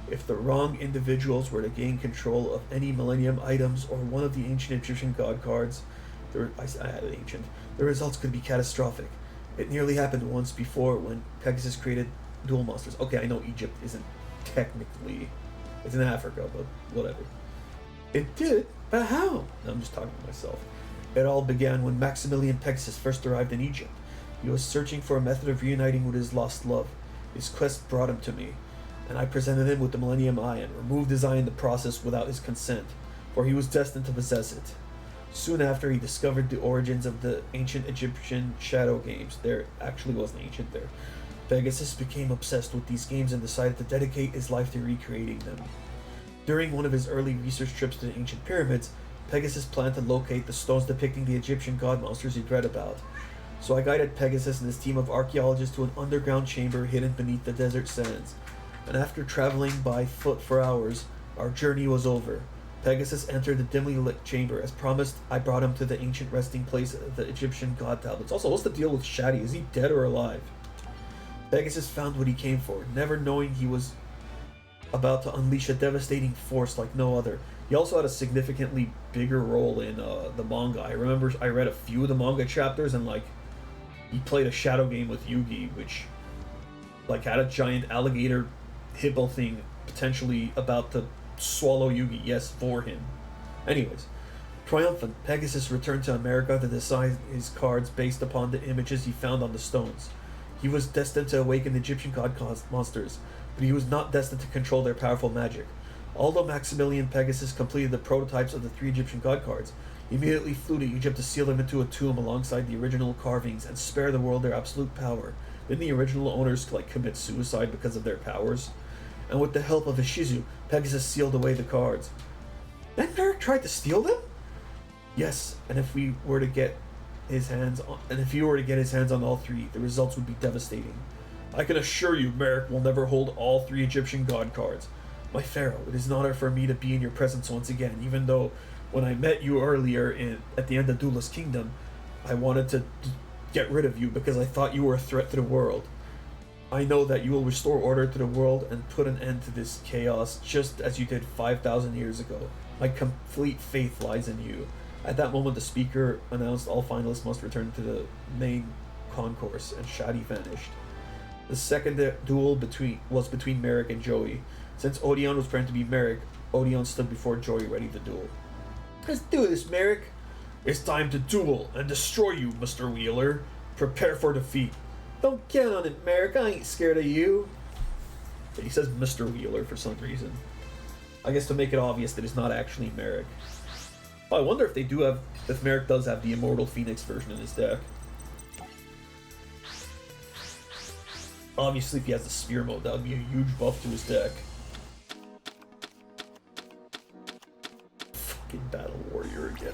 If the wrong individuals were to gain control of any Millennium items or one of the ancient Egyptian god cards, I had an ancient, the results could be catastrophic. It nearly happened once before when Pegasus created duel monsters. Okay, I know Egypt isn't technically, it's in Africa, but whatever. It did? But how? I'm just talking to myself. It all began when Maximilian Pegasus first arrived in Egypt. He was searching for a method of reuniting with his lost love. His quest brought him to me, and I presented him with the Millennium Eye and removed his eye in the process without his consent, for he was destined to possess it. Soon after, he discovered the origins of the ancient Egyptian shadow games. There actually wasn't ancient there. Pegasus became obsessed with these games and decided to dedicate his life to recreating them. During one of his early research trips to the ancient pyramids, Pegasus planned to locate the stones depicting the Egyptian god monsters he'd read about. So I guided Pegasus and his team of archaeologists to an underground chamber hidden beneath the desert sands. And after traveling by foot for hours, our journey was over. Pegasus entered the dimly lit chamber. As promised, I brought him to the ancient resting place of the Egyptian god tablets. Also, what's the deal with Shadi? Is he dead or alive? Pegasus found what he came for, never knowing he was about to unleash a devastating force like no other. He also had a significantly bigger role in the manga. I remember I read a few of the manga chapters, and like he played a shadow game with Yugi, which like had a giant alligator hippo thing potentially about to swallow Yugi. Yes, for him. Anyways, triumphant, Pegasus returned to America to design his cards based upon the images he found on the stones. He was destined to awaken the Egyptian god monsters, but he was not destined to control their powerful magic. Although Maximilian Pegasus completed the prototypes of the 3 Egyptian god cards, he immediately flew to Egypt to seal them into a tomb alongside the original carvings and spare the world their absolute power. Didn't the original owners like commit suicide because of their powers? And with the help of Ishizu, Pegasus sealed away the cards. Then Merrick tried to steal them? Yes, and if he were to get his hands on all 3, the results would be devastating. I can assure you Merrick will never hold all 3 Egyptian god cards. My Pharaoh, it is an honor for me to be in your presence once again, even though when I met you earlier at the end of Duelist Kingdom, I wanted to get rid of you because I thought you were a threat to the world. I know that you will restore order to the world and put an end to this chaos just as you did 5,000 years ago. My complete faith lies in you. At that moment, the speaker announced all finalists must return to the main concourse, and Shadi vanished. The second duel was between Merrick and Joey. Since Odeon was planned to be Merrick, Odeon stood before Joey ready to duel. Let's do this, Merrick. It's time to duel and destroy you, Mr. Wheeler. Prepare for defeat. Don't count on it, Merrick. I ain't scared of you. He says Mr. Wheeler for some reason. I guess to make it obvious that it's not actually Merrick. Oh, I wonder if Merrick does have the Immortal Phoenix version in his deck. Obviously, if he has the Sphere mode, that would be a huge buff to his deck. Fucking Battle Warrior again.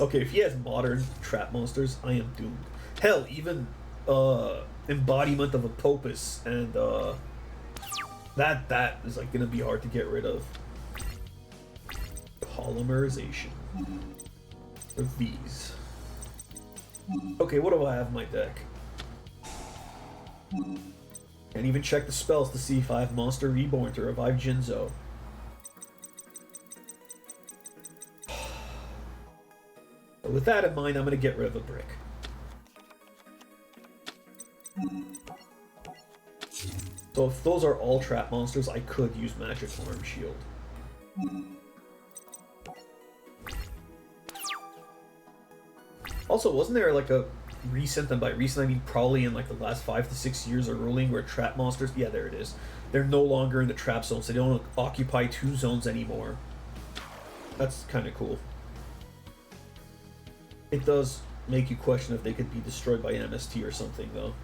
Okay, if he has modern trap monsters, I am doomed. Hell, even Embodiment of Apopus and that is like gonna be hard to get rid of. Polymerization. Or these. Okay, what do I have in my deck? Can't even check the spells to see if I have Monster Reborn to revive Jinzo. But with that in mind, I'm gonna get rid of a brick. So if those are all trap monsters, I could use Magic Arm Shield. Also, wasn't there like a recent, and by recent I mean probably in like the last 5 to 6 years of ruling, where trap monsters, yeah, there it is, they're no longer in the trap zones, they don't occupy 2 zones anymore. That's kind of cool. It does make you question if they could be destroyed by MST or something, though.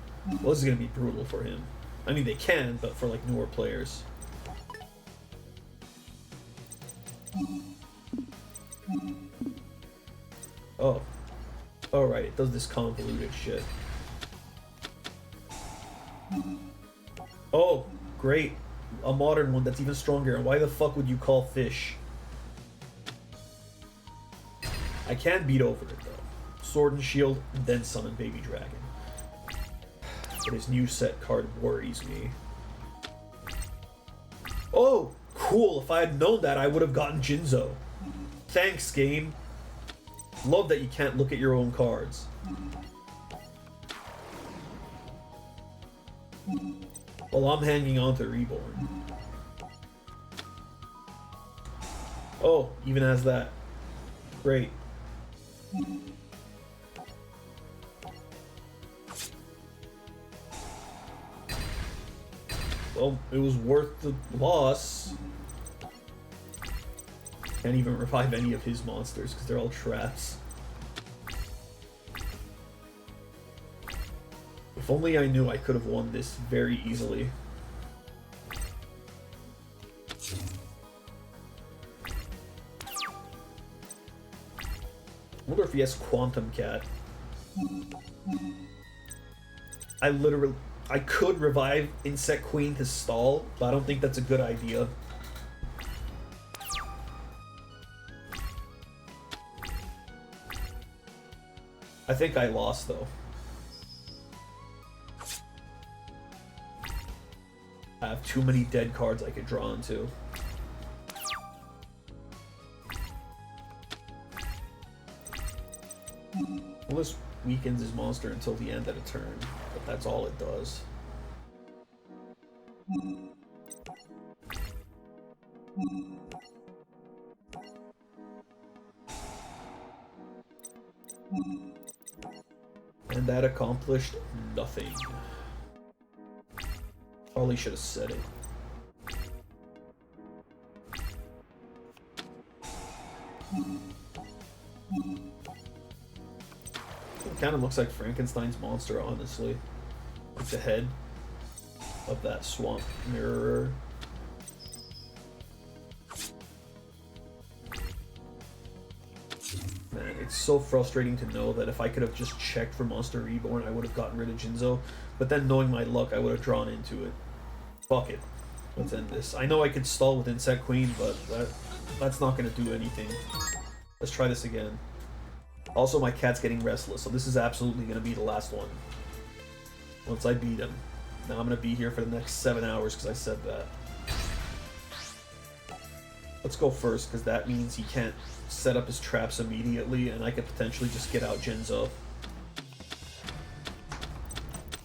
Well, this is going to be brutal for him. I mean, they can, but for like newer players. Oh. Oh, right, it does this convoluted shit. Oh, Great. A modern one that's even stronger. And why the fuck would you call fish? I can beat over it though. Sword and Shield, and then summon Baby Dragon. But his new set card worries me. Oh, cool. If I had known that, I would have gotten Jinzo. Thanks, game. Love that you can't look at your own cards. Well, I'm hanging on to Reborn. Oh, even has that. Great. Well, it was worth the loss. Can't even revive any of his monsters because they're all traps. If only I knew I could have won this very easily. I wonder if he has Quantum Cat. I could revive Insect Queen to stall, but I don't think that's a good idea. I think I lost, though. I have too many dead cards I could draw into. Well, this weakens his monster until the end of the turn, but that's all it does. And that accomplished nothing. Probably should have said it. It kind of looks like Frankenstein's monster, honestly. Like the head of that swamp mirror. Man, it's so frustrating to know that if I could have just checked for Monster Reborn, I would have gotten rid of Jinzo. But then, knowing my luck, I would have drawn into it. Fuck it. Let's end this. I know I could stall with Insect Queen, but that's not going to do anything. Let's try this again. Also, my cat's getting restless, so this is absolutely going to be the last one. Once I beat him. Now I'm going to be here for the next 7 hours because I said that. Let's go first, because that means he can't set up his traps immediately, and I could potentially just get out Jinzo.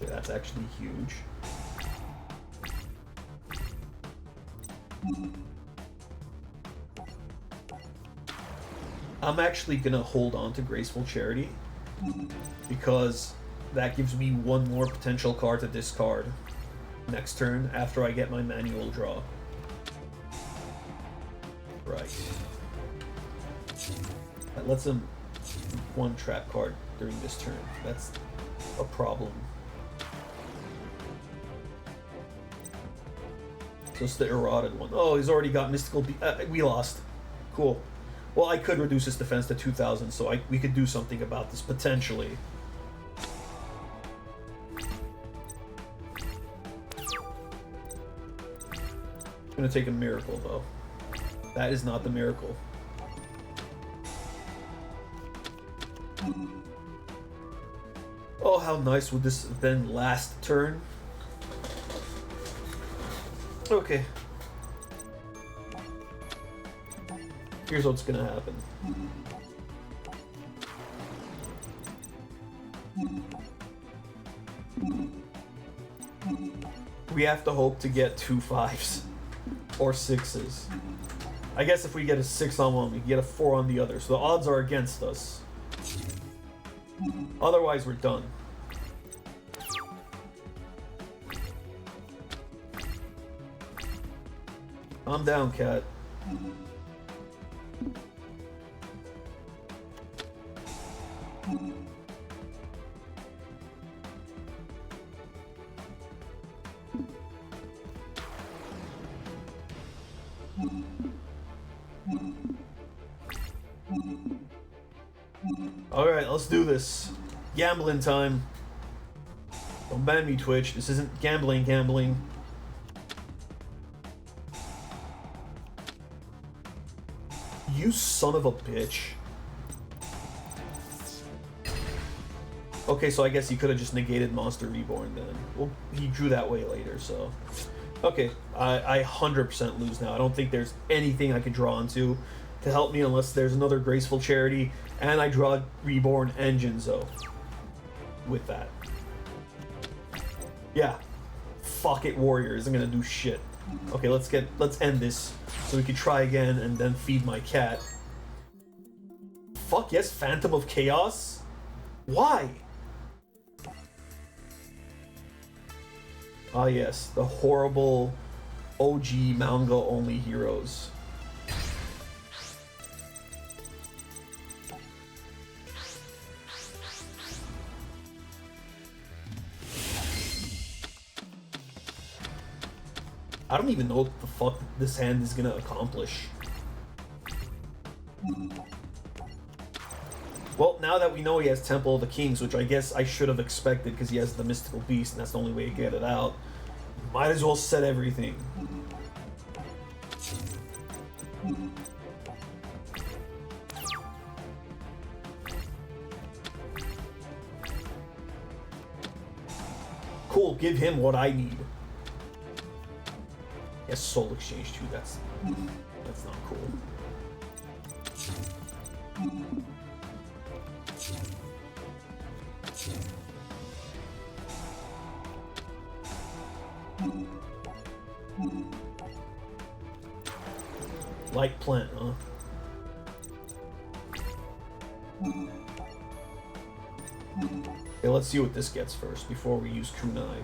Okay, that's actually huge. I'm actually gonna hold on to Graceful Charity because that gives me one more potential card to discard next turn after I get my manual draw. Right. That lets him one trap card during this turn. That's a problem. So it's the eroded one. Oh, he's already got Mystical we lost. Cool. Well, I could reduce his defense to 2,000, so we could do something about this, potentially. I'm gonna take a Miracle, though. That is not the Miracle. Oh, how nice would this have been last turn? Okay. Here's what's gonna happen. We have to hope to get 2 5s. Or 6s. I guess if we get a 6 on one, we can get a 4 on the other. So the odds are against us. Otherwise, we're done. Calm down, cat. Alright, let's do this. Gambling time. Don't ban me, Twitch. This isn't gambling. You son of a bitch. Okay, so I guess he could have just negated Monster Reborn then. Well, he drew that way later, so... Okay, I 100% lose now. I don't think there's anything I can draw onto to help me unless there's another Graceful Charity, and I draw Reborn and Jinzo with that. Yeah. Fuck it, Warrior isn't gonna do shit. Okay, let's end this so we can try again and then feed my cat. Fuck yes, Phantom of Chaos? Why? Ah yes, the horrible OG manga only heroes. I don't even know what the fuck this hand is gonna accomplish. Well, now that we know he has Temple of the Kings, which I guess I should have expected because he has the Mystical Beast and that's the only way to get it out, might as well set everything. Cool, give him what I need. Yes, Soul Exchange too, that's not cool. Light Plant, huh? Okay, let's see what this gets first before we use Kunai.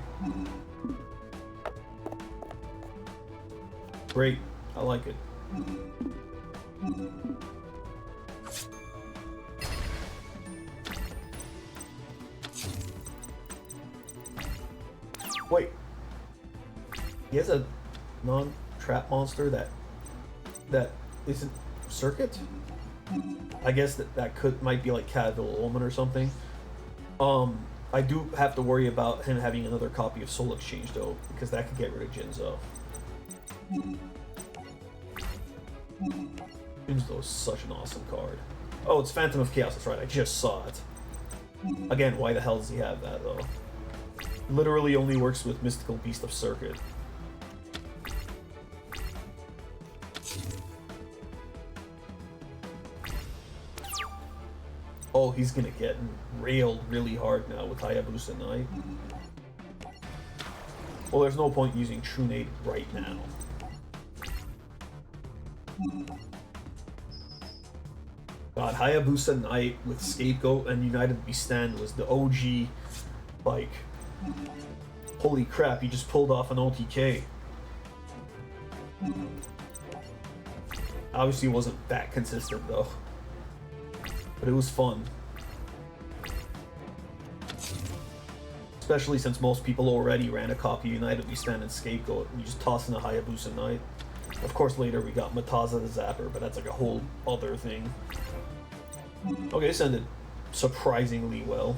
Great, I like it. Wait, he has a non-trap monster that isn't Circuit? I guess that might be like Cavill Omen or something. I do have to worry about him having another copy of Soul Exchange though, because that could get rid of Jinzo. Jinzo is such an awesome card. Oh, it's Phantom of Chaos, that's right, I just saw it. Again, why the hell does he have that though? Literally only works with Mystical Beast of Circuit. Oh, he's gonna get railed really hard now with Hayabusa Knight. Well, there's no point using True Nade right now. God, Hayabusa Knight with Scapegoat and United We Stand was the OG, like, holy crap, he just pulled off an OTK. Obviously it wasn't that consistent though, but it was fun. Especially since most people already ran a copy of United We Stand and Scapegoat, and you just toss in a Hayabusa Knight. Of course later we got Mataza the Zapper, but that's like a whole other thing. Okay, this ended surprisingly well.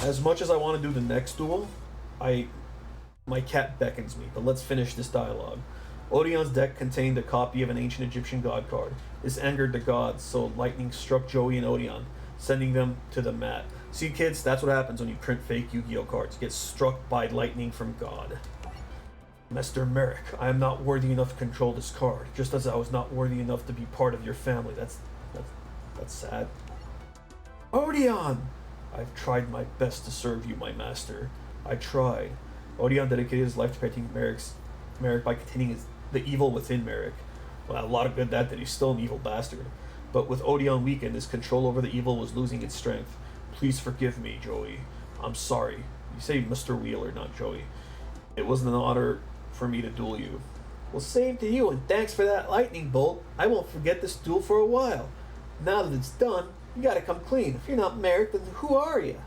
As much as I want to do the next duel, my cat beckons me, but let's finish this dialogue. Odion's deck contained a copy of an ancient Egyptian god card. This angered the gods, so lightning struck Joey and Odion, sending them to the mat. See kids, that's what happens when you print fake Yu-Gi-Oh cards. You get struck by lightning from God. Master Merrick, I am not worthy enough to control this card, just as I was not worthy enough to be part of your family. That's sad. Odion! I've tried my best to serve you, my master. I tried. Odion dedicated his life to protecting Merrick by containing the evil within Merrick. Well, a lot of good that he's still an evil bastard. But with Odion weakened, his control over the evil was losing its strength. Please forgive me, Joey. I'm sorry. You say Mr. Wheeler, not Joey. It wasn't an honor for me to duel you. Well, same to you, and thanks for that lightning bolt. I won't forget this duel for a while. Now that it's done, you gotta come clean. If you're not Merrick, then who are you?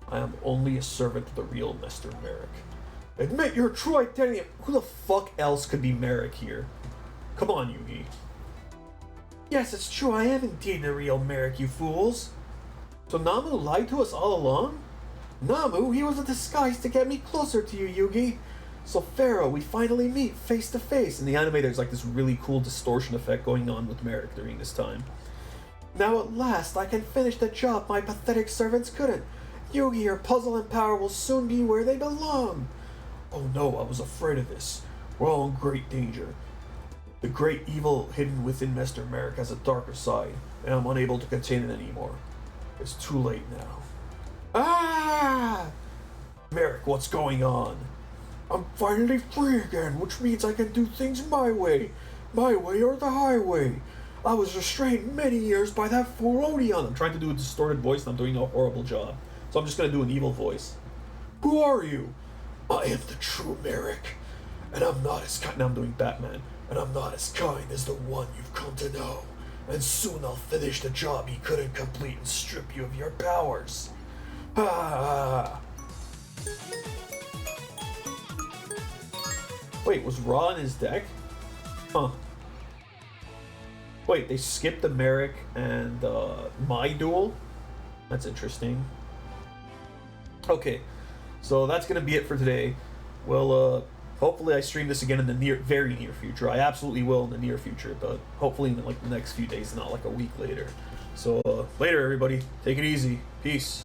I am only a servant to the real Mr. Merrick. Admit your true identity. Who the fuck else could be Merrick here? Come on, Yugi. Yes, it's true. I am indeed the real Merrick, you fools. So Namu lied to us all along? Namu, he was a disguise to get me closer to you, Yugi. So Pharaoh, we finally meet face to face. In the anime, there's like this really cool distortion effect going on with Merrick during this time. Now at last I can finish the job my pathetic servants couldn't. Yugi, your puzzle and power will soon be where they belong. Oh no, I was afraid of this. We're all in great danger. The great evil hidden within Master Merrick has a darker side, and I'm unable to contain it anymore. It's too late now. Ah! Merrick, what's going on? I'm finally free again, which means I can do things my way. My way or the highway. I was restrained many years by that fool Odion. I'm trying to do a distorted voice and I'm doing a horrible job. So I'm just gonna do an evil voice. Who are you? I am the true Merrick. And I'm not as kind. Now I'm doing Batman. And I'm not as kind as the one you've come to know. And soon I'll finish the job he couldn't complete and strip you of your powers. Ah! Wait, was Ra in his deck? Huh. Wait, they skipped the Merrick and my duel? That's interesting. Okay, so that's gonna be it for today. Well, hopefully I stream this again in the very near future. I absolutely will in the near future, but hopefully in like the next few days, not like a week later. So later, everybody. Take it easy. Peace.